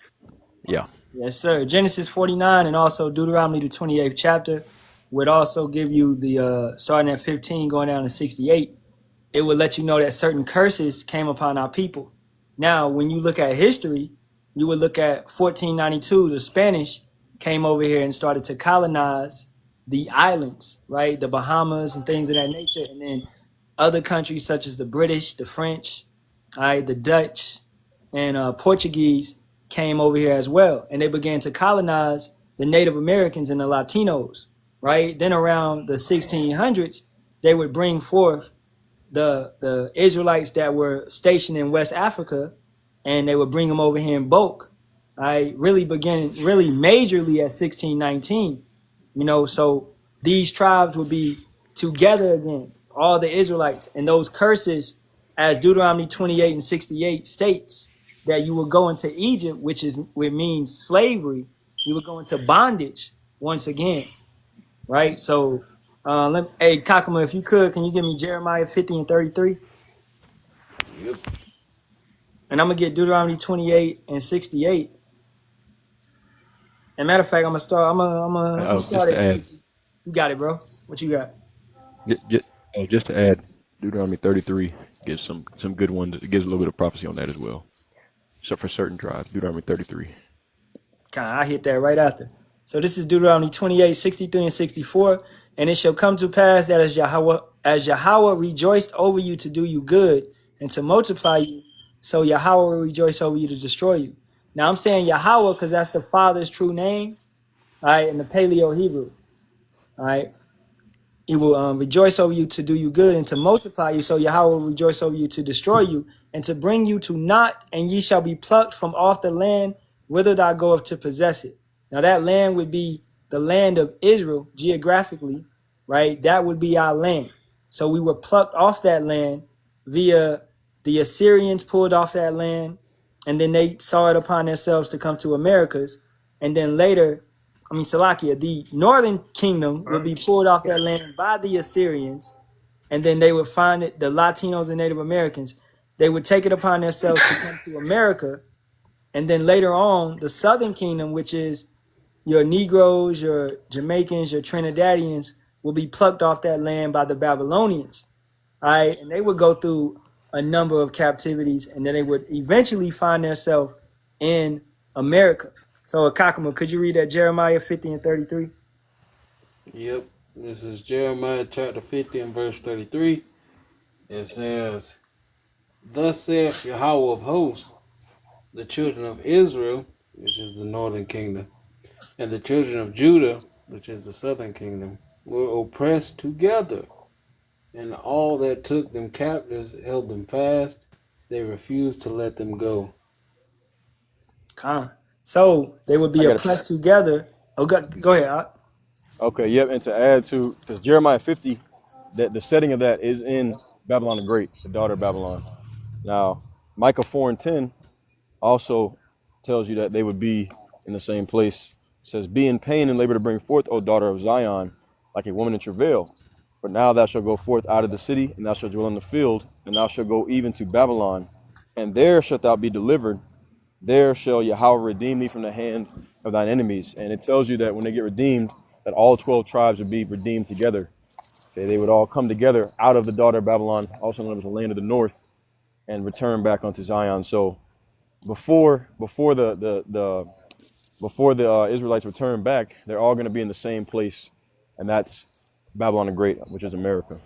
Yeah. Yes, sir. Genesis 49 and also Deuteronomy, the 28th chapter, would also give you the starting at 15 going down to 68. It would let you know that certain curses came upon our people. Now, when you look at history, you would look at 1492, the Spanish came over here and started to colonize the islands, right? The Bahamas and things of that nature. And then other countries such as the British, the French, all right, the Dutch, and Portuguese came over here as well. And they began to colonize the Native Americans and the Latinos, right? Then around the 1600s, they would bring forth the Israelites that were stationed in West Africa, and they would bring them over here in bulk. I really majorly at 1619, so these tribes would be together again, all the Israelites, and those curses, as Deuteronomy 28 and 68 states, that you will go into Egypt, which means slavery. You would go into bondage, once again, right? So, hey, Kakuma, if you could, can you give me Jeremiah 50 and 33? Yep. And I'm going to get Deuteronomy 28 and 68. And matter of fact, I'm going to start, I'm gonna Just start to at add, 50. You got it, bro. What you got? just to add, Deuteronomy 33 gives some good ones. It gives a little bit of prophecy on that as well. So for certain tribes, Deuteronomy 33. I hit that right after. So this is Deuteronomy 28, 63 and 64. And it shall come to pass that as Yahweh rejoiced over you to do you good and to multiply you, so Yahweh will rejoice over you to destroy you. Now I'm saying Yahweh because that's the Father's true name, all right, in the Paleo Hebrew. All right. He will rejoice over you to do you good and to multiply you. So Yahweh will rejoice over you to destroy you and to bring you to naught, and ye shall be plucked from off the land whither thou goest to possess it. Now that land would be the land of Israel geographically, right? That would be our land. So we were plucked off that land via the Assyrians pulled off that land, and then they saw it upon themselves to come to Americas. And then later, Salakia, the northern kingdom would be pulled off that land by the Assyrians, and then they would find it, the Latinos and Native Americans, they would take it upon themselves to come to America. And then later on, the southern kingdom, which is your Negroes, your Jamaicans, your Trinidadians, will be plucked off that land by the Babylonians. All right, and they would go through a number of captivities, and then they would eventually find themselves in America. So, Kakuma, could you read that Jeremiah 50 and 33? Yep. This is Jeremiah chapter 50 and verse 33. It says, Thus saith Yahweh of hosts, the children of Israel, which is the northern kingdom, and the children of Judah, which is the southern kingdom, were oppressed together, and all that took them captives held them fast. They refused to let them go. So they would I be got oppressed together. Oh, go ahead. Okay, yep. And to add to, because Jeremiah 50, that the setting of that is in Babylon the Great, the daughter of Babylon. Now, Micah 4 and 10 also tells you that they would be in the same place. It says, Be in pain and labor to bring forth, O daughter of Zion, like a woman in travail. But now thou shalt go forth out of the city, and thou shalt dwell in the field, and thou shalt go even to Babylon, and there shalt thou be delivered. There shall Yahweh redeem thee from the hand of thine enemies. And it tells you that when they get redeemed, that all 12 tribes would be redeemed together. Okay, they would all come together out of the daughter of Babylon, also known as the land of the north, and return back unto Zion. So before the Israelites return back, they're all going to be in the same place, and that's Babylon the Great, which is America.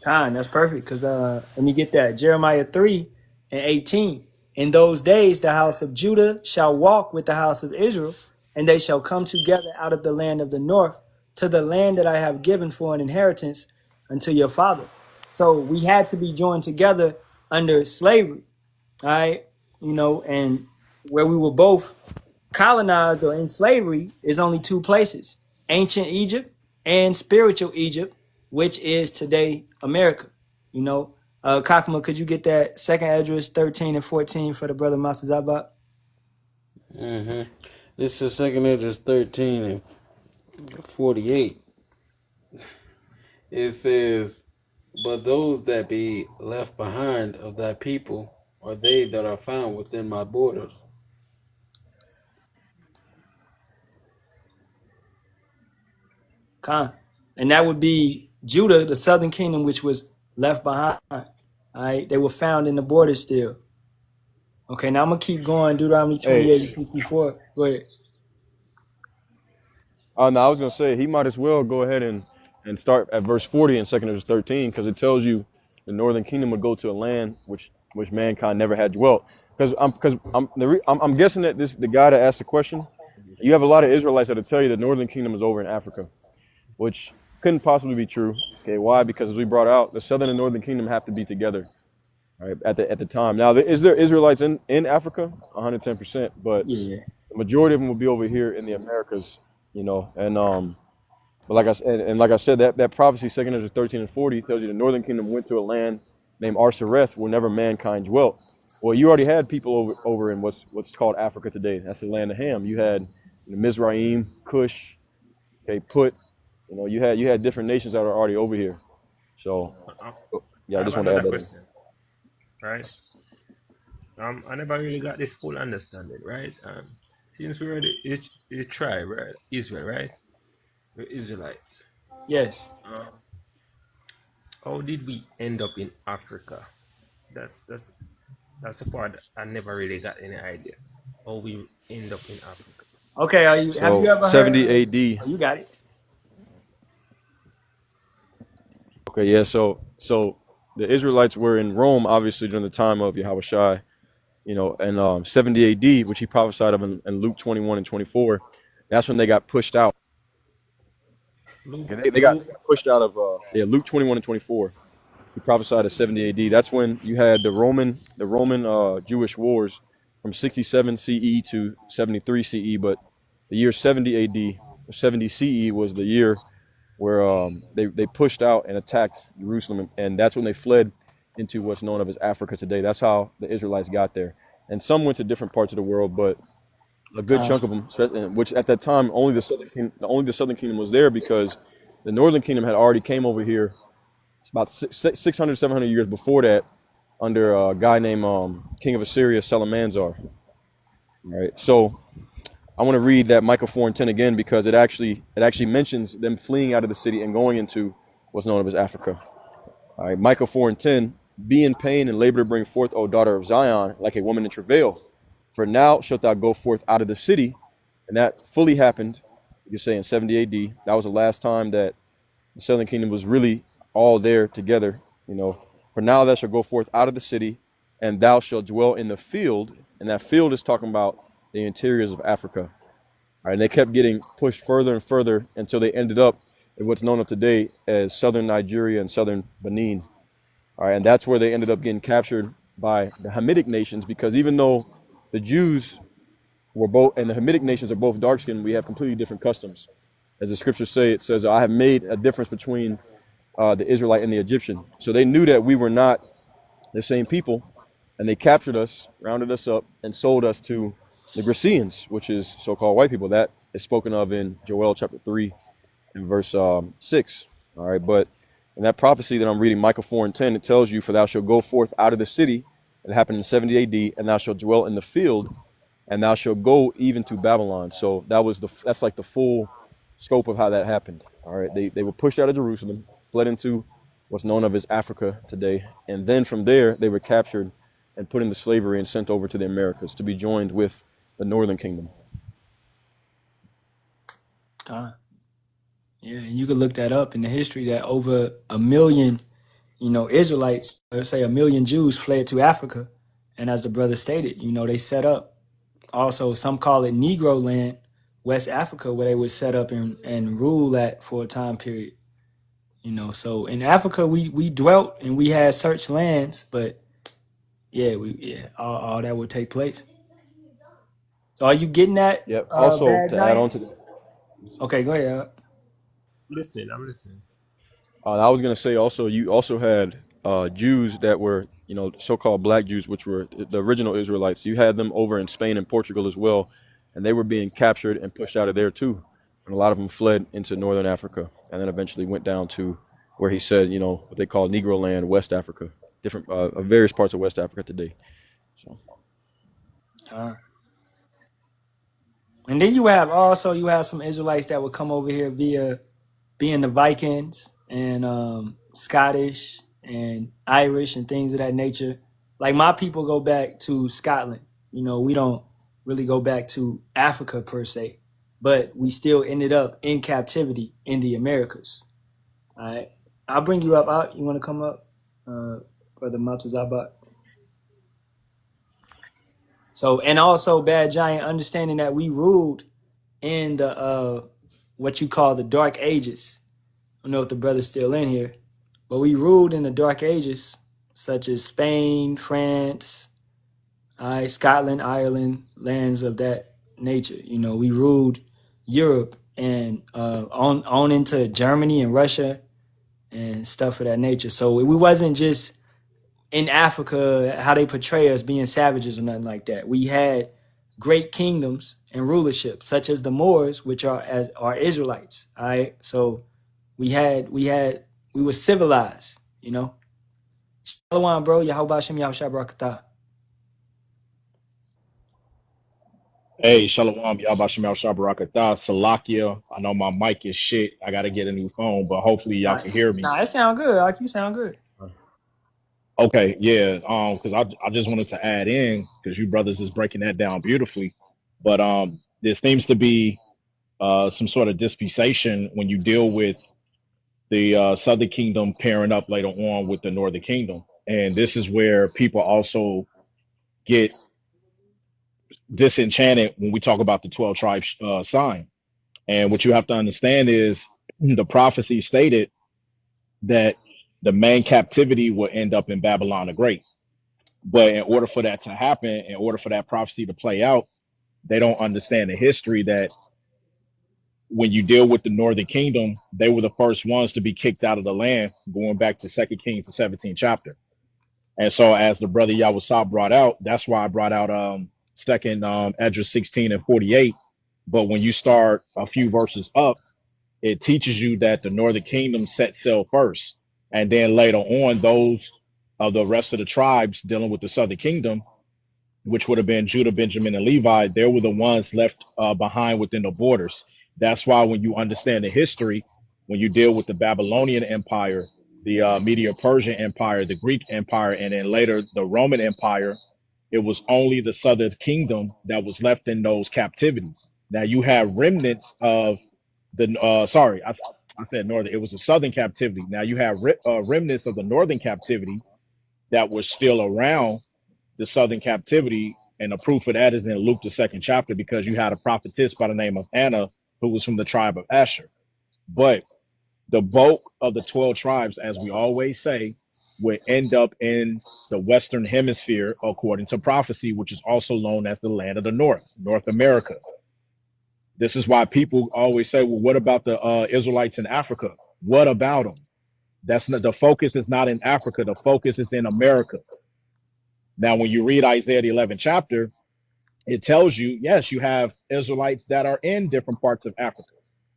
That's perfect. Because let me get that. Jeremiah 3 and 18. In those days, the house of Judah shall walk with the house of Israel, and they shall come together out of the land of the north to the land that I have given for an inheritance unto your father. So we had to be joined together under slavery, all right? And where we were both colonized or in slavery is only two places: ancient Egypt and spiritual Egypt, which is today America. Kakuma, could you get that second address 13 and 14 for the brother Master Zabat? This is second Esdras 13 and 48. It says, But those that be left behind of thy people are they that are found within my borders. And that would be Judah, the southern kingdom, which was left behind. All right, they were found in the border still. Okay, now I'm gonna keep going. Deuteronomy 28 and 64. Go ahead. No, I was going to say, he might as well go ahead and start at verse 40 in 2 Esdras 13, because it tells you the northern kingdom would go to a land which mankind never had dwelt. Because I'm guessing that the guy that asked the question, you have a lot of Israelites that will tell you the northern kingdom is over in Africa, which couldn't possibly be true. Okay, why? Because as we brought out, the southern and northern kingdom have to be together, right, at the time. Now, is there Israelites in Africa? 110%, but Yeah. the majority of them will be over here in the Americas, and but like I said, that prophecy, 2 Esdras 13 and 40, tells you the northern kingdom went to a land named Arsareth, where never mankind dwelt. Well, you already had people over in what's called Africa today. That's the land of Ham. You had, Mizraim, Cush, okay, Put. You had different nations that are already over here. So Uh, yeah, I I have just want to add another that in. question, right? I never really got this full understanding, right? Since we're the tribe, right? Israel, right? We're Israelites. Yes. Um, how did we end up in Africa? That's that's that's the part that I never really got any idea. How we end up in Africa. Okay. Have you So ever heard 70 of? AD. Oh, you got it. Okay, yeah. So the Israelites were in Rome, obviously during the time of Yahushua, and 70 AD, which he prophesied of in Luke 21 and 24. That's when they got pushed out. Luke, Okay, they got Luke, pushed out of Luke 21 and 24. He prophesied of 70 AD. That's when you had the Roman Jewish wars from 67 CE to 73 CE. But the year 70 AD, or 70 CE, was the year where they pushed out and attacked Jerusalem, and that's when they fled into what's known of as Africa today. That's how the Israelites got there. And some went to different parts of the world, but a good chunk of them, which at that time only the southern kingdom was there because the northern kingdom had already came over here about 600, 700 years before that under a guy named King of Assyria, Shalmaneser. Right. So I want to read that Micah 4 and 10 again because it actually mentions them fleeing out of the city and going into what's known as Africa. All right, Micah 4 and 10, be in pain and labor to bring forth, O daughter of Zion, like a woman in travail. For now shalt thou go forth out of the city. And that fully happened, you say, in 70 AD. That was the last time that the southern kingdom was really all there together. For now thou shalt go forth out of the city, and thou shalt dwell in the field. And that field is talking about the interiors of Africa. All right, and they kept getting pushed further and further until they ended up in what's known of today as southern Nigeria and southern Benin. All right, and that's where they ended up getting captured by the Hamitic nations, because even though the Jews were both and the Hamitic nations are both dark skinned, we have completely different customs. As the scriptures say, it says, I have made a difference between the Israelite and the Egyptian. So they knew that we were not the same people, and they captured us, rounded us up, and sold us to the Gracians, which is so-called white people. That is spoken of in Joel chapter 3 and verse 6. All right, but in that prophecy that I'm reading, Micah 4 and 10, it tells you, for thou shalt go forth out of the city. It happened in 70 AD, and thou shalt dwell in the field, and thou shalt go even to Babylon. So that's like the full scope of how that happened. All right, they were pushed out of Jerusalem, fled into what's known of as Africa today, and then from there they were captured and put into slavery and sent over to the Americas to be joined with the northern kingdom. Yeah, and you could look that up in the history that over 1 million, Israelites, let's say 1 million Jews fled to Africa. And as the brother stated, they set up also, some call it Negro land, West Africa, where they would set up and rule at for a time period. So in Africa we dwelt and we had searched lands, but all that would take place. So are you getting that? Yep. Also, Bad to add on Giant? to that, Okay, go ahead. I'm listening. I was going to say also, you also had Jews that were, so-called black Jews, which were the original Israelites. You had them over in Spain and Portugal as well, and they were being captured and pushed out of there too. And a lot of them fled into northern Africa and then eventually went down to where he said, what they call Negro land, West Africa, different various parts of West Africa today. So. And then you have some Israelites that would come over here via being the Vikings and Scottish and Irish and things of that nature. Like my people go back to Scotland. We don't really go back to Africa per se, but we still ended up in captivity in the Americas. All right, I'll bring you up. You want to come up, Brother Maltuzabat? So, and also Bad Giant, understanding that we ruled in the what you call the Dark Ages. I don't know if the brother's still in here, but we ruled in the Dark Ages, such as Spain, France, Scotland, Ireland, lands of that nature. We ruled Europe and on into Germany and Russia and stuff of that nature. So we wasn't just in Africa, how they portray us being savages or nothing like that. We had great kingdoms and rulership, such as the Moors, which are Israelites. All right, so we were civilized, you know. Shalom, bro. Yahweh Shem Yahusha. Hey, Shalawam Yasharahla, Salakia. I know my mic is shit. I gotta get a new phone, but hopefully y'all can Nice. hear me. Nah, it sound good. Like you sound good. Okay, yeah. Because I just wanted to add in because you brothers is breaking that down beautifully. But there seems to be some sort of dispensation when you deal with the Southern Kingdom pairing up later on with the Northern Kingdom, and this is where people also get disenchanted when we talk about the 12 tribes sign. And what you have to understand is the prophecy stated that the main captivity will end up in Babylon the Great. But in order for that to happen, in order for that prophecy to play out, they don't understand the history that when you deal with the Northern Kingdom, they were the first ones to be kicked out of the land, going back to Second Kings, the 17th chapter. And so, as the brother Yawasab brought out, that's why I brought out Second Esdras 16 and 48. But when you start a few verses up, it teaches you that the Northern Kingdom set sail first, and then later on, those of the rest of the tribes dealing with the Southern Kingdom, which would have been Judah, Benjamin, and Levi, they were the ones left behind within the borders. That's why when you understand the history, when you deal with the Babylonian Empire, the Medio-Persian Empire, the Greek Empire, and then later the Roman Empire, it was only the Southern Kingdom that was left in those captivities. Now you have remnants of the, I said Northern, it was the Southern captivity. Now you have remnants of the Northern captivity that was still around the Southern captivity. And the proof of that is in Luke, the second chapter, because you had a prophetess by the name of Anna, who was from the tribe of Asher. But the bulk of the 12 tribes, as we always say, would end up in the Western hemisphere, according to prophecy, which is also known as the land of the North, North America. This is why people always say, well, what about the Israelites in Africa? What about them? That's not, the focus is not in Africa. The focus is in America. Now, when you read Isaiah, the 11th chapter, it tells you, yes, you have Israelites that are in different parts of Africa.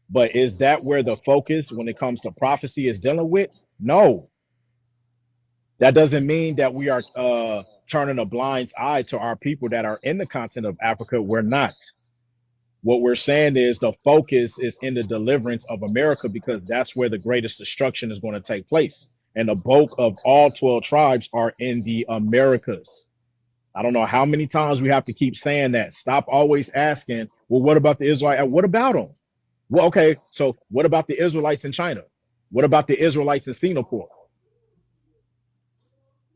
But is that where the focus when it comes to prophecy is dealing with? No. That doesn't mean that we are turning a blind eye to our people that are in the continent of Africa. We're not. What we're saying is the focus is in the deliverance of America, because that's where the greatest destruction is going to take place. And the bulk of all 12 tribes are in the Americas. I don't know how many times we have to keep saying that. Stop always asking, well, what about the Israelites? What about them? Well, okay, so what about the Israelites in China? What about the Israelites in Singapore?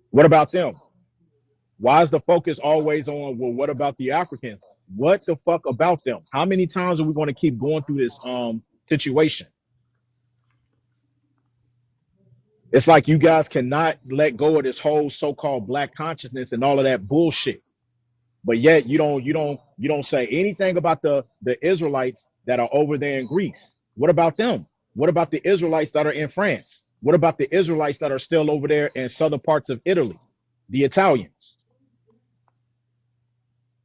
What about them? Why is the focus always on, well, what about the Africans? What the fuck about them? How many times are we going to keep going through this situation? It's like you guys cannot let go of this whole so-called black consciousness and all of that bullshit. But yet you don't say anything about the Israelites that are over there in Greece. What about them? What about the Israelites that are in France? What about the Israelites that are still over there in southern parts of Italy? The Italians.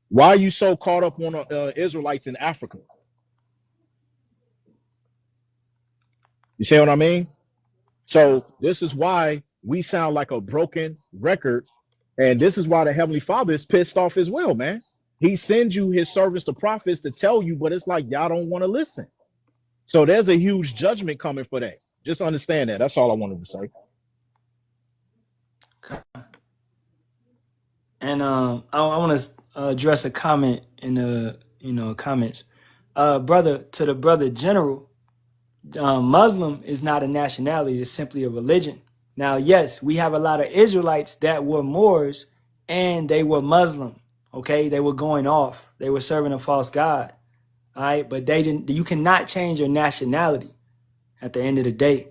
Why are you so caught up on Israelites in Africa? You see what I mean? So this is why we sound like a broken record. And this is why the Heavenly Father is pissed off as well, man. He sends you his servants, the prophets, to tell you, but it's like y'all don't want to listen. So there's a huge judgment coming for that. Just understand that. That's all I wanted to say. And I want to address a comment in the comments, brother, to the brother general. Muslim is not a nationality; it's simply a religion. Now, yes, we have a lot of Israelites that were Moors and they were Muslim. Okay, they were going off. They were serving a false god. All right, but they didn't. You cannot change your nationality at the end of the day.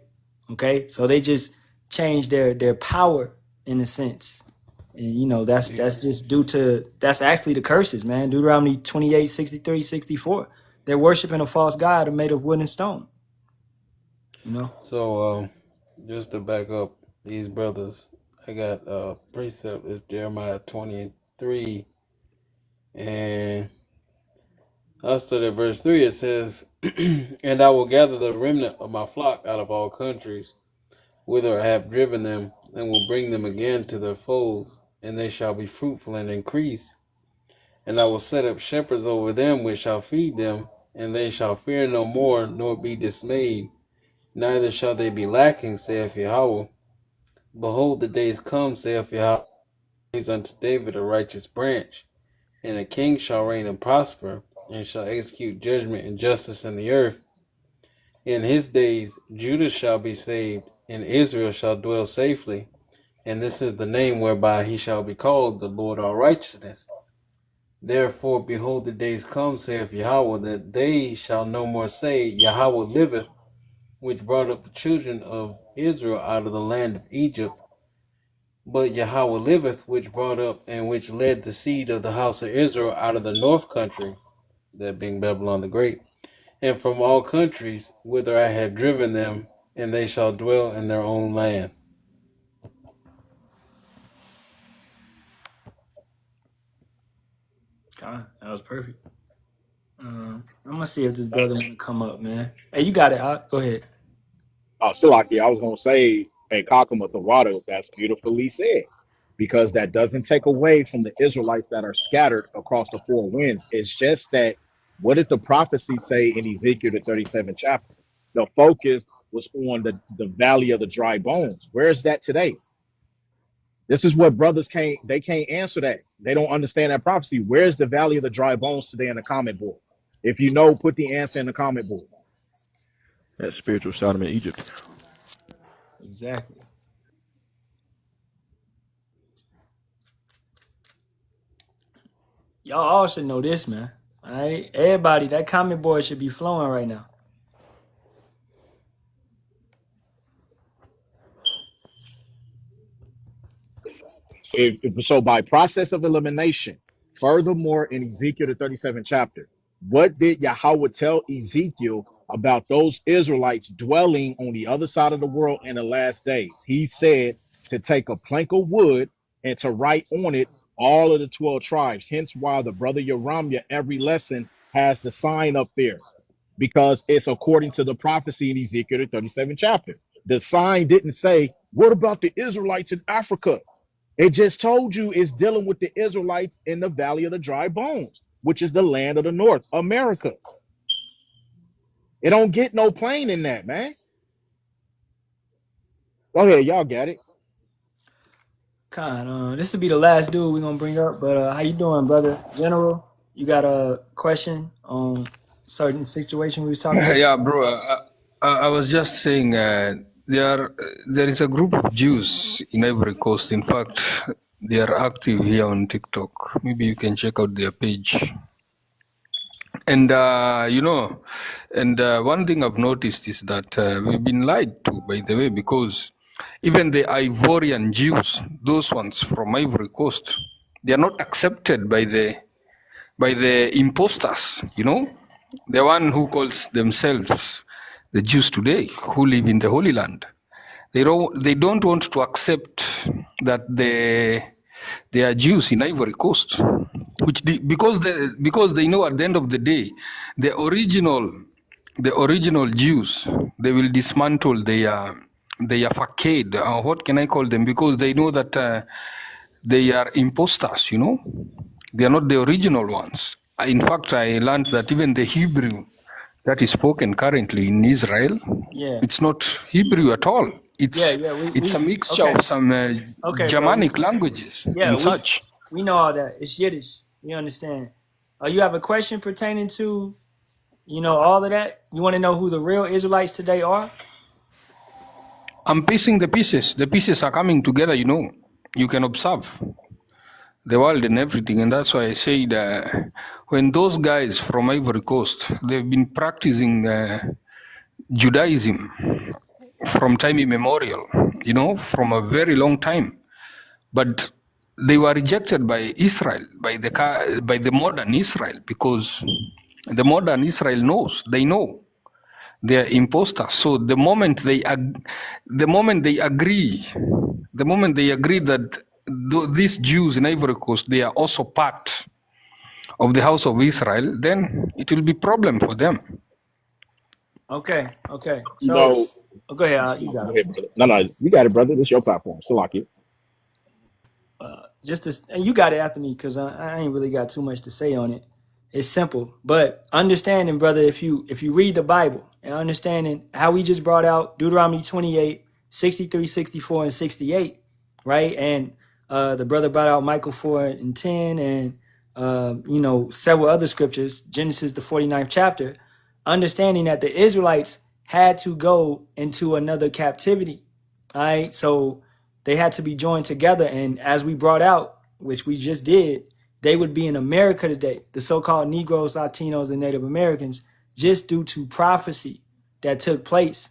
Okay, so they just changed their power in a sense. And that's just due to, that's actually the curses, man. Deuteronomy 28, 63, 64. They're worshiping a false god made of wood and stone. So just to back up these brothers, I got precept is Jeremiah 23 and I stood at verse 3. It says, And I will gather the remnant of my flock out of all countries, whither I have driven them, and will bring them again to their folds, and they shall be fruitful and increase. And I will set up shepherds over them which shall feed them, and they shall fear no more, nor be dismayed, neither shall they be lacking, saith Yahweh. Behold, the days come, saith Yahweh, unto David a righteous branch, and a king shall reign and prosper, and shall execute judgment and justice in the earth. In his days Judah shall be saved, and Israel shall dwell safely, and this is the name whereby he shall be called, the Lord our righteousness. Therefore, behold, the days come, saith Yahweh, that they shall no more say, Yahweh liveth, which brought up the children of Israel out of the land of Egypt, but Yahweh liveth, which brought up and which led the seed of the house of Israel out of the north country, that being Babylon the Great, and from all countries whither I have driven them, and they shall dwell in their own land. God, that was perfect. I'm gonna see if this brother wanna come up, man. Hey, you got it. Go ahead. Silaki, I was gonna say, hey, Kakuma Tawada, that's beautifully said. Because that doesn't take away from the Israelites that are scattered across the four winds. It's just that what did the prophecy say in Ezekiel the 37th chapter? The focus was on the valley of the dry bones. Where is that today? This is what brothers can't answer that. They don't understand that prophecy. Where's the valley of the dry bones today in the comment board? If you know, put the answer in the comment board. That spiritual Sodom in Egypt. Exactly. Y'all all should know this, man. All right, everybody, that comment board should be flowing right now. So by process of elimination, furthermore in Ezekiel the 37th chapter, what did Yahweh tell Ezekiel about those Israelites dwelling on the other side of the world in the last days? He said to take a plank of wood and to write on it all of the 12 tribes. Hence why the brother Yeramya every lesson has the sign up there, because it's according to the prophecy in Ezekiel the 37th chapter. The sign didn't say, what about the Israelites in Africa? It just told you it's dealing with the Israelites in the valley of the dry bones, which is the land of the north, America. It don't get no plain in that, man. Go ahead, y'all got it. This will be the last dude we're gonna bring up, but how you doing, brother? General, you got a question on certain situation we was talking about? Yeah, bro. I was just saying there is a group of Jews in Ivory Coast. In fact, they are active here on TikTok. Maybe you can check out their page. And one thing I've noticed is that we've been lied to, by the way, because even the Ivorian Jews, those ones from Ivory Coast, they are not accepted by the imposters, the one who calls themselves the Jews today, who live in the Holy Land. They don't want to accept that they are Jews in Ivory Coast, because they know at the end of the day, the original Jews, they will dismantle their facade, or what can I call them? Because they know that they are imposters. They are not the original ones. In fact, I learned that even the Hebrew that is spoken currently in Israel, it's not Hebrew at all. It's a mixture of some Germanic languages and such. We know all that. It's Yiddish. We understand. You have a question pertaining to, all of that? You want to know who the real Israelites today are? I'm piecing the pieces. The pieces are coming together, You can observe the world and everything. And that's why I say that when those guys from Ivory Coast, they've been practicing Judaism from time immemorial, from a very long time. But they were rejected by Israel, by the modern Israel, because the modern Israel knows, they know they are imposters. So the moment they agree that these Jews in Ivory Coast, they are also part of the house of Israel, then it will be problem for them. Okay. So, No, go ahead. You got go it. ahead, brother. No, you got it, brother. This is your platform. Salaki. Just this, and you got it after me because I ain't really got too much to say on it. It's simple, but understanding, brother, if you read the Bible and understanding how we just brought out Deuteronomy 28, 63, 64, and 68, right? And the brother brought out Michael 4 and 10, and several other scriptures, Genesis the 49th chapter, understanding that the Israelites had to go into another captivity. All right, so they had to be joined together, and as we brought out, which we just did, they would be in America today, the so-called Negroes, Latinos, and Native Americans, just due to prophecy that took place,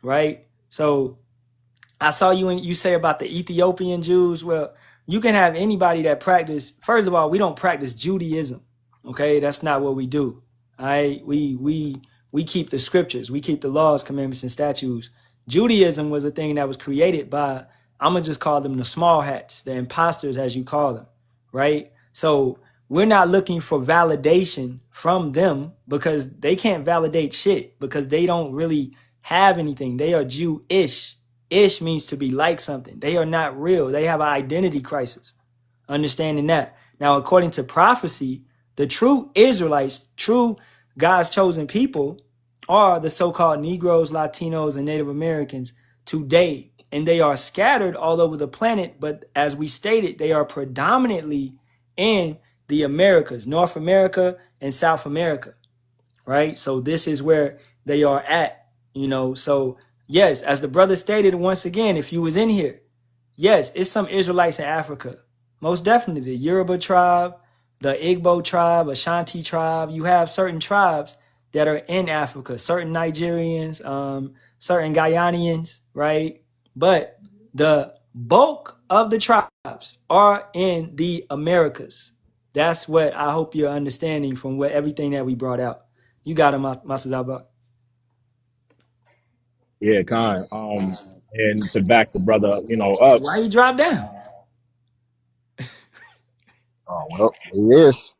right? So I saw you say about the Ethiopian Jews. Well, you can have anybody that practice. First of all, we don't practice Judaism. Okay, that's not what we do. All right, we keep the scriptures, we keep the laws, commandments, and statutes. Judaism was a thing that was created by, I'm gonna just call them the small hats, the imposters, as you call them, right? So we're not looking for validation from them because they can't validate shit because they don't really have anything. They are Jewish. Ish means to be like something. They are not real. They have an identity crisis. Understanding that. Now, according to prophecy, the true Israelites, true God's chosen people, are the so-called Negroes, Latinos, and Native Americans today. And they are scattered all over the planet. But as we stated, they are predominantly in the Americas, North America and South America, right? So this is where they are at, So yes, as the brother stated once again, if you was in here, yes, it's some Israelites in Africa. Most definitely the Yoruba tribe, the Igbo tribe, Ashanti tribe. You have certain tribes that are in Africa, certain Nigerians, certain Guyanians, right? But the bulk of the tribes are in the Americas. That's what I hope you're understanding from everything that we brought out. You got him, Matazaba. Yeah, kind. And to back the brother, up. Why you drop down? Oh well, it is.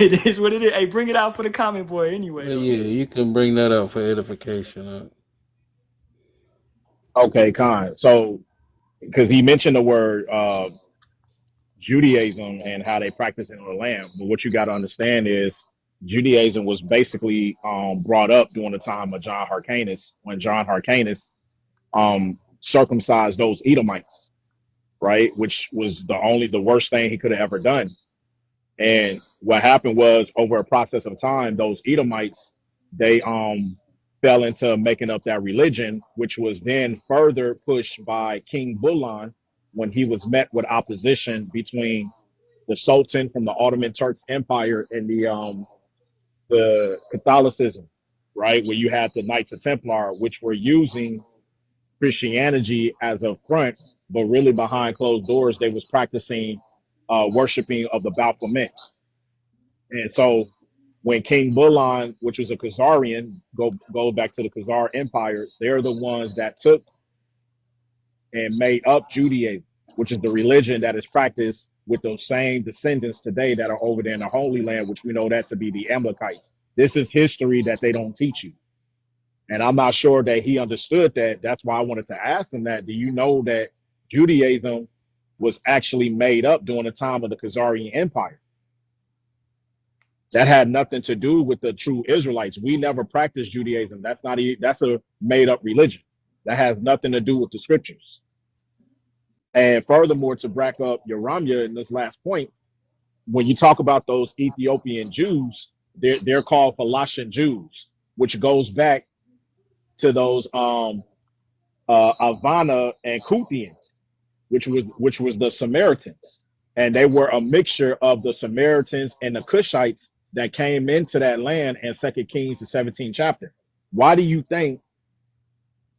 It is what it is. Hey, bring it out for the comment boy anyway, though. Yeah, you can bring that up for edification. Okay, kind. So, because he mentioned the word Judaism and how they practice it in the land, but what you got to understand is Judaism was basically brought up during the time of John Hyrcanus, when John Hyrcanus circumcised those Edomites, right? Which was the worst thing he could have ever done. And what happened was, over a process of time, those Edomites, they fell into making up that religion, which was then further pushed by King Bulan when he was met with opposition between the Sultan from the Ottoman Turks Empire and the Catholicism, right? Where you had the Knights of Templar, which were using Christianity as a front, but really behind closed doors, they was practicing worshiping of the Baphomet. And so when King Bulan, which was a Khazarian, go back to the Khazar Empire, they're the ones that took and made up Judaism, which is the religion that is practiced with those same descendants today that are over there in the Holy Land, which we know that to be the Amalekites. This is history that they don't teach you. And I'm not sure that he understood that. That's why I wanted to ask him that. Do you know that Judaism was actually made up during the time of the Khazarian Empire? That had nothing to do with the true Israelites. We never practiced Judaism. That's a made up religion. That has nothing to do with the scriptures. And furthermore, to back up Yaramya in this last point, when you talk about those Ethiopian Jews, they're called Phoenician Jews, which goes back to those Avana and Kuthians, which was the Samaritans. And they were a mixture of the Samaritans and the Cushites that came into that land in 2 Kings, the 17th chapter. Why do you think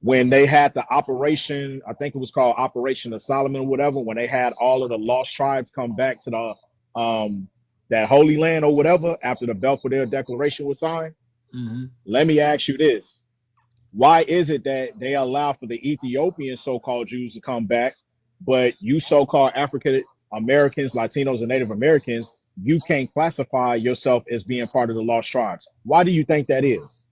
when they had the operation, I think it was called Operation of Solomon or whatever, when they had all of the lost tribes come back to the that Holy Land or whatever after the Belvedere Declaration was signed? Mm-hmm. Let me ask you this. Why is it that they allow for the Ethiopian so-called Jews to come back, but you so-called African Americans, Latinos, and Native Americans, you can't classify yourself as being part of the lost tribes. Why do you think that is?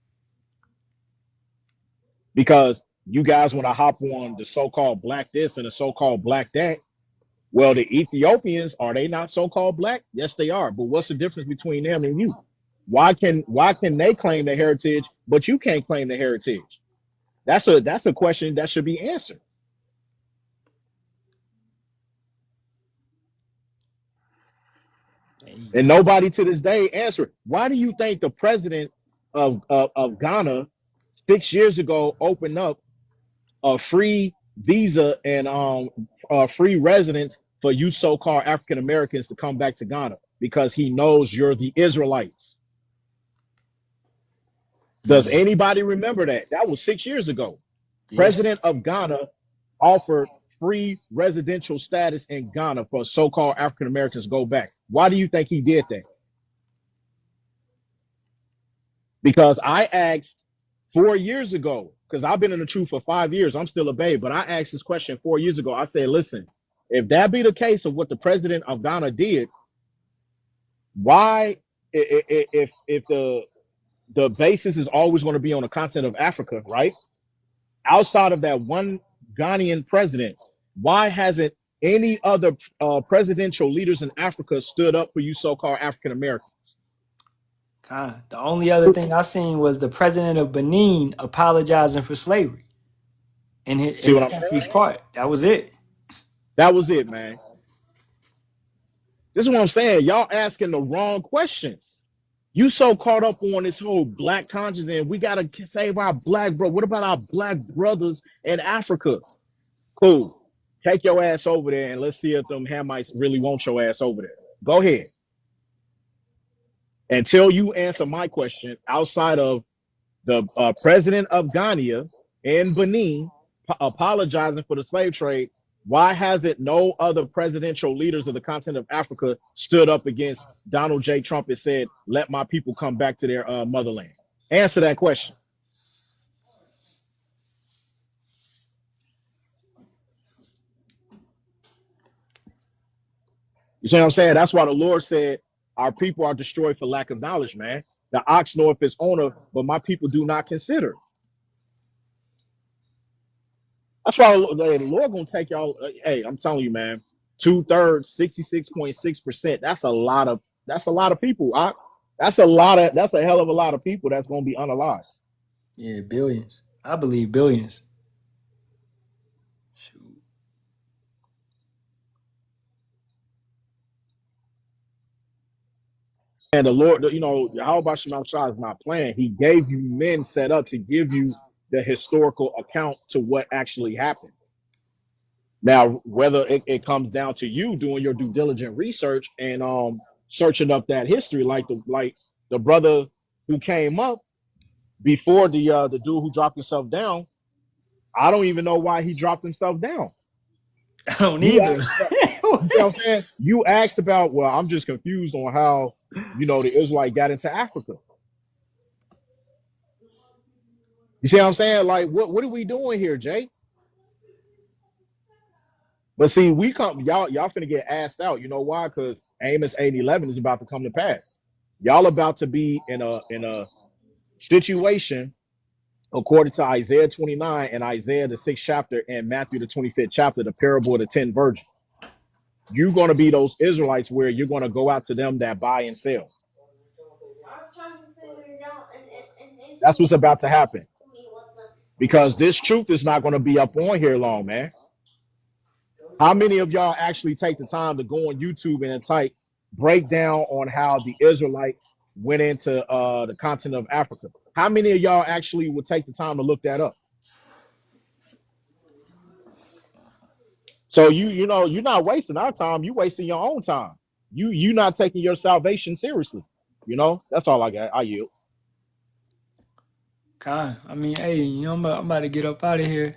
Because you guys want to hop on the so-called black this and the so-called black that. Well, the Ethiopians, are they not so-called black? Yes, they are. But what's the difference between them and you? Why can they claim the heritage, but you can't claim the heritage? That's a question that should be answered. And nobody to this day answered. Why do you think the president of Ghana 6 years ago opened up a free visa and free residence for you so-called African Americans to come back to Ghana? Because he knows you're the Israelites. Does anybody remember that? That was 6 years ago. Yes. President of Ghana offered free residential status in Ghana for so-called African Americans to go back. Why do you think he did that? Because I asked 4 years ago, because I've been in the truth for 5 years, I'm still a babe, but I asked this question 4 years ago. I said, listen, if that be the case of what the president of Ghana did, why, if the basis is always going to be on the continent of Africa, right? Outside of that one Ghanaian president, why hasn't any other presidential leaders in Africa stood up for you so-called African Americans? The only other thing I seen was the president of Benin apologizing for slavery in his country's part. That was it. That was it, man. This is what I'm saying. Y'all asking the wrong questions. You so caught up on this whole black consciousness. We got to save our black bro. What about our black brothers in Africa? Cool. Take your ass over there and let's see if them Hamites really want your ass over there. Go ahead. Until you answer my question, outside of the president of Ghana and Benin apologizing for the slave trade, why hasn't no other presidential leaders of the continent of Africa stood up against Donald J. Trump and said, let my people come back to their motherland? Answer that question. You see what I'm saying? That's why the Lord said, our people are destroyed for lack of knowledge, man. The ox knoweth his owner, but my people do not consider. That's why the Lord gonna take y'all. Hey, I'm telling you, man. 2/3, 66.6%. That's a lot of people. That's a hell of a lot of people that's gonna be unalive. Yeah, billions. I believe billions. Shoot. And the Lord, how about Shalawam Yasharahla is not playing. He gave you men set up to give you the historical account to what actually happened. Now, whether it comes down to you doing your due diligent research and searching up that history, like the brother who came up before the dude who dropped himself down, I don't even know why he dropped himself down. I don't either. You know what I'm saying? You asked about, well, I'm just confused on how, the Israelite got into Africa. You see what I'm saying? Like, what are we doing here, Jay? But see, y'all finna get asked out. You know why? Because Amos 8:11 is about to come to pass. Y'all about to be in a situation according to Isaiah 29 and Isaiah the 6th chapter and Matthew the 25th chapter, the parable of the 10 virgins. You're going to be those Israelites where you're going to go out to them that buy and sell. That's what's about to happen. Because this truth is not going to be up on here long, man. How many of y'all actually take the time to go on YouTube and type breakdown on how the Israelites went into the continent of Africa? How many of y'all actually would take the time to look that up? So you're not wasting our time. You're wasting your own time. You're not taking your salvation seriously. That's all I got. I yield. I mean, hey, I'm about to get up out of here.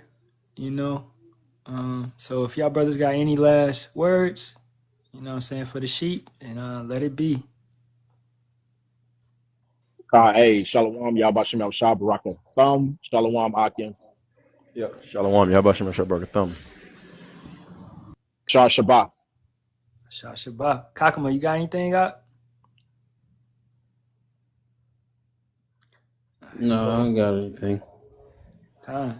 So if y'all brothers got any last words, what I'm saying, for the sheep, and let it be. Hey, Shalawam Yasharahla Shabath Thumb, Shalawam Akim. Yep. Shalawam Yasharahla Shabath Thumb. Shabath. Shabath. Kakama, you got anything up? No, I don't got anything.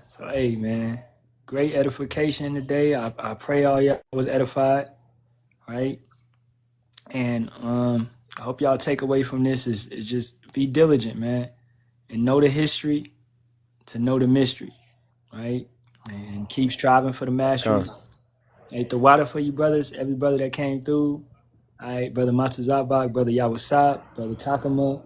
So, hey, man, great edification today. I pray all y'all was edified, right? And I hope y'all take away from this is just be diligent, man, and know the history to know the mystery, right? And keep striving for the mastery. Ate the water for you brothers, every brother that came through. All right, brother Matazabak, brother Yawasab, brother Takama,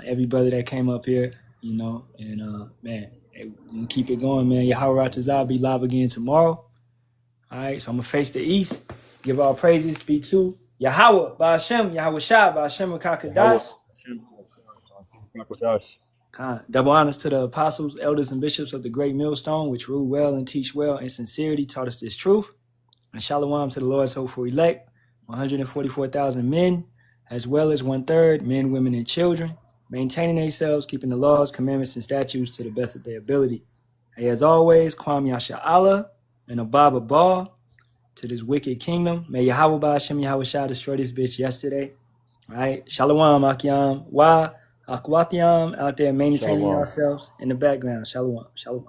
every brother that came up here, you know, and man, hey, keep it going, man. Yahweh Ratazah be live again tomorrow. All right, so I'm gonna face the east, give all praises, be to Yahweh, Ba'ashem, Yahweh Shah, Ba'ashem Kakadash. Double honors to the apostles, elders, and bishops of the great millstone, which rule well and teach well in sincerity, taught us this truth. And shalom to the Lord's hopeful elect, 144,000 men, as well as 1/3 men, women, and children, maintaining themselves, keeping the laws, commandments, and statutes to the best of their ability. Hey, as always, Kwam Yasharahla and Ababa Ba to this wicked kingdom. May Yahweh Ba'ashem Yahweh Shah destroy this bitch yesterday. All right, Shalawam Akyam. Wa Akwatiam out there maintaining yourselves in the background. Shalom. Shalom.